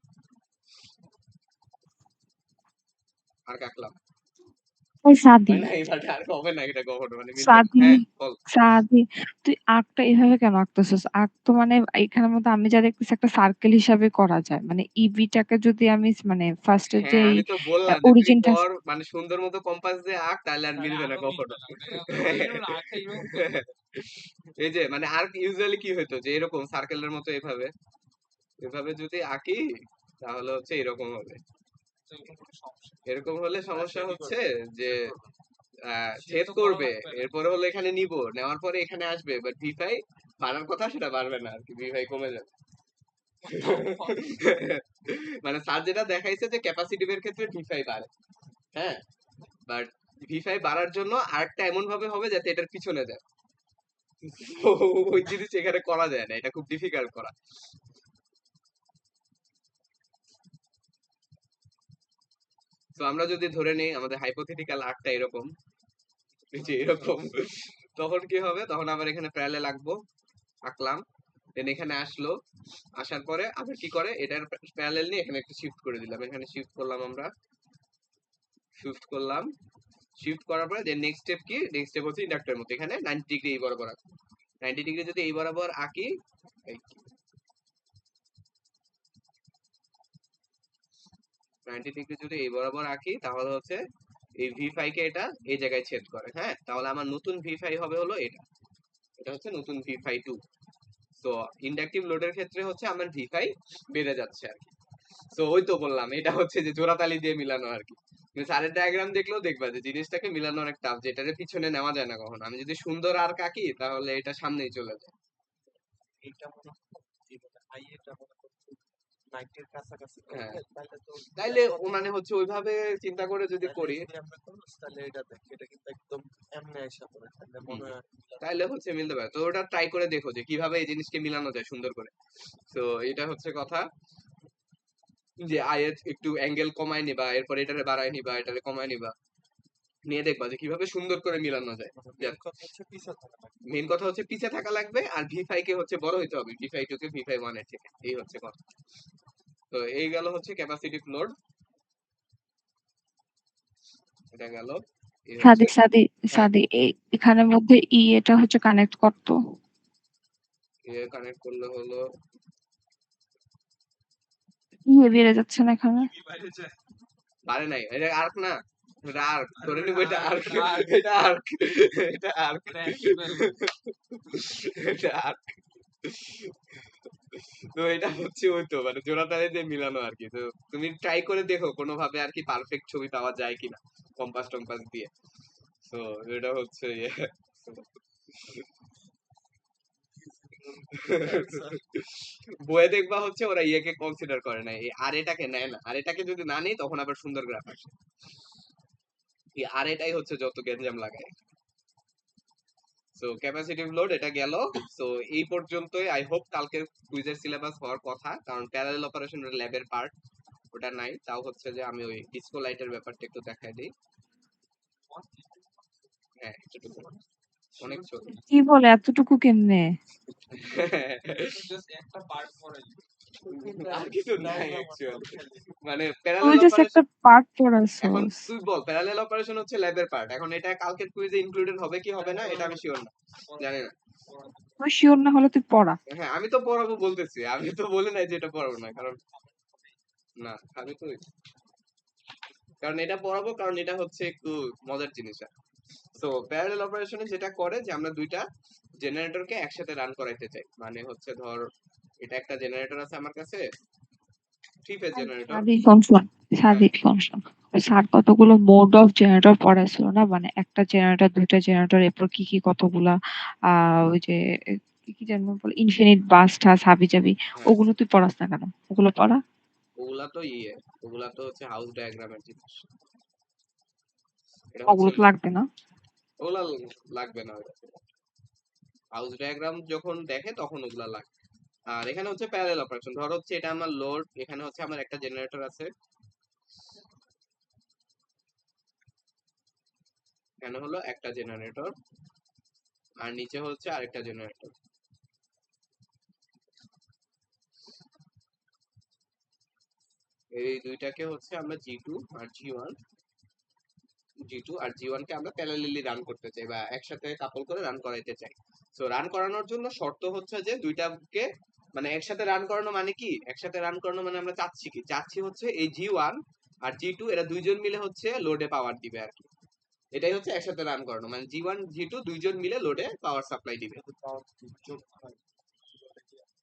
আর্ক আঁকলাম। এই সাদি, হয় না, এইভাবে আর হবে না, এটা কখনো মানে মিলবে না। সাদি, হ্যাঁ বল। সাদি, তুই আর্কটা এভাবে কেন আঁকতেছিস? আর্ক তো মানে এখানের মধ্যে আমি যা দেখতেছি একটা সার্কেল হিসাবে করা যায়। মানে ইভিটাকে যদি আমি মানে ফার্স্টে যে হ্যাঁ, আমি তো বললাম যে তুই অরিজিনটা কর, মানে সুন্দর মতো কম্পাস দিয়ে আঁক, তাহলে আর মিলবে না কখনো। এই যে মানে আর্ক ইউজুয়ালি কি হইতো, যে এরকম সার্কেলের মতো এভাবে এভাবে যদি আঁকি, তাহলে হচ্ছে এরকম হবে। এরকম হলে সমস্যা হচ্ছে যে ছেদ করবে, এরপরে হলো এখানে নিব, নেওয়ার পরে এখানে আসবে, বাট ভি5 বাড়ার কথা সেটা বাড়বে না আর কি, ভি5 কমে যাবে। মানে স্যার যেটা দেখাইছে যে ক্যাপাসিটিভের ক্ষেত্রে ভি5 বাড়ে, হ্যাঁ, বাট ভি5 বাড়ার জন্য আর্কটা এমন ভাবে হবে যাতে এটার পিছনে যায়। ওই জিনিস এখানে করা যায় না, এটা খুব ডিফিকাল্ট করা। তো আমরা যদি ধরে নেই আমাদের হাইপোথেটিক্যাল আর্কটা এরকম, এই যে এরকম, তখন কি হবে? তখন আবার এখানে প্যারালাল আঁকবো, আঁকলাম, দেন এখানে আসলো, আসার পরে আবার কি করে, এটার প্যারালাল নিয়ে এখানে একটু শিফট করে দিলাম, এখানে শিফট করলাম, আমরা শিফট করলাম, শিফট করার পরে দেন নেক্সট স্টেপ কি? নেক্সট স্টেপ হচ্ছে ইন্ডাক্টরের মতো এখানে 90 ডিগ্রি এই বরাবর আঁকি। 90 ডিগ্রি যদি এই বরাবর আঁকি, এই 90 ডিগ্রি যদি এই বরাবর আঁকি, তাহলে হচ্ছে এই ভি5 কে এটা এই জায়গায় ছেদ করে। হ্যাঁ, তাহলে আমার নতুন ভি5 হবে হলো এটা, এটা হচ্ছে নতুন ভি5 2। তো ইন্ডাকটিভ লোডের ক্ষেত্রে হচ্ছে আমার ভি5 বেড়ে যাচ্ছে আর কি। তো ওই তো বললাম, এটা হচ্ছে যে জোড়াতালি দিয়ে মিলানো আর কি। কিন্তু স্যারের ডায়াগ্রাম দেখলেও দেখবা যে জিনিসটাকে মিলানো অনেক টাফ, যেটারে পিছনে নেওয়া যায় না কখনো। আমি যদি সুন্দর আর আঁকি, তাহলে এটা সামনেই চলে যায়। এইটা মনে হয় আইএটা মনে করছি 90 এর কাছাকাছি হ্যাঁ, করলে তাহলে তো তাইলে ও মানে হচ্ছে ওইভাবে চিন্তা করে যদি করি, যদি আমরা করব তাহলে এটা দেখ, এটা কিন্তু একদম এমনি আইসা পড়ে, তাহলে মনে হয় তাইলে হচ্ছে মিলতে পারে। তো ওটা ট্রাই করে দেখো যে কিভাবে এই জিনিসকে মিলানো যায় সুন্দর করে। তো এটা হচ্ছে কথা, যে আয়ের একটু অ্যাঙ্গেল কমায় নিবা, এরপর এটারে বাড়ায় নিবা, এটারে কমায় নিবা, নিয়ে দেখবা যে কিভাবে সুন্দর করে মিলানো যায়। মেন কথা হচ্ছে পিছে থাকা লাগবে। মেন কথা হচ্ছে পিছে থাকা লাগবে, আর ভি5 কে হচ্ছে বড় হইতে হবে, ভি5 কে ভি5 1 এর থেকে, এই হচ্ছে কথা। তো এই গেল হচ্ছে ক্যাপাসিটিভ লোড, এটা গেল। এই হচ্ছে, সাদি, সাদি, হ্যাঁ, সাদি, এখানের মধ্যে এটা হচ্ছে কানেক্ট করতো। কানেক্ট করলে হলো, বেড়ে যাচ্ছে না এখানে। বাড়ে নাই, এটা আর্ক না, এটা আর্ক ধরে নিবো, এটা আর্ক, এটা আর্ক, এটা আর্ক, এটা আর্ক। তো এটা হচ্ছে ওই তো মানে জোড়াতালি দিয়ে মিলানো আর কি। তো তুমি ট্রাই করে দেখো কোনোভাবে আর কি পারফেক্ট ছবি পাওয়া যায় কিনা কম্পাস টম্পাস দিয়ে। তো এটা হচ্ছে বইয়ে দেখবা হচ্ছে ওরা ইয়েকে কনসিডার করে না, এই আর এটাকে নেয় না, আর এটাকে যদি না নেই তখন আবার সুন্দর গ্রাফ আসে। এই আর এটাই হচ্ছে যত গ্যাঞ্জাম লাগায়। সো ক্যাপাসিটিভ লোড এটা গেল। সো এই পর্যন্তই। আই হোপ কালকে কুইজের সিলেবাস হওয়ার কথা, কারণ প্যারালাল অপারেশন ল্যাবের পার্ট, ওটা নাই। তাও হচ্ছে যে আমি ওই ডিসকো লাইটের ব্যাপারটা একটু দেখাই দিই। হ্যাঁ এতটুকু অনেক ছোট কি বলে এতটুকু কেমনে? জাস্ট একটা পার্ট পরে আর কিছু নাই অ্যাকচুয়ালি মানে তুই প্যারালাল জাস্ট একটা অপারেশন পার্ট এখন পড়াছস। তুই বল প্যারালাল অপারেশন হচ্ছে ল্যাবের পার্ট এখন এটা কালকের কুইজে ইনক্লুডেড হবে কি হবে না এটা আমি শিওর না জানি না তুই শিওর না হলে তুই পড়া। হ্যাঁ আমি তো পড়াবো বলতেছি আমি তো বলি নাই যে এটা পড়াবো না কারণ না আমি তো কারণ এটা পড়াবো কারণ এটা হচ্ছে একটু মজার জিনিস তো প্যারালাল অপারেশনে যেটা করে যে আমরা দুইটা জেনারেটরকে একসাথে রান করাইতে চাই মানে হচ্ছে ধর এটা একটা জেনারেটর আছে আমার কাছে থ্রি ফেজ জেনারেটর সাদিক শোন। সাদিক শোন। স্যার কতগুলো মোড অফ জেনারেটর পড়াইছিল না মানে একটা জেনারেটর দুইটা জেনারেটর এরপর কি কি কতগুলা ওই যে কি কি যেন বলে ইনফিনিট বাস টাস হাবি জাবি হ্যাঁ ওগুলো তুই পড়াস না কেন? ওগুলো পড়া। ওগুলা তো ওগুলা তো হচ্ছে হাউস ডায়াগ্রামের জিনিস এটা হচ্ছে ওগুলো তো লাগবে না। ওগুলা লাগবে না হাউস ডায়াগ্রাম যখন দেখে তখন ওগুলা লাগবে আর এখানে হচ্ছে প্যারালাল অপারেশন ধর হচ্ছে এটা আমার লোড এখানে হচ্ছে আমার একটা জেনারেটর আছে এখানে হলো একটা জেনারেটর আর নিচে হচ্ছে আরেকটা জেনারেটর এই দুইটাকে হচ্ছে আমরা G2 আর G1 কে আমরা প্যারালালি রান করতে চাই বা একসাথে কাপল করে রান করাইতে চাই সো রান করানোর জন্য শর্ত হচ্ছে যে দুইটাকে মানে একসাথে রান করানো মানে কি একসাথে রান করানো মানে আমরা চাচ্ছি কি চাচ্ছি হচ্ছে এই G1 আর G2 এরা দুইজন মিলে হচ্ছে লোডে পাওয়ার দিবে আর কি এটাই হচ্ছে একসাথে রান করানো মানে G1 G2 দুইজন মিলে লোডে পাওয়ার সাপ্লাই দিবে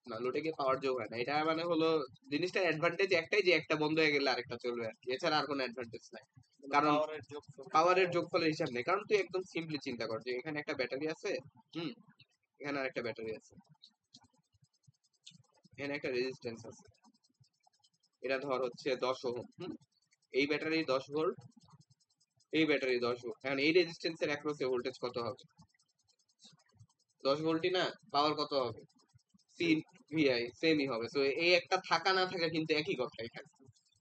না লোডে গিয়ে পাওয়ার যোগ হয় না এটা মানে হলো জিনিসটার অ্যাডভান্টেজ একটাই যে একটা বন্ধ হয়ে গেলে আরেকটা চলবে আর কি এছাড়া আর কোনো অ্যাডভান্টেজ নাই কারণ পাওয়ারের যোগফলের হিসাব নেই কারণ তুই একদম সিম্পলি চিন্তা কর যে এখানে একটা ব্যাটারি আছে হুম এখানে আরেকটা ব্যাটারি আছে এখানে একটা রেজিস্ট্যান্স আছে এটা ধর হচ্ছে 10 ওহম এই ব্যাটারি 10 ভোল্ট এই ব্যাটারি 10 ভোল্ট এখন এই রেজিস্ট্যান্সের অ্যাক্রসে ভোল্টেজ কত হবে 10 ভোল্টই না পাওয়ার কত হবে 3 ভিআই সেমই হবে সো এই একটা থাকা না থাকা কিন্তু একই কথা এখানে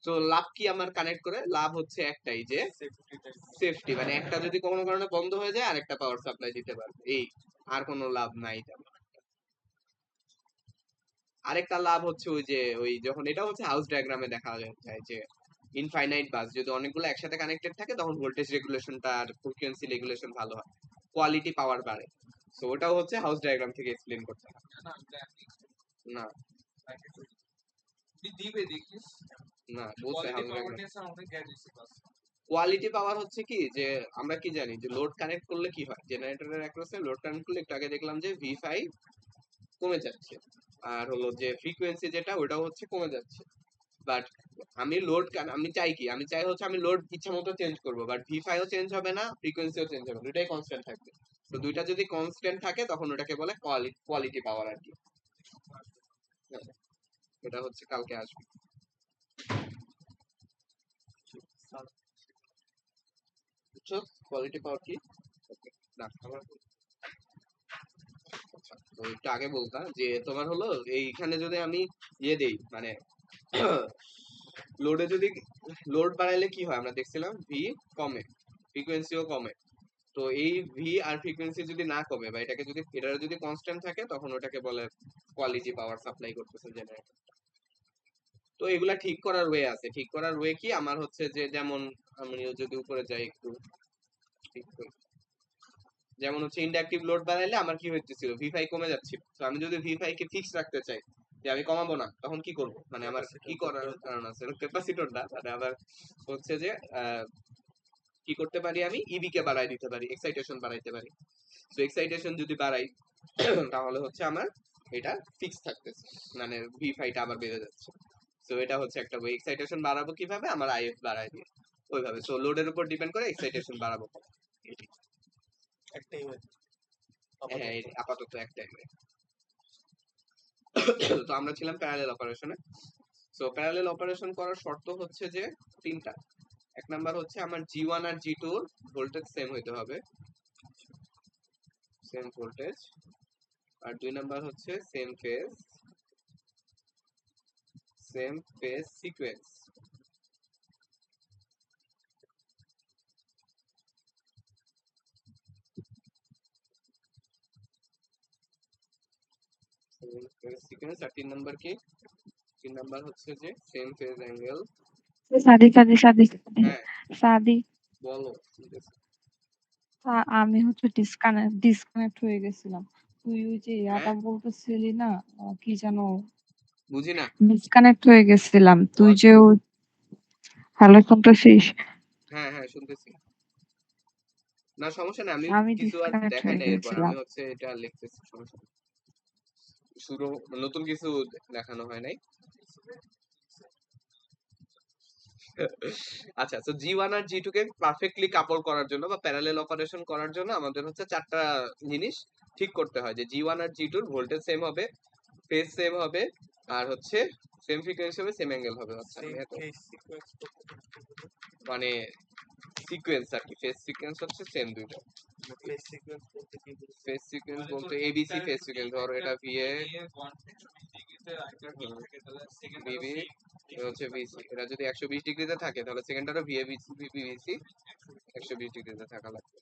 তো লাভ কি আমার কানেক্ট করে লাভ হচ্ছে একটাই যে সেফটি মানে একটা যদি কোনো কারণে বন্ধ হয়ে যায় আরেকটা পাওয়ার সাপ্লাই দিতে পারবে এই আর কোনো লাভ নাই তেমন আরেকটা লাভ হচ্ছে ওই যে ওই যখন এটা হচ্ছে হাউস ডায়াগ্রামে দেখা যায় যে ইনফাইনাইট বাস যদি অনেকগুলো একসাথে কানেক্টেড থাকে তখন ভোল্টেজ রেগুলেশনটা আর ফ্রিকোয়েন্সি রেগুলেশন ভালো হয় কোয়ালিটি পাওয়ার বাড়ে সো ওটাও হচ্ছে হাউস ডায়াগ্রাম থেকে এক্সপ্লেন করতে হয় না দিবে দেখিস না বলছে কোয়ালিটি হাউস পাওয়ার ডায়াগ্রাম টেস্ট আমাদের গ্যারেজ বাস কোয়ালিটি পাওয়ার হচ্ছে কি যে আমরা কি জানি যে লোড কানেক্ট করলে কি হয় জেনারেটরের অ্যাক্রসে লোড কানেক্ট করলে একটু আগে দেখলাম যে V5 কমে যাচ্ছে আর হলো যে ফ্রিকোয়েন্সি যেটা ওটাও হচ্ছে কমে যাচ্ছে বাট আমি লোড আমি চাই কি আমি চাই হচ্ছে আমি লোড ইচ্ছা মতো চেঞ্জ করবো বাট V5 ও চেঞ্জ হবে না ফ্রিকোয়েন্সিও চেঞ্জ হবে না দুটাই কনস্ট্যান্ট থাকবে তো দুইটা যদি কনস্ট্যান্ট থাকে তখন ওটাকে বলে কোয়ালিটি পাওয়ার আর কি হ্যাঁ, এটা হচ্ছে কালকে আসবে বুঝছো কোয়ালিটি পাওয়ার কি না আচ্ছা, তো একটু আগে বলতাম যে তোমার হলো এইখানে যদি আমি দেই মানে লোডে যদি লোড বাড়াইলে কি হয় আমরা দেখছিলাম ভি কমে ফ্রিকোয়েন্সিও কমে তো এই ভি আর ফ্রিকোয়েন্সি যদি না কমে বা এটাকে যদি এটা যদি কনস্ট্যান্ট থাকে তখন ওটাকে বলে কোয়ালিটি পাওয়ার সাপ্লাই করতেছে জেনারেটর তো এগুলা ঠিক করার ওয়ে আছে ঠিক করার ওয়ে কি আমার হচ্ছে যে যেমন আমি যদি উপরে যাই একটু ঠিক করি যেমন হচ্ছে ইন্ডাকটিভ লোড বাড়াইলে আমার কি হইতেছিল V5 কমে যাচ্ছিল তো আমি যদি V5 কে ফিক্স রাখতে চাই যে আমি কমাবো না তখন কি করব মানে আমার কি করার কারণ আছে ক্যাপাসিটর না মানে আবার হচ্ছে যে কি করতে পারি আমি ইবি কে বাড়াই দিতে পারি এক্সাইটেশন বাড়াইতে পারি তো এক্সাইটেশন যদি বাড়াই তাহলে হচ্ছে আমার এটা ফিক্স থাকতেছে মানে V5 টা আবার বেড়ে যাচ্ছে তো এটা হচ্ছে একটা ওয়ে এক্সাইটেশন বাড়াবো কিভাবে আমার আইএফ বাড়াই দিয়ে ওইভাবে সো লোডের উপর ডিপেন্ড করে এক্সাইটেশন বাড়াবো একটাই হয় হ্যাঁ আপাতত একটাই way। তো আমরা ছিলাম প্যারালেল অপারেশনে সো প্যারালেল অপারেশন করার শর্ত হচ্ছে যে তিনটা এক নাম্বার হচ্ছে আমার G1 আর G2 ভোল্টেজ সেম হইতে হবে সেম ভোল্টেজ আর দুই নাম্বার হচ্ছে সেম ফেজ সিকোয়েন্স সিকোয়েন্স। আর 3 নাম্বার কি? 3 নাম্বার হচ্ছে যে সেম ফেজ অ্যাঙ্গেল। সাদি সাদি সাদি সাদি হ্যাঁ, সাদি বলো শুনতেছি। আমি হচ্ছে ডিসকানেক্ট হয়ে গেছিলাম। তুই ওই যে হ্যাঁ, ইয়াটা বলতেছিলি না, কি যেন, বুঝি না। ডিসকানেক্ট হয়ে গেছিলাম। তুই বল। যে হ্যালো শুনতেছিস? হ্যাঁ, হ্যাঁ, শুনতেছি। না সমস্যা নাই। আমি আমি কিছু আর ডিসকানেক্ট দেখাই হয়ে নাই এরপর। আমি গেছিলাম। হচ্ছে এটা লিখতেছি, সমস্যা নাই। শুরু নতুন কিছু দেখানো হয় নাই। আচ্ছা, তো G1 আর G2 কে পারফেক্টলি কাপল করার জন্য বা প্যারালাল অপারেশন করার জন্য আমাদের হচ্ছে 4টা জিনিস ঠিক করতে হয়, যে G1 আর G2 এর ভোল্টেজ সেম হবে, ফেজ সেম হবে, আর হচ্ছে সেম ফ্রিকোয়েন্সি হবে, সেম অ্যাঙ্গেল হবে। আচ্ছা, আমি সেম এত ফেস সিকোয়েন্স করতে মানে সিকোয়েন্স আর কি, ফেজ সিকোয়েন্স হচ্ছে সেম দুইটা। ফেস সিকোয়েন্স বলতে কি বুঝছো? ফেজ সিকোয়েন্স মানে তোর বলতে একটা এবিসি ফেজ সিকোয়েন্স, ধরো এটা VA, এ 120 ডিগ্রিতে আরেকটা ঠিক থাকে তাহলে সেকেন্ডটারও বিবি, সেম এটা হচ্ছে বিসি। এটা যদি 120 ডিগ্রিতে থাকে তাহলে সেকেন্ডারও VA বিসি বিসি 120 ডিগ্রিতে থাকা লাগবে।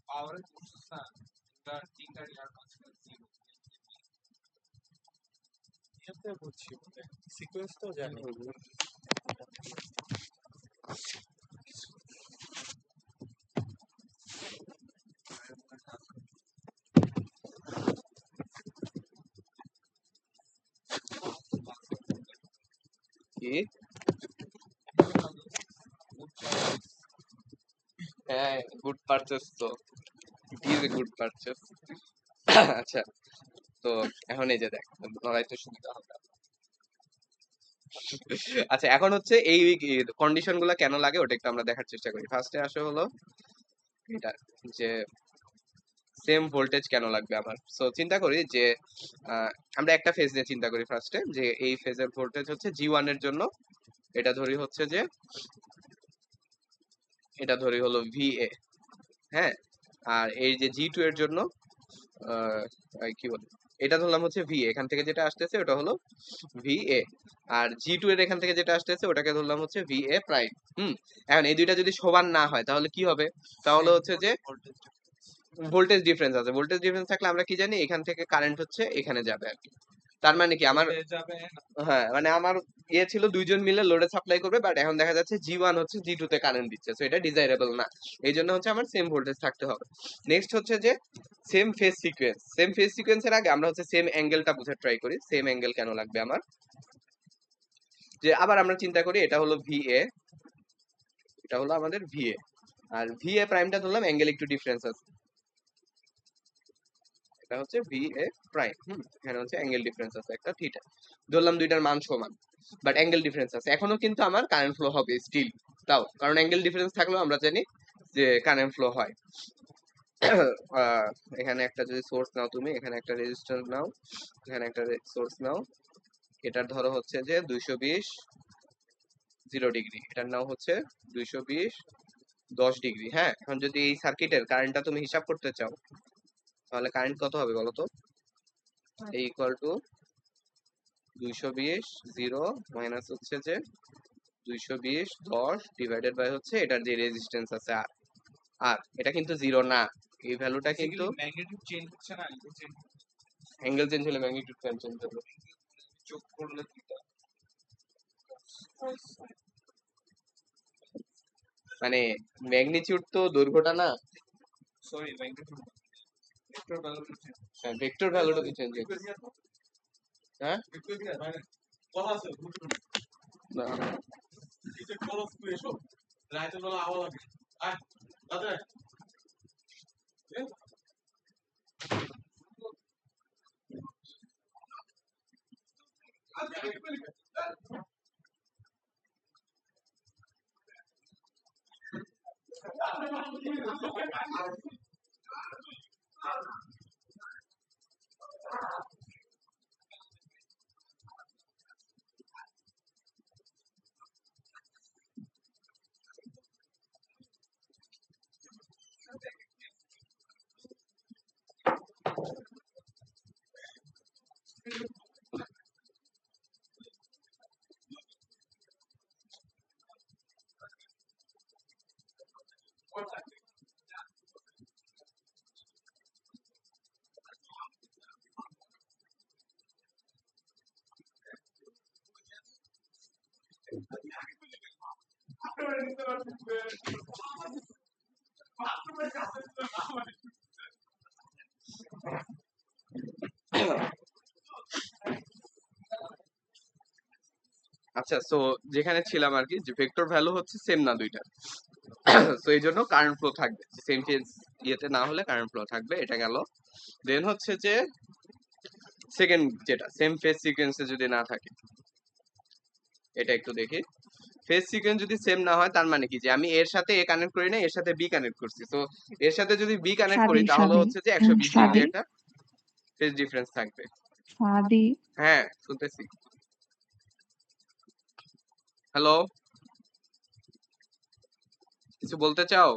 পাওয়ারের বুঝছিস না তার তিনটা রিয়ার মাঝখানে জিরো এতে বুঝছি, সিকোয়েন্স তো জানি। কি? হ্যাঁ, গুড পারচেস তো, it is a good purchase. আচ্ছা, তো এখন এই যে দেখ, লড়াই তো সুবিধা হবে। আচ্ছা, এখন হচ্ছে এই কন্ডিশন গুলা কেন লাগে ওটা একটু আমরা দেখার চেষ্টা করি। ফার্স্টে আসে হলো এটা, যে সেম ভোল্টেজ কেন লাগবে আমার। সো চিন্তা করি যে আহ, আমরা একটা ফেজ নিয়ে চিন্তা করি ফার্স্টে, যে এই ফেজের ভোল্টেজ হচ্ছে G1 এর জন্য, এটা ধরি হচ্ছে যে, এটা ধরি হলো VA। হ্যাঁ, আর এই যে G2 এর জন্য কি বলে, এটা ধরলাম হচ্ছে VA, এখান থেকে যেটা আসতেছে ওটা হলো VA। আর G2 এর এখান থেকে যেটা আসতেছে ওটাকে ধরলাম হচ্ছে VA প্রাইম। এখন এই দুইটা যদি সমান না হয় তাহলে কি হবে? তাহলে হচ্ছে যে ভোল্টেজ ডিফারেন্স আছে। ভোল্টেজ ডিফারেন্স থাকলে আমরা কি জানি, এখান থেকে কারেন্ট হচ্ছে এখানে যাবে আর কি। তার মানে কি আমার, ভোল্টেজ যাবে হ্যাঁ মানে আমার ইয়ে ছিল দুইজন মিলে লোডে সাপ্লাই করবে, বাট এখন দেখা যাচ্ছে G1 হচ্ছে G2 তে কারেন্ট দিচ্ছে, সো এটা ডিজাইরেবল না। এই জন্য হচ্ছে আমার সেম ভোল্টেজ থাকতে হবে। নেক্সট হচ্ছে যে same phase sequence. Same phase সিকোয়েন্সের আগে আমরা হচ্ছে সেম অ্যাঙ্গেলটা বোঝার ট্রাই করি। সেম অ্যাঙ্গেল কেন লাগবে আমার, যে আবার আমরা চিন্তা করি এটা হলো VA, এটা হলো আমাদের VA, আর VA প্রাইমটা ধরলাম অ্যাঙ্গেল একটু ডিফারেন্স আছে, এটা হচ্ছে VA প্রাইম। এখানে হচ্ছে অ্যাঙ্গেল ডিফারেন্স আছে একটা থিটা, ধরলাম দুইটার মান সমান, বাট অ্যাঙ্গেল ডিফারেন্স আছে। এখনো কিন্তু আমার কারেন্ট ফ্লো হবে স্টিল, তাও কারণ অ্যাঙ্গেল ডিফারেন্স থাকলেও আমরা জানি যে কারেন্ট ফ্লো হয়। এখানে একটা যদি সোর্স নাও তুমি, এখানে একটা রেজিস্ট্যান্স নাও, এখানে একটা সোর্স নাও, এটার ধরো হচ্ছে যে 220 0 ডিগ্রি, এটার নাও হচ্ছে 220 10 ডিগ্রি। হ্যাঁ, এখন যদি এই সার্কিটের কারেন্টটা তুমি হিসাব করতে চাও তাহলে কারেন্ট কত হবে বলো তো? এই ইকুয়াল টু 220 0 মাইনাস হচ্ছে যে 220 10 ডিভাইডেড বাই হচ্ছে এটার যে রেজিস্ট্যান্স আছে আর, আর এটা কিন্তু জিরো না, এই ভ্যালুটা কিন্তু, বেসিক্যালি ম্যাগনেটিউড চেঞ্জ হচ্ছে না অ্যাঙ্গেল চেঞ্জ অ্যাঙ্গেল চেঞ্জ হলে ম্যাগনিটিউড চেঞ্জ হবে। যোগ করলে দুইটা মানে ম্যাগনিটিউড তো দৈর্ঘ্যটা না, sorry magnitude vector value change vector ভ্যালুটা তো চেঞ্জ হচ্ছে। হ্যাঁ, মানে কথা আছে না, এটা খরচ করে এসো রাইতে বেলা আওয়াজ লাগে আয় দাদা আচ্ছা, সো যেখানে ছিলাম আর কি, যে ভেক্টর ভ্যালু হচ্ছে সেম না দুইটা, তো এই জন্য কারেন্ট ফ্লো থাকবে, সেম ফেজ ইয়েতে না হলে কারেন্ট ফ্লো থাকবে, এটা গেল। দেন হচ্ছে যে সেকেন্ড যেটা, সেম ফেজ সিকোয়েন্সে যদি না থাকে, এটা একটু দেখি। ফেজ সিকোয়েন্স যদি সেম না হয় তার মানে কি, যে আমি এর সাথে এ কানেক্ট করি না, এর সাথে বি কানেক্ট করছি, তো এর সাথে যদি বি কানেক্ট করি সাদি তাহলে সাদি হচ্ছে যে 120 ডিগ্রি সাদি একটা ফেজ ডিফারেন্স থাকবে। সাদি হ্যাঁ, শুনতেছি। হ্যালো, কিছু বলতে চাও?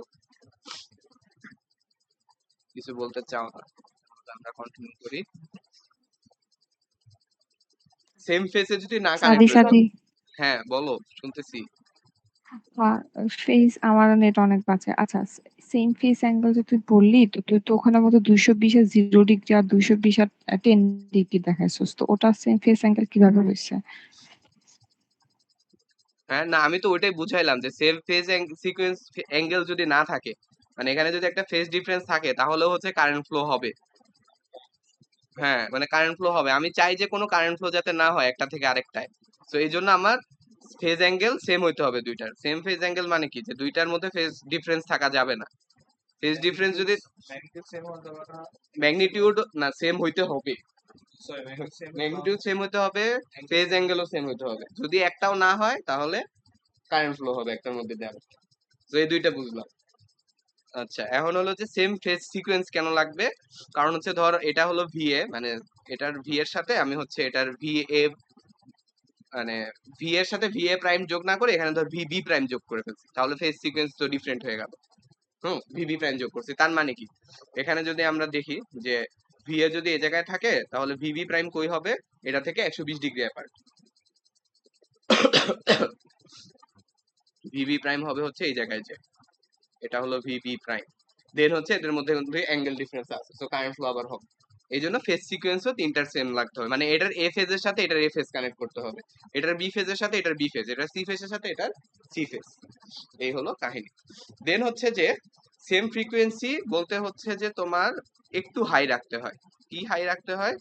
কিছু বলতে চাও না, তাহলে আমরা কন্টিনিউ করি। সেম ফেজে যদি না সাদি কানেক্ট করি, সাদি হ্যাঁ বলো, শুনতেছি। ফেস আমার নেট অনেক বাজে। আচ্ছা, সেম ফেস অ্যাঙ্গেল যে তুই বললি, তো তুই তো ওখানে মতো 220 আর 0 ডিগ্রি আর 220 আর 10 ডিগ্রি দেখাইছিস, তো ওটা সেম ফেস অ্যাঙ্গেল কিভাবে হয়েছে? হ্যাঁ, না আমি তো ওইটাই বুঝাইলাম, যে সেম ফেজ সিকোয়েন্স অ্যাঙ্গেল যদি না থাকে, মানে এখানে যদি একটা ফেজ ডিফারেন্স থাকে তাহলে হচ্ছে কারেন্ট ফ্লো হবে। হ্যাঁ, মানে কারেন্ট ফ্লো হবে, আমি চাই যে কোনো কারেন্ট ফ্লো যাতে না হয় একটা থেকে আরেকটায়। তো এই জন্য আমার ফেজ অ্যাঙ্গেল সেম হইতে হবে দুইটার। সেম ফেজ অ্যাঙ্গেল মানে কি, যে দুইটার মধ্যে ফেজ ডিফারেন্স থাকা যাবে না। ফেজ ডিফারেন্স যদি ম্যাগনিটিউড সেম হতে পারে না, ম্যাগনিটিউড না সেম হইতে হবে, sorry magnitude same magnitude same হইতে হবে, ফেজ অ্যাঙ্গেলও সেম হইতে হবে। যদি একটাও না হয় তাহলে কারেন্ট ফ্লো হবে একটার মধ্যে দিয়ে আরেকটা। তো এই দুইটা বুঝলাম। আচ্ছা, এখন হলো যে সেম ফেজ সিকোয়েন্স কেন লাগবে, কারণ হচ্ছে ধর এটা হলো ভিএ, মানে এটার ভি এর সাথে আমি হচ্ছে এটার ভি এ, মানে ভি এর সাথে ভি এ প্রাইম যোগ না করে এখানে ধর ভি বি প্রাইম যোগ করে ফেলছি, তাহলে ফেজ সিকোয়েন্স তো ডিফারেন্ট হয়ে গেল। ভি বি প্রাইম যোগ করছি, তার মানে কি, এখানে যদি আমরা দেখি যে ভি এ যদি এই জায়গায় থাকে তাহলে ভি বি প্রাইম কই হবে, এটা থেকে 120 degree apart. V B prime হবে হচ্ছে এই জায়গায়, যে এটা হলো ভি বি প্রাইম। দেন হচ্ছে এদের মধ্যে কিন্তু অ্যাঙ্গেল ডিফারেন্স আছে, সো কারেন্ট ফ্লো আবার হবে। এই জন্য ফেজ সিকোয়েন্সও তিনটার সেম লাগতে হবে, মানে এটার এ ফেজের সাথে এটার এ ফেজ কানেক্ট করতে হবে, এটার বি ফেজের সাথে এটার বি ফেজ, এটার সি ফেজের সাথে এটার সি ফেজ। এই হলো কাহিনী। দেন হচ্ছে যে সেম ফ্রিকোয়েন্সি বলতে হচ্ছে যে তোমার একটু হাই রাখতে হয়। কি হাই রাখতে হয়?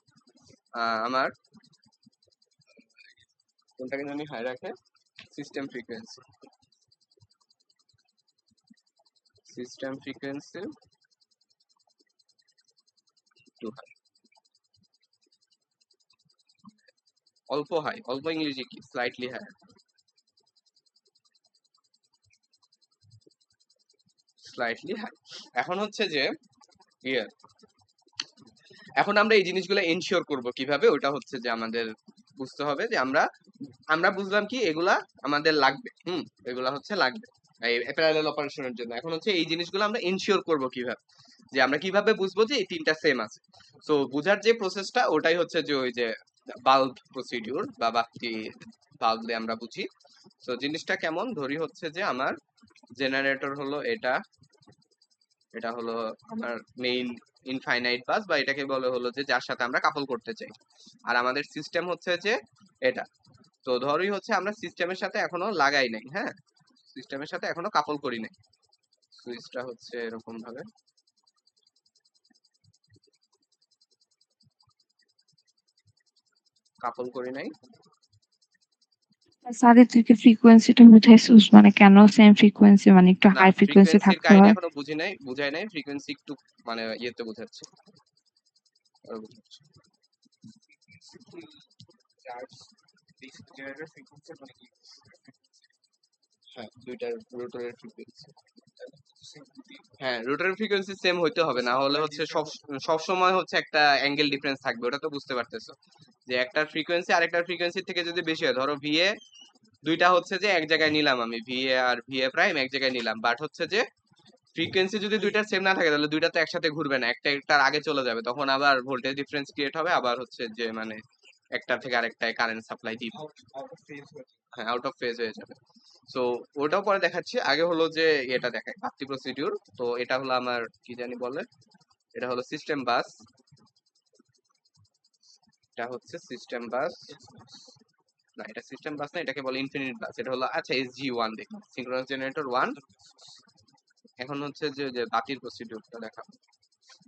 আমার কোনটাকে জানি হাই রাখে, সিস্টেম ফ্রিকোয়েন্সি, সিস্টেম ফ্রিকোয়েন্সি একটু হাই, অল্প হাই, অল্প ইংরেজি কি, স্লাইটলি হাই, স্লাইটলি হাই। এখন হচ্ছে যে ইয়ে, এখন আমরা এই জিনিসগুলো এনশিওর করব কিভাবে, ওটা হচ্ছে যে আমাদের বুঝতে হবে যে আমরা আমরা বুঝলাম কি এগুলা আমাদের লাগবে, এগুলা হচ্ছে লাগবে এই প্যারালাল অপারেশনের জন্য। এখন হচ্ছে এই জিনিসগুলো আমরা এনশিওর করব কিভাবে, যে আমরা কিভাবে বুঝবো যে এই তিনটা সেম আছে। সো বুঝার যে প্রসেসটা ওটাই হচ্ছে যে ওই যে বাল্ব প্রসিডিউর বা বাতি বাল্ব দিয়ে আমরা বুঝি। তো জিনিসটা কেমন, ধরি হচ্ছে যে আমার জেনারেটর হলো এটা, এটা হলো আমার মেইন ইনফাইনাইট বাস, বা এটাকে বলে হলো যে যার সাথে আমরা কাপল করতে চাই। আর আমাদের সিস্টেম হচ্ছে যে এটা। তো ধরি হচ্ছে আমরা সিস্টেমের সাথে এখনো লাগাই নাই, হ্যাঁ, সিস্টেমের সাথে এখনো কাপল করি নাই, সুইচটা হচ্ছে এরকম ভাবে কাপল করি নাই। সাদি তুই কি ফ্রিকোয়েন্সিটা বুঝাইছিস, মানে কেন সেম ফ্রিকোয়েন্সি, মানে একটু না, হাই ফ্রিকোয়েন্সি ফ্রিকোয়েন্সির থাকতে কাহিনী হয়? এখনো বুঝি নাই, বুঝাই নাই, ফ্রিকোয়েন্সি একটু মানে ইয়েতে বোঝাচ্ছে, আরো বোঝাচ্ছে। চার্জ জেনারেটর ফ্রিকোয়েন্সি মানে কি হ্যাঁ, দুইটার রোটরের ফ্রিকোয়েন্সি, হ্যাঁ রোটরের ফ্রিকোয়েন্সি সেম হইতে হবে, না হলে হচ্ছে সব সব সময় হচ্ছে একটা অ্যাঙ্গেল ডিফারেন্স থাকবে, ওটা তো বুঝতে পারতেছো, যে একটা ফ্রিকোয়েন্সি আরেকটার ফ্রিকোয়েন্সি থেকে যদি বেশি হয়, ধরো ভিএ দুইটা হচ্ছে যে এক জায়গায় নিলাম আমি, ভিএ আর ভিএ প্রাইম এক জায়গায় নিলাম, বাট হচ্ছে যে ফ্রিকোয়েন্সি যদি দুইটার সেম না থাকে তাহলে দুইটা তো একসাথে ঘুরবে না, একটা একটার আগে চলে যাবে, তখন আবার ভোল্টেজ ডিফারেন্স ক্রিয়েট হবে, আবার হচ্ছে যে মানে একটা থেকে আরেকটায় কারেন্ট সাপ্লাই দিব, আউট অফ ফেজ হয়ে যায়। হ্যাঁ আউট অফ ফেজ হয়ে যাবে। সো ওটাও পরে দেখাচ্ছি, আগে হলো যে এটা দেখায় বাতি প্রসিডিউর। তো এটা হলো আমার কি জানি বলে, এটা হলো সিস্টেম বাস, এটা হচ্ছে সিস্টেম বাস, না, এটা সিস্টেম বাস না, এটাকে বলে ইনফিনিট বাস। এটা হলো আচ্ছা SG1 দেখুন, সিঙ্ক্রোনাস জেনারেটর 1। এখন হচ্ছে যে বাতির প্রসিডিউরটা দেখা।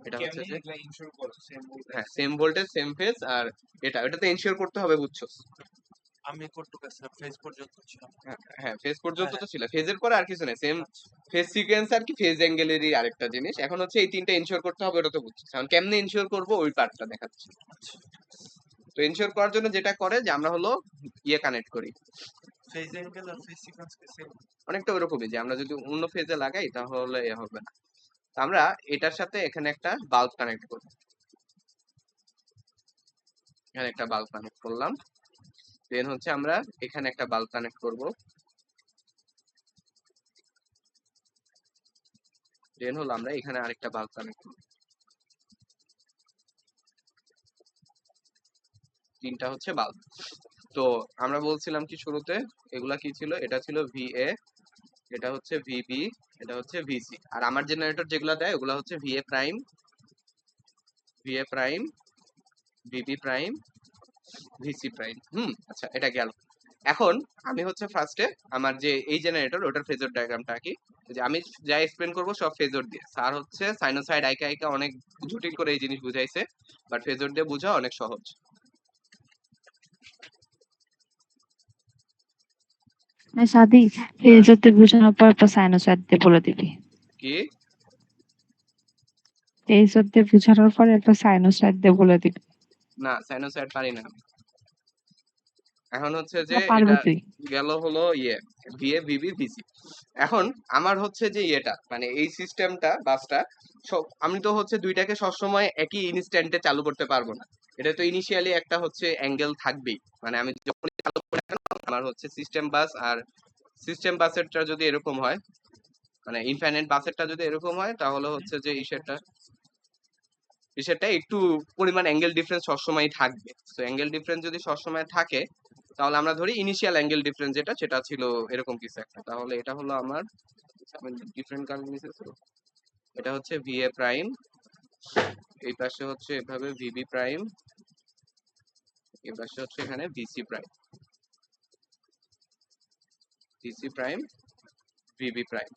এটা হচ্ছে কেমনি যে এগুলা ইনশিওর করে সেম বলতে হ্যাঁ সেম ভোল্টেজ সেম ফেজ, আর এটাতে এনশিওর করতে হবে, বুঝছো? আমি কতটুকু আছে ফেজ পর্যন্ত ছিলাম। হ্যাঁ ফেজ পর্যন্ত হ্যাঁ, তো ছিল, ফেজের পরে আর কিছু নেই, সেম আচ্ছা, ফেজ সিকোয়েন্স আর কি, ফেজ অ্যাঙ্গেলেরই আরেকটা জিনিস। এখন হচ্ছে এই তিনটা এনশিওর করতে হবে, ওটা তো বুঝছো। এখন কেমনে এনশিওর করবো ওই পার্টটা দেখাচ্ছি। আচ্ছা। তো এনশিওর করার জন্য যেটা করে যে আমরা হলো ইয়ে কানেক্ট করি, ফেজ অ্যাঙ্গেল আর ফেজ সিকোয়েন্স কি সেম? অনেকটা ওরকমই, যে আমরা যদি অন্য ফেজে লাগাই তাহলে এ হবে না। তো আমরা এটার সাথে এখানে একটা বাল্ব কানেক্ট করব, এখানে একটা বাল্ব কানেক্ট করলাম। দেন হচ্ছে আমরা এখানে একটা বাল্ব কানেক্ট করব। দেন হলো আমরা এখানে আরেকটা বাল্ব কানেক্ট করব। তিনটা হচ্ছে বাল্ব। তো আমরা বলছিলাম কি শুরুতে, এগুলা কি ছিল? এটা ছিল VA, এটা হচ্ছে VB, এটা হচ্ছে VC। আর আমার জেনারেটর যেগুলা দেয় ওগুলা হচ্ছে VA prime, VA prime, VB prime, VC prime. আচ্ছা এটা গেল। এখন আমি হচ্ছে ফার্স্টে আমার যে এই জেনারেটর ওটার ফেজর ডায়াগ্রামটা আঁকি। যে আমি যা এক্সপ্লেন করব সব ফেজর দিয়ে। স্যার হচ্ছে সাইনোসয়েড আইকা আইকা অনেক জটিল করে এই জিনিস বুঝাইছে, বাট ফেজর দিয়ে বোঝা অনেক সহজ। না সাদি, ফেজরতে বোঝানোর পর তো সাইনোসয়েড দিয়ে বলে দিবি। কি? ফেজরতে বোঝানোর পরে একটা সাইনোসয়েড দিয়ে বলে দিবি। না সাইনোসয়েড পারি না আমি। এখন হচ্ছে যে না পারবি এটা তুই। গেল হলো VA VB VC। এখন আমার হচ্ছে যে মানে এই সিস্টেমটা বাসটা সব, আমি তো হচ্ছে দুইটাকে সবসময় একই ইনস্ট্যান্টে চালু করতে পারবো না। এটা তো ইনিশিয়ালি একটা হচ্ছে অ্যাঙ্গেল থাকবেই, মানে আমি যখন চালু করি না কেন, আমার হচ্ছে সিস্টেম বাস আর সিস্টেম বাসেরটা যদি এরকম হয়, মানে ইনফাইনাইট বাসেরটা যদি এরকম হয়, তাহলে হচ্ছে যে বিষয়টা একটু পরিমাণ অ্যাঙ্গেল ডিফারেন্স সবসময় থাকবে। তো অ্যাঙ্গেল ডিফারেন্স যদি সবসময় থাকে, তাহলে আমরা ধরি ইনিশিয়াল অ্যাঙ্গেল ডিফারেন্স সেটা ছিল এরকম কিছু একটা। তাহলে এটা হলো আমার ডিফারেন্ট কারেন্ট ছিল, এটা হচ্ছে VA প্রাইম, এই পাশে হচ্ছে এভাবে VB প্রাইম, এই পাশে হচ্ছে এখানে VC prime, VC prime, VB prime,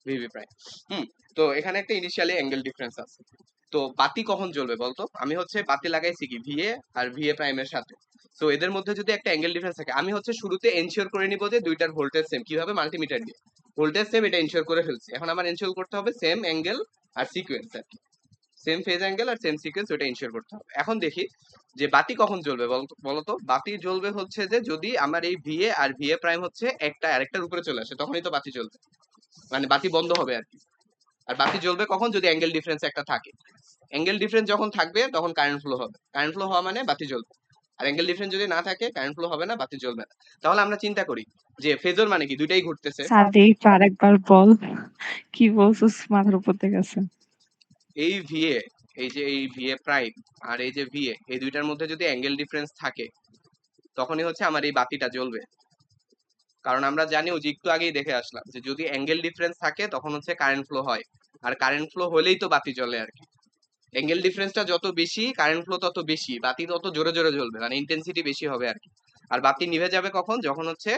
VB prime. তো এখানে একটা ইনিশিয়ালি অ্যাঙ্গেল ডিফারেন্স আছে। তো বাতি কখন জ্বলবে বলতো? আমি হচ্ছে বাতি লাগাইছি কি VA আর VA প্রাইমের সাথে। তো এদের মধ্যে যদি একটা অ্যাঙ্গেল ডিফারেন্স থাকে, আমি হচ্ছে শুরুতে এনশিওর করে নিব যে দুইটার ভোল্টেজ সেম। কিভাবে? মাল্টিমিটার দিয়ে ভোল্টেজ সেম, এটা এনশিওর করে ফেলছি। এখন আমার এনশিওর করতে হবে সেম অ্যাঙ্গেল আর সিকোয়েন্স আর কি, সেম ফেজ অ্যাঙ্গেল আর সেম সিকোয়েন্স, ওটা এনশিওর করতে হবে। এখন দেখি যে বাতি কখন জ্বলবে বলতো? বাতি জ্বলবে হচ্ছে যে যদি আমার এই VA আর VA প্রাইম হচ্ছে একটা আরেকটার উপরে চলে আসে, তখনই তো বাতি জ্বলবে, মানে বাতি বন্ধ হবে আর কি। আর বাতি জ্বলবে কখন? যদি অ্যাঙ্গেল ডিফারেন্স একটা থাকে। অ্যাঙ্গেল ডিফারেন্স যখন থাকবে তখন কারেন্ট ফ্লো হবে, কারেন্ট ফ্লো হওয়া মানে বাতি জ্বলবে। আর অ্যাঙ্গেল ডিফারেন্স যদি না থাকে, কারেন্ট ফ্লো হবে না, বাতি জ্বলবে না। তাহলে আমরা চিন্তা করি যে ফেজর মানে কি, দুইটাই ঘুরতেছে। সাদি একটু আরেকবার বল, কি বলছিস মাথার উপর থেকে গেছে। এই VA, এই VA প্রাইম আর এই যে VA, এই দুইটার মধ্যে যদি অ্যাঙ্গেল ডিফারেন্স থাকে, তখনই হচ্ছে আমার এই বাতিটা জ্বলবে। কারণ আমরা জানি, ওই যে একটু আগেই দেখে আসলাম যে যদি অ্যাঙ্গেল ডিফারেন্স থাকে তখন হচ্ছে কারেন্ট ফ্লো হয়, আর কারেন্ট ফ্লো হলেই তো বাতি জ্বলে আর কি। অ্যাঙ্গেল ডিফারেন্সটা যত বেশি, কারেন্ট ফ্লো তত বেশি, বাতি তত জোরে জোরে জ্বলবে, মানে ইন্টেন্সিটি বেশি হবে আর কি। আর বাতি নিভে যাবে কখন? যখন হচ্ছে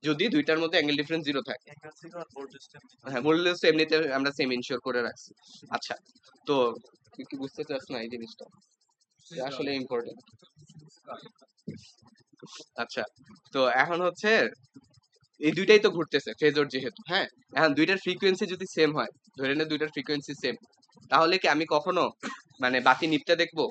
যদি দুইটার মধ্যে অ্যাঙ্গেল ডিফারেন্স 0 থাকে। অ্যাঙ্গেল সিগন্যাল আর ভোল্টেজটা হ্যাঁ, ভোল্টেজ তো এমনিতে আমরা সেম ইনশিওর করে রাখছি। আচ্ছা, তো তুই কি বুঝতে চাস না এই জিনিসটা? এটা আসলে ইম্পর্টেন্ট। আচ্ছা, তো এখন হচ্ছে এই দুইটাই তো ঘুরতেছে ফেজর যেহেতু, হ্যাঁ। এখন দুইটার ফ্রিকোয়েন্সি যদি সেম হয়, ধরে নে দুইটার ফ্রিকোয়েন্সি সেম, তাহলে কি আমি কখনো মানে বাতি নিভতে দেখবো?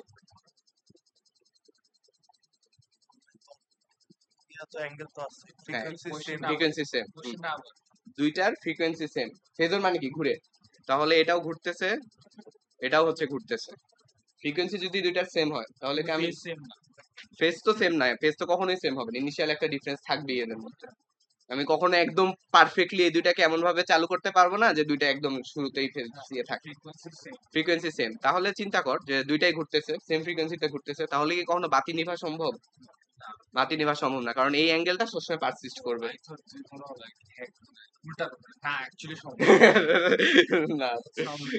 তো অ্যাঙ্গেল তো আছে, হ্যাঁ, ফ্রিকোয়েন্সি সেম। ফ্রিকোয়েন্সি সেম, কোশ্চেনটা আবার দুইটার ফ্রিকোয়েন্সি সেম, ফেজর মানে কি ঘুরে। তাহলে এটাও ঘুরতেছে, এটাও হচ্ছে ঘুরতেছে। ফ্রিকোয়েন্সি যদি দুইটার সেম হয়, তাহলে কি আমি সেম না। ফেজ তো সেম না, ফেজ তো কখনোই সেম হবে না, ইনিশিয়াল একটা ডিফারেন্স থাকবেই এদের মধ্যে। আমি কখনো একদম পারফেক্টলি এই দুইটাকে এমন ভাবে চালু করতে পারবো না যে দুইটা একদম শুরুতেই ফেজ দিয়ে থাকে। Frequency same. ফ্রিকোয়েন্সি সেম, তাহলে চিন্তা কর যে দুইটাই ঘুরতেছে, সেম ফ্রিকোয়েন্সিতে ঘুরতেছে, তাহলে কি কখনো বাতি নিভা সম্ভব? বাতি নেওয়া সম্ভব না, কারণ এই অ্যাঙ্গেলটা সবসময় পারসিস্ট করবে। লাইট হচ্ছে ধরো like উল্টা করে। না অ্যাকচুয়ালি সম্ভব না। সামনে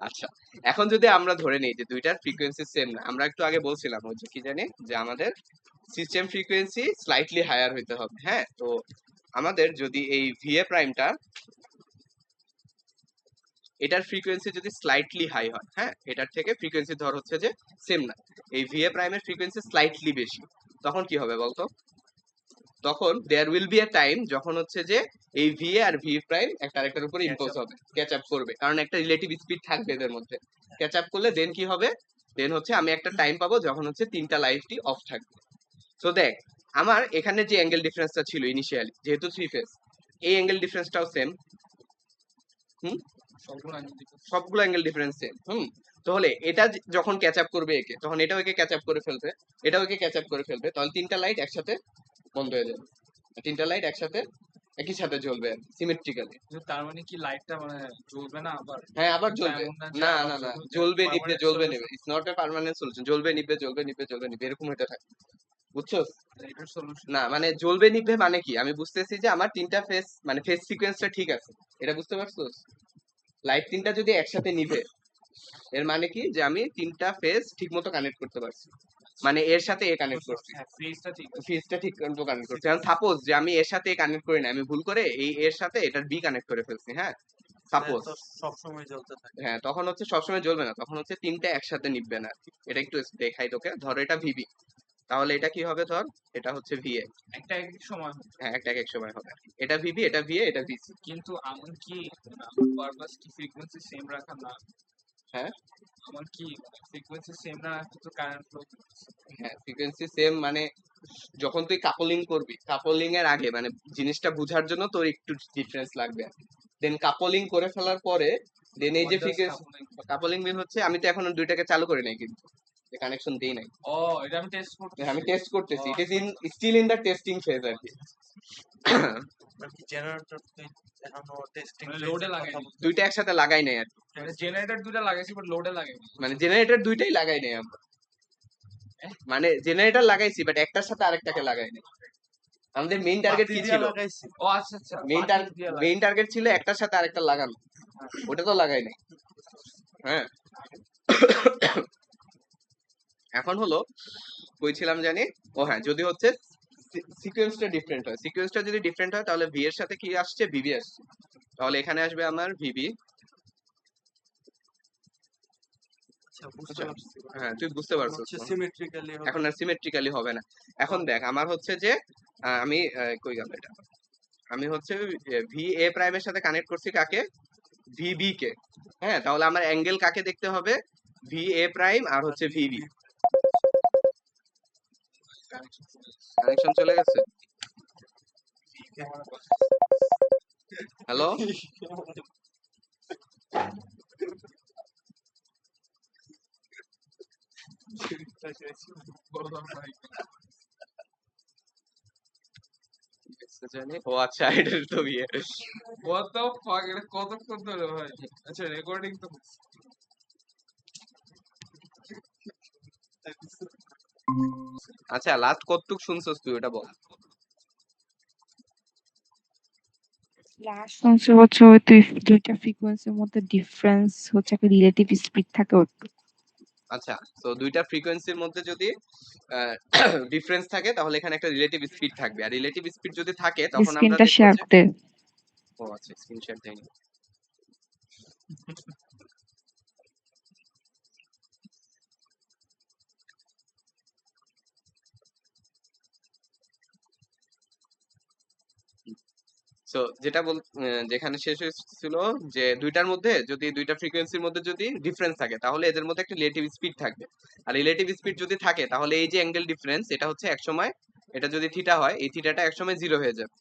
আচ্ছা, এখন যদি আমরা ধরে নিই যে দুইটার ফ্রিকোয়েন্সি সেম না, আমরা একটু আগে বলছিলাম ওই যে কি জানি যে আমাদের সিস্টেম ফ্রিকোয়েন্সি স্লাইটলি হায়ার হইতে হবে। হ্যাঁ, তো আমাদের যদি এই ভিএ প্রাইমটা এটার ফ্রিকোয়েন্সি যদি স্লাইটলি হাই হয়, হ্যাঁ, এটার থেকে ফ্রিকোয়েন্সি ধর হচ্ছে যে সেম না, এই ভিএ প্রাইমের ফ্রিকোয়েন্সি স্লাইটলি বেশি, তখন কি হবে বলতো? তখন there will be a time যখন হচ্ছে যে এই ভিএ আর ভি প্রাইম একটা আরেকটার উপরে ইম্পোজ হবে, ক্যাচ আপ করবে, কারণ একটা রিলেটিভ স্পিড থাকবে এদের মধ্যে। ক্যাচ আপ করলে দেন কি হবে? দেন হচ্ছে আমি একটা টাইম পাবো যখন হচ্ছে তিনটা লাইফটি অফ থাকবে। সো দেখ, আমার এখানে যে অ্যাঙ্গেল ডিফারেন্সটা ছিল ইনিশিয়ালি, যেহেতু থ্রি ফেজ, এই অ্যাঙ্গেল ডিফারেন্সটাও সেম। হুম, সবগুলো আইন দিতে সবগুলো অ্যাঙ্গেল ডিফারেন্স সেম। তাহলে এটা যখন ক্যাচ আপ করবে একে, তখন এটাও একে ক্যাচ আপ করে ফেলবে, এটাও একে ক্যাচ আপ করে ফেলবে, তাহলে তিনটা লাইট একসাথে বন্ধ হয়ে যাবে, তিনটা লাইট একসাথে একই সাথে জ্বলবে সিমেট্রিক্যালি। তার মানে কি লাইটটা মানে জ্বলবে না আবার? হ্যাঁ, আবার এটা জ্বলবে। এমন না যে না আবার না না, জ্বলবে, জ্বলবে নিবে, permanent জ্বলবে solution। নিবে, it's not a permanent solution. জ্বলবে নিবে, জ্বলবে নিবে, জ্বলবে নিবে, এরকম হতে থাকে, বুঝছো? এটার সলিউশন না মানে জ্বলবে নিবে মানে কি, আমি বুঝতেছি যে আমার তিনটা ফেস মানে ফেস সিকোয়েন্সটা ঠিক আছে, এটা বুঝতে পারছো? লাইট তিনটা যদি একসাথে নিবে, এর মানে কি যে আমি তিনটা ফেজ ঠিক মতো কানেক্ট করতে পারছি, মানে এর সাথে এ কানেক্ট করছি, হ্যাঁ ফেজটা ঠিক আছে। ফেজটা ঠিক মতো কানেক্ট করছি। এখন সাপোজ যে আমি এর সাথে কানেক্ট করি না, আমি ভুল করে এই এর সাথে এটার বি কানেক্ট করে ফেলছি, হ্যাঁ, সাপোজ, তো সবসময় জ্বলতে থাকে। হ্যাঁ, তখন হচ্ছে সবসময় জ্বলবে না, তখন হচ্ছে তিনটা একসাথে নিবে না। এটা একটু দেখাই তোকে, ধর এটা ভিবি, তাহলে এটা কি হবে, ধর এটা হচ্ছে ভিএ, একটা এক এক সময় হবে। হ্যাঁ, একটা এক সময় হবে, এটা ভিবি, এটা ভিএ, এটা ভিসি। কিন্তু আমার কি আমার পারপাস কি ফ্রিকোয়েন্সি সেম রাখা না? হ্যাঁ আমার কি ফ্রিকোয়েন্সি সেম না রাখলে তো কারেন্ট ফ্লো হ্যাঁ, ফ্রিকোয়েন্সি সেম মানে যখন তুই কাপলিং করবি, কাপলিং এর আগে মানে জিনিসটা বোঝার জন্য তোর একটু ডিফারেন্স লাগবে, দেন কাপলিং করে ফেলার পরে দেন এই যে ফ্রিকোয়েন্সি কাপলিং মিন হচ্ছে, আমি তো এখনো দুইটাকে চালু করি নাই, কিন্তু কানেকশন দেই নাই, ও এটা আমি টেস্ট করতে আমি টেস্ট করতেছি, it is in still in the testing phase আর কি। আর কি জেনারেটর এখনো টেস্টিং মানে লোডে লাগাইনি। দুইটা একসাথে লাগাই নাই আর কি। মানে জেনারেটর দুটো লাগাইছি বাট লোডে লাগাইনি। মানে জেনারেটর দুইটাই লাগাই নাই আমরা, মানে জেনারেটর লাগাইছি বাট একটার সাথে আরেকটাকে লাগাই নাই। আমাদের মেইন টার্গেট কি ছিল? লাগাইছি। ও আচ্ছা আচ্ছা মেইন টার্গেট ছিল একটার সাথে আরেকটা লাগানো, ওটা তো লাগাই নাই। হ্যাঁ, এখন হলো কইছিলাম জানি, ও হ্যাঁ, যদি হচ্ছে সিকোয়েন্সটা ডিফারেন্ট হয়, সিকোয়েন্সটা যদি ডিফারেন্ট হয় তাহলে ভি এর সাথে কি আসছে, ভিবি আসছে, তাহলে এখানে আসবে আমার ভিবি। আচ্ছা বুঝতে পারছি। হ্যাঁ, তুই বুঝতে পারছিস, হচ্ছে সিমেট্রিক্যালি এখন আর সিমেট্রিক্যালি হবে না। এখন দেখ, আমার হচ্ছে যে আমি কই গেল এটা, আমি হচ্ছে ভি এ প্রাইমের সাথে কানেক্ট করছি কাকে, ভিবি কে। হ্যাঁ, তাহলে আমার অ্যাঙ্গেল কাকে দেখতে হবে, ভি এ প্রাইম আর হচ্ছে ভিবি। কানেকশন চলে গেছে, হ্যালো? ও আচ্ছা, এটা তো বিয়ে। What the fuck এটা কতক্ষণ ধরে ভাই? আচ্ছা রেকর্ডিং তো আচ্ছা, লাস্ট কতটুক শুনছস তুই ওটা বল। লাস্ট শুনছি হচ্ছে ওই দুইটা ফ্রিকোয়েন্সির মধ্যে ডিফারেন্স হচ্ছে একটা রিলেটিভ স্পিড থাকে ওটুকু। আচ্ছা, তো দুইটা ফ্রিকোয়েন্সির মধ্যে যদি ডিফারেন্স থাকে তাহলে এখানে একটা রিলেটিভ স্পিড থাকবে, আর রিলেটিভ স্পিড যদি থাকে তখন আমরা স্ক্রিনটা দেখবো শেয়ার যে, দে। ও আচ্ছা, স্ক্রিনশট দেয়নি। সো যেটা যেখানে শেষ হয়েছিল যে দুইটার মধ্যে যদি দুইটা ফ্রিকোয়েন্সির মধ্যে যদি ডিফারেন্স থাকে তাহলে এদের মধ্যে একটা রিলেটিভ স্পিড থাকবে, আর রিলেটিভ স্পিড যদি থাকে তাহলে এই যে অ্যাঙ্গেল ডিফারেন্স এটা হচ্ছে একসময়, এটা যদি থিটা হয় এই থিটাটা একসময় জিরো হয়ে যাবে।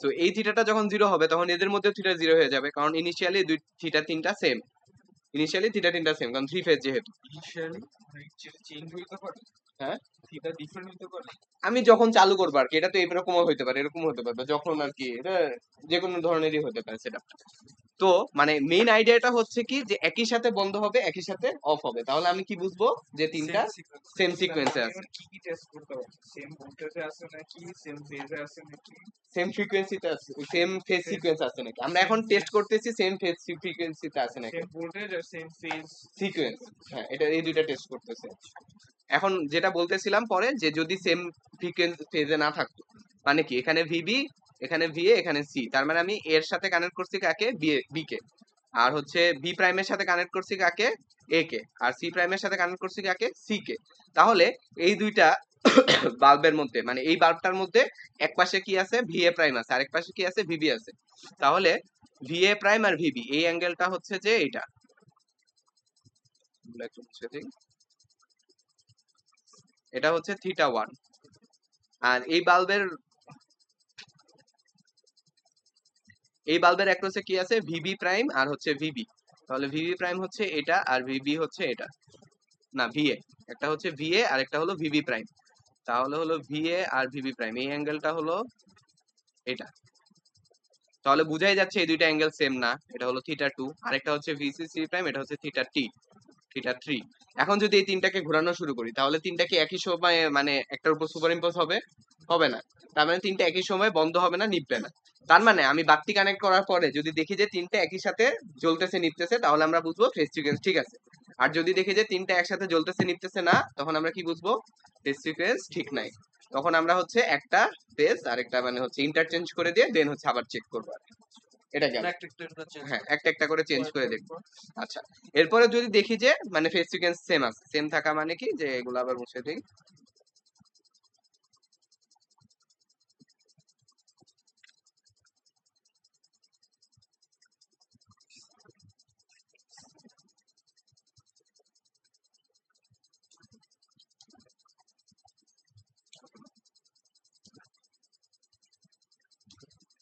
তো এই থিটাটা যখন জিরো হবে তখন এদের মধ্যে থিটা জিরো হয়ে যাবে, কারণ ইনিশিয়ালি দুই থিটা তিনটা সেম, ইনিশিয়ালি থিটা তিনটা সেম, কারণ থ্রি ফেজ যেহেতু। ইনিশিয়ালি চেঞ্জ হইতে পারে। হ্যাঁ, থিটা ডিফারেন্ট হইতে পারে। আমি যখন চালু করবো আর কি, এটা তো এরকমও হতে পারে, এরকম হতে পারে, যখন আর কি এটা যে কোনো ধরনেরই হতে পারে সেটা। তো মানে মেইন আইডিয়াটা হচ্ছে কি যে একই সাথে বন্ধ হবে একই সাথে অফ হবে, তাহলে আমি কি বুঝবো যে তিনটা সেম সিকোয়েন্সে আছে, কি কি টেস্ট করতে হবে? সেম ভোল্টেজে আছে নাকি সেম ফেজে আছে নাকি সেম ফ্রিকোয়েন্সিতে আছে, সেম ফেজ সিকোয়েন্স আছে নাকি। আমরা এখন টেস্ট করতেছি সেম ফেজ ফ্রিকোয়েন্সিতে আছে নাকি, সেম ভোল্টেজ আর সেম ফেজ সিকোয়েন্স। হ্যাঁ, এটা এই দুইটা টেস্ট করতেছে। এখন যেটা বলতেছিলাম পরে, যে যদি সেম ফ্রিকোয়েন্স ফেজে না থাকতো, মানে কি এখানে ভিবি, এখানে ভিএ, এখানে সি, তার মানে আমি এর সাথে কানেক্ট করছি কাকে, বি কে, আর হচ্ছে বি প্রাইমের সাথে কানেক্ট করছি কাকে, এ কে, আর সি প্রাইমের সাথে কানেক্ট করছি কাকে, সি কে। তাহলে এই দুইটা বাল্বের মধ্যে, মানে এই বাল্বটার মধ্যে এক পাশে কি আছে, ভিএ প্রাইম আছে, আরেক পাশে কি আছে, ভিবি আছে। তাহলে ভিএ প্রাইম আর ভিবি এই অ্যাঙ্গেলটা হচ্ছে যে এটা, একটু মুছে দিই। এটা হচ্ছে θ1। আর এই বাল্বের অ্যাক্রসে কি আছে, ভিবি প্রাইম আর হচ্ছে ভিবি। তাহলে ভিবি প্রাইম হচ্ছে এটা আর ভিবি হচ্ছে এটা, না ভিএ, একটা হচ্ছে ভিএ আর একটা হলো ভিবি প্রাইম। তাহলে হলো ভিএ আর ভিবি প্রাইম, এই অ্যাঙ্গেলটা হলো এটা। তাহলে বুঝাই যাচ্ছে এই দুইটা অ্যাঙ্গেল সেম না, এটা হলো θ2, আরেকটা হচ্ছে ভিসি প্রাইম, এটা হচ্ছে θ3। এখন যদি এই তিনটাকে ঘোরানো শুরু করি, তাহলে তিনটা কি একই সময়ে মানে একটার উপর সুপার ইম্পোজ হবে, হবে না। তার মানে তিনটা একই সময় বন্ধ হবে না, নিভবে না। তার মানে আমি বাতি কানেক্ট করার পরে যদি দেখি যে তিনটা একই সাথে জ্বলতেছে নিভতেছে, তাহলে আমরা বুঝবো ফেজ সিকোয়েন্স ঠিক আছে। আর যদি দেখি যে তিনটা একসাথে জ্বলতেছে নিভতেছে না, তখন আমরা কি বুঝবো, ফেজ সিকোয়েন্স ঠিক নাই। তখন আমরা হচ্ছে একটা ফেজ আরেকটা মানে হচ্ছে ইন্টারচেঞ্জ করে দিয়ে দেন হচ্ছে আবার চেক করবো আর কি। এটা গেল। হ্যাঁ, একটা একটা করে চেঞ্জ করে দেখবো। আচ্ছা, এরপরে যদি দেখি যে মানে ফেজ সিকোয়েন্স সেম আছে, সেম থাকা মানে কি যে এগুলো আবার মুছে দিই।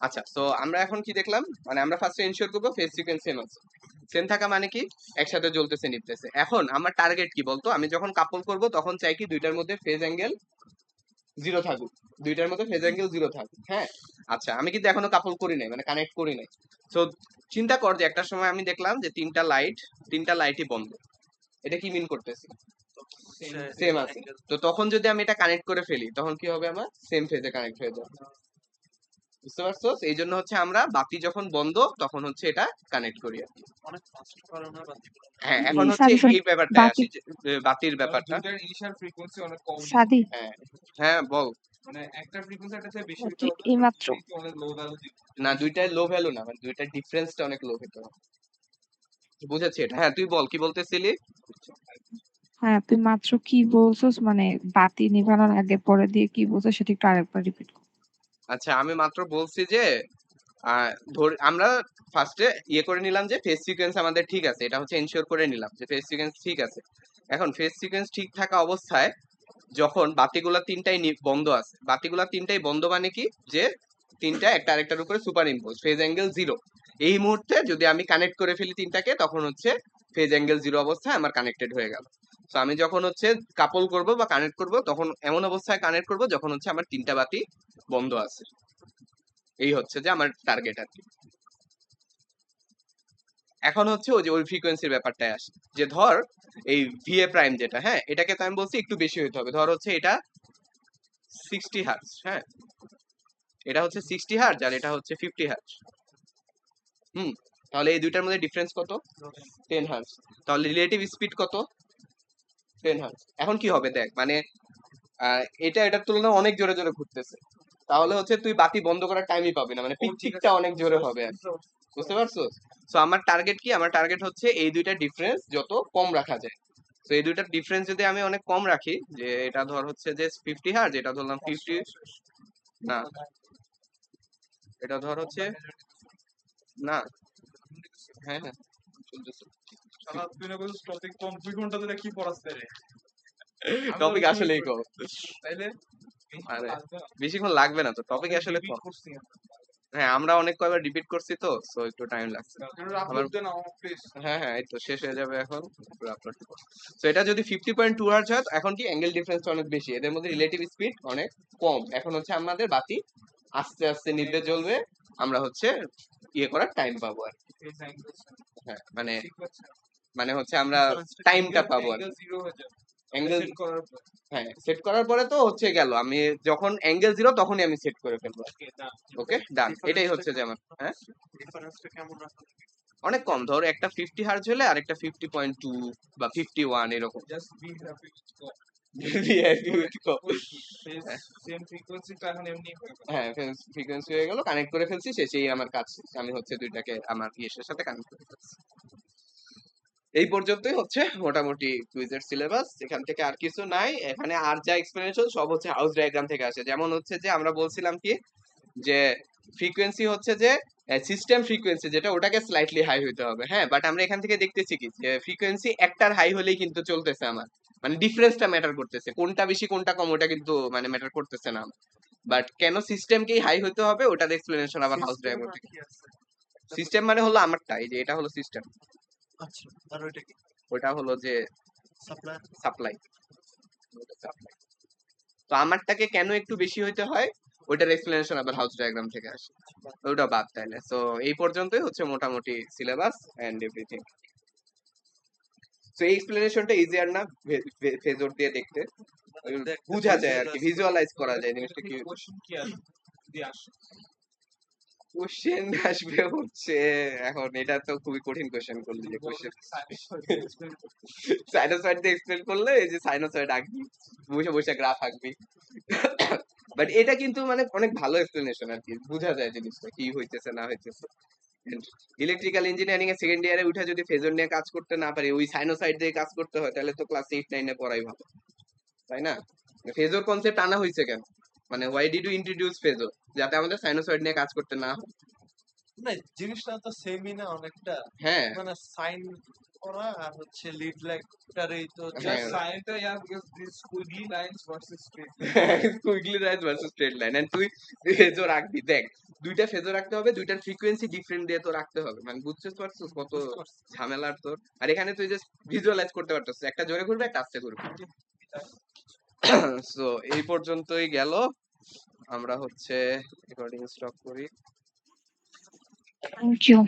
আচ্ছা, তো আমরা এখন কি দেখলাম, মানে আমরা ফার্স্টে এনশিওর করবো ফেজ সিকোয়েন্স সেম আছে। সেম থাকা মানে কি, একসাথে জ্বলতেছে নিভতেছে। এখন আমার টার্গেট কি বলতো, আমি যখন কাপল করব তখন চাই কি দুইটার মধ্যে ফেজ অ্যাঙ্গেল জিরো থাকুক, দুইটার মধ্যে ফেজ অ্যাঙ্গেল জিরো থাকুক। হ্যাঁ, আচ্ছা, আমি কিন্তু এখনো কাপল করি নাই, মানে কানেক্ট করি নাই। তো চিন্তা কর যে একটা সময় আমি দেখলাম যে তিনটা লাইটই বন্ধ, এটা কি মিন করতেছি, সেম আছে। তো তখন যদি আমি এটা কানেক্ট করে ফেলি, তখন কি হবে, আমার সেম ফেজে কানেক্ট হয়ে যাবে। বুঝতে পারছো? এই জন্য হচ্ছে আমরা বাতি যখন বন্ধ তখন হচ্ছে এটা কানেক্ট করি আর কি। অনেক ফাস্ট কারণ হয় বাতিগুলো। হ্যাঁ, এখন হচ্ছে সাদি এই ব্যাপারটা বাতি আসি যে, বাতির ব্যাপারটা। দুইটার ইনিশিয়াল ফ্রিকোয়েন্সি অনেক কম, সাদি হ্যাঁ হ্যাঁ, বল। মানে একটা ফ্রিকোয়েন্সি একটা থেকে বেশি হতে কি হবে, এইমাত্র অনেক লো ভ্যালু না, দুইটাই লো ভ্যালু না, মানে দুইটার ডিফারেন্সটা অনেক লো হতে হবে। বুঝেছি এটা। হ্যাঁ, তুই বল কি বলতেছিলি। হ্যাঁ তুই মাত্র কি বলছস মানে বাতি নিভানোর আগে পরে দিয়ে কি বলছস সেটা একটু আরেকবার রিপিট কর। আচ্ছা, আমি মাত্র বলছি যে আমরা ফার্স্টে ইয়ে করে নিলাম যে ফেজ সিকোয়েন্স আমাদের ঠিক আছে, এটা হচ্ছে এনশিওর করে নিলাম যে ফেজ সিকোয়েন্স ঠিক আছে। এখন ফেজ সিকোয়েন্স ঠিক থাকা অবস্থায় যখন বাতিগুলা তিনটাই বন্ধ আছে, বাতিগুলা তিনটাই বন্ধ মানে কি, যে তিনটা একটা আরেকটার উপরে super impose, phase angle zero. এই মুহূর্তে যদি আমি কানেক্ট করে ফেলি তিনটাকে, তখন হচ্ছে ফেজ অ্যাঙ্গেল জিরো অবস্থায় আমার কানেক্টেড হয়ে গেল। তো আমি যখন হচ্ছে কাপল করব বা কানেক্ট করব, তখন এমন অবস্থায় কানেক্ট করব যখন হচ্ছে আমার তিনটা বাতি বন্ধ আছে। এই হচ্ছে যে আমার টার্গেট আর কি। এখন হচ্ছে ওই যে ওই ফ্রিকোয়েন্সির ব্যাপারটায় আসে, যে ধর এই ভিএ প্রাইম যেটা, হ্যাঁ এটাকে তো আমি বলছি একটু বেশি হইতে হবে। ধর হচ্ছে এটা 60 হার্টজ, হ্যাঁ এটা হচ্ছে 60 হার্টজ আর এটা হচ্ছে 50 হার্টজ। তাহলে এই দুইটার মধ্যে ডিফারেন্স কত, 10 হার্টজ। তাহলে রিলেটিভ স্পিড কত, 10 হার্টজ। এখন কি হবে দেখ, মানে এটা এটার তুলনায় অনেক জোরে জোরে ঘুরতেছে, তাহলে হচ্ছে তুই বাতি বন্ধ করার টাইমই পাবি না, মানে পিকটা অনেক জোরে হবে আর কি। বুঝতে পারছো? তো আমার টার্গেট কি, আমার টার্গেট হচ্ছে এই দুইটা ডিফারেন্স যত কম রাখা যায়। তো এই দুইটার ডিফারেন্স যদি আমি অনেক কম রাখি, যে এটা ধর হচ্ছে যে 50 হার্টজ, এটা ধরলাম 50, না এটা ধর হচ্ছে, না হ্যাঁ হ্যাঁ চলতেছে। সারা তুই না বলছিস টপিক কম, 2 ঘন্টা ধরে কি পড়াস রে? টপিক আসলেই কম, তাইলে আরে বেশিক্ষণ লাগবে না তো, টপিক আসলে কম। হ্যাঁ, আমরা অনেক কয়বার রিপিট করছি তো, সো একটু টাইম লাগছে। আপলোড দেন প্লিজ। হ্যাঁ হ্যাঁ, এই তো শেষ হয়ে যাবে এখন, আপলোড দিব। তো এটা যদি 50.2 হার্টজ হয়, এখন কি অ্যাঙ্গেল ডিফারেন্সটা অনেক বেশি, এদের মধ্যে রিলেটিভ স্পিড অনেক কম। এখন হচ্ছে আমাদের বাতি আস্তে আস্তে নিভে জ্বলবে, আমরা হচ্ছে ইয়ে করার টাইম পাবো আর কি। ফেজ অ্যাঙ্গেল হ্যাঁ মানে সিকোয়েন্স মানে হচ্ছে আমরা Difference টা কি? টাইমটা পাবো আর অ্যাঙ্গেল জিরো হয়ে যাবে অ্যাঙ্গেল। সেট করার পর। হ্যাঁ সেট করার পরে তো হচ্ছে গেল, আমি যখন অ্যাঙ্গেল 0 তখনই আমি সেট করে ফেলবো। ওকে ডান। ওকে ডান, এটাই Difference টা হচ্ছে যে কেমন আমার হ্যাঁ ডিফারেন্সটা কেমন রাখা লাগে? অনেক কম, ধর একটা 50 হার্জ হলে আরেকটা 50.2 বা 51 এরকম। জাস্ট বি হ্যাপি ফেজ হ্যাঁ। সেম ফ্রিকোয়েন্সিটা এখন এমনি হয়ে গেল। হ্যাঁ ফ্রিকোয়েন্সি হয়ে গেল, কানেক্ট করে ফেলছি, শেষেই আমার কাজ শেষ। আমি হচ্ছে দুইটাকে আমার ইয়ের সাথে কানেক্ট করে ফেলছি। এই পর্যন্তই হচ্ছে মোটামুটি কুইজের সিলেবাস, এখান থেকে আর কিছু নাই। এখানে আর যা এক্সপ্লেনেশন সব হচ্ছে হাউস ডায়াগ্রাম থেকে আসে। যেমন হচ্ছে যে আমরা বলছিলাম কি যে ফ্রিকোয়েন্সি হচ্ছে যে সিস্টেম ফ্রিকোয়েন্সি যেটা, ওটাকে স্লাইটলি হাই হইতে হবে। হ্যাঁ বাট আমরা এখান থেকে দেখতেছি কি যে ফ্রিকোয়েন্সি একটার হাই হলেই কিন্তু চলতেছে আমার, মানে ডিফারেন্সটা ম্যাটার করতেছে, কোনটা বেশি কোনটা কম ওটা কিন্তু মানে ম্যাটার করতেছে না। বাট কেন সিস্টেমকেই হাই হইতে হবে ওটার এক্সপ্লেনেশন আবার হাউস System ডায়াগ্রাম আর থেকে। কি আছে? সিস্টেম মানে হলো আমারটা, এই যে এটা হলো সিস্টেম, আচ্ছা, আর ওইটা কি? ওটা হলো যে সাপ্লাই? সাপ্লাই। তো আমারটাকে কেন একটু বেশি হইতে হয় ওইটার এক্সপ্লেনেশন আবার হাউস ডায়াগ্রাম থেকে আসে, ওটা বাদ তাইলে। সো এই পর্যন্তই হচ্ছে মোটামুটি সিলেবাস এন্ড এভরিথিং। তো এই এক্সপ্লেনেশনটা ইজিয়ার না ফেজর দিয়ে দেখতে, বোঝা যায় আর কি, ভিজুয়ালাইজ করা যায় জিনিসটা কি। কোশ্চেন কি আসবে যদি আসে? কোশ্চেন আসবে হচ্ছে, এখন এটা তো খুবই কঠিন কোশ্চেন করলি যে কোশ্চেন সাইনোসয়েড দিয়ে এক্সপ্লেন করলে, এই যে সাইনোসয়েড আঁকবি, বসে বসে গ্রাফ আঁকবি। বাট এটা কিন্তু মানে অনেক ভালো এক্সপ্লেনেশন আর কি, বোঝা যায় জিনিসটা কি হইতেছে না হইতেছে। ইলেকট্রিক্যাল ইঞ্জিনিয়ারিং এর সেকেন্ড ইয়ারে উঠে যদি ফেজর নিয়ে কাজ করতে না পারি, ওই সাইনোসয়েড দিয়ে কাজ করতে হয়, তাহলে তো ক্লাস 8-9 এ পড়াই ভালো, তাই না? ফেজর কনসেপ্ট আনা হয়েছে কেন, মানে why did you introduce phasor, যাতে আমাদের সাইনোসয়েড নিয়ে কাজ করতে না হয়। না, জিনিসটা তো সেমই না অনেকটা, হ্যাঁ মানে সাইন করা আর হচ্ছে লিড লাইকটারই তো হ্যাঁ। জাস্ট সাইনটা yeah because this squiggly lines versus straight quickly rise versus straight line, and তুই ফেজর রাখবি, দেখ দুইটা ফেজর রাখতে হবে, দুইটার ফ্রিকোয়েন্সি ডিফারেন্ট দিয়ে তো রাখতে হবে, মানে বুঝতে পারছিস কত ঝামেলার তোর। আর এখানে তুই জাস্ট ভিজুয়ালাইজ করতে পারছিস, একটা জোরে ঘুরবে একটা আস্তে ঘুরবে। সো এই পর্যন্তই গেল, আমরা হচ্ছে রেকর্ডিং স্টপ করি। Thank you.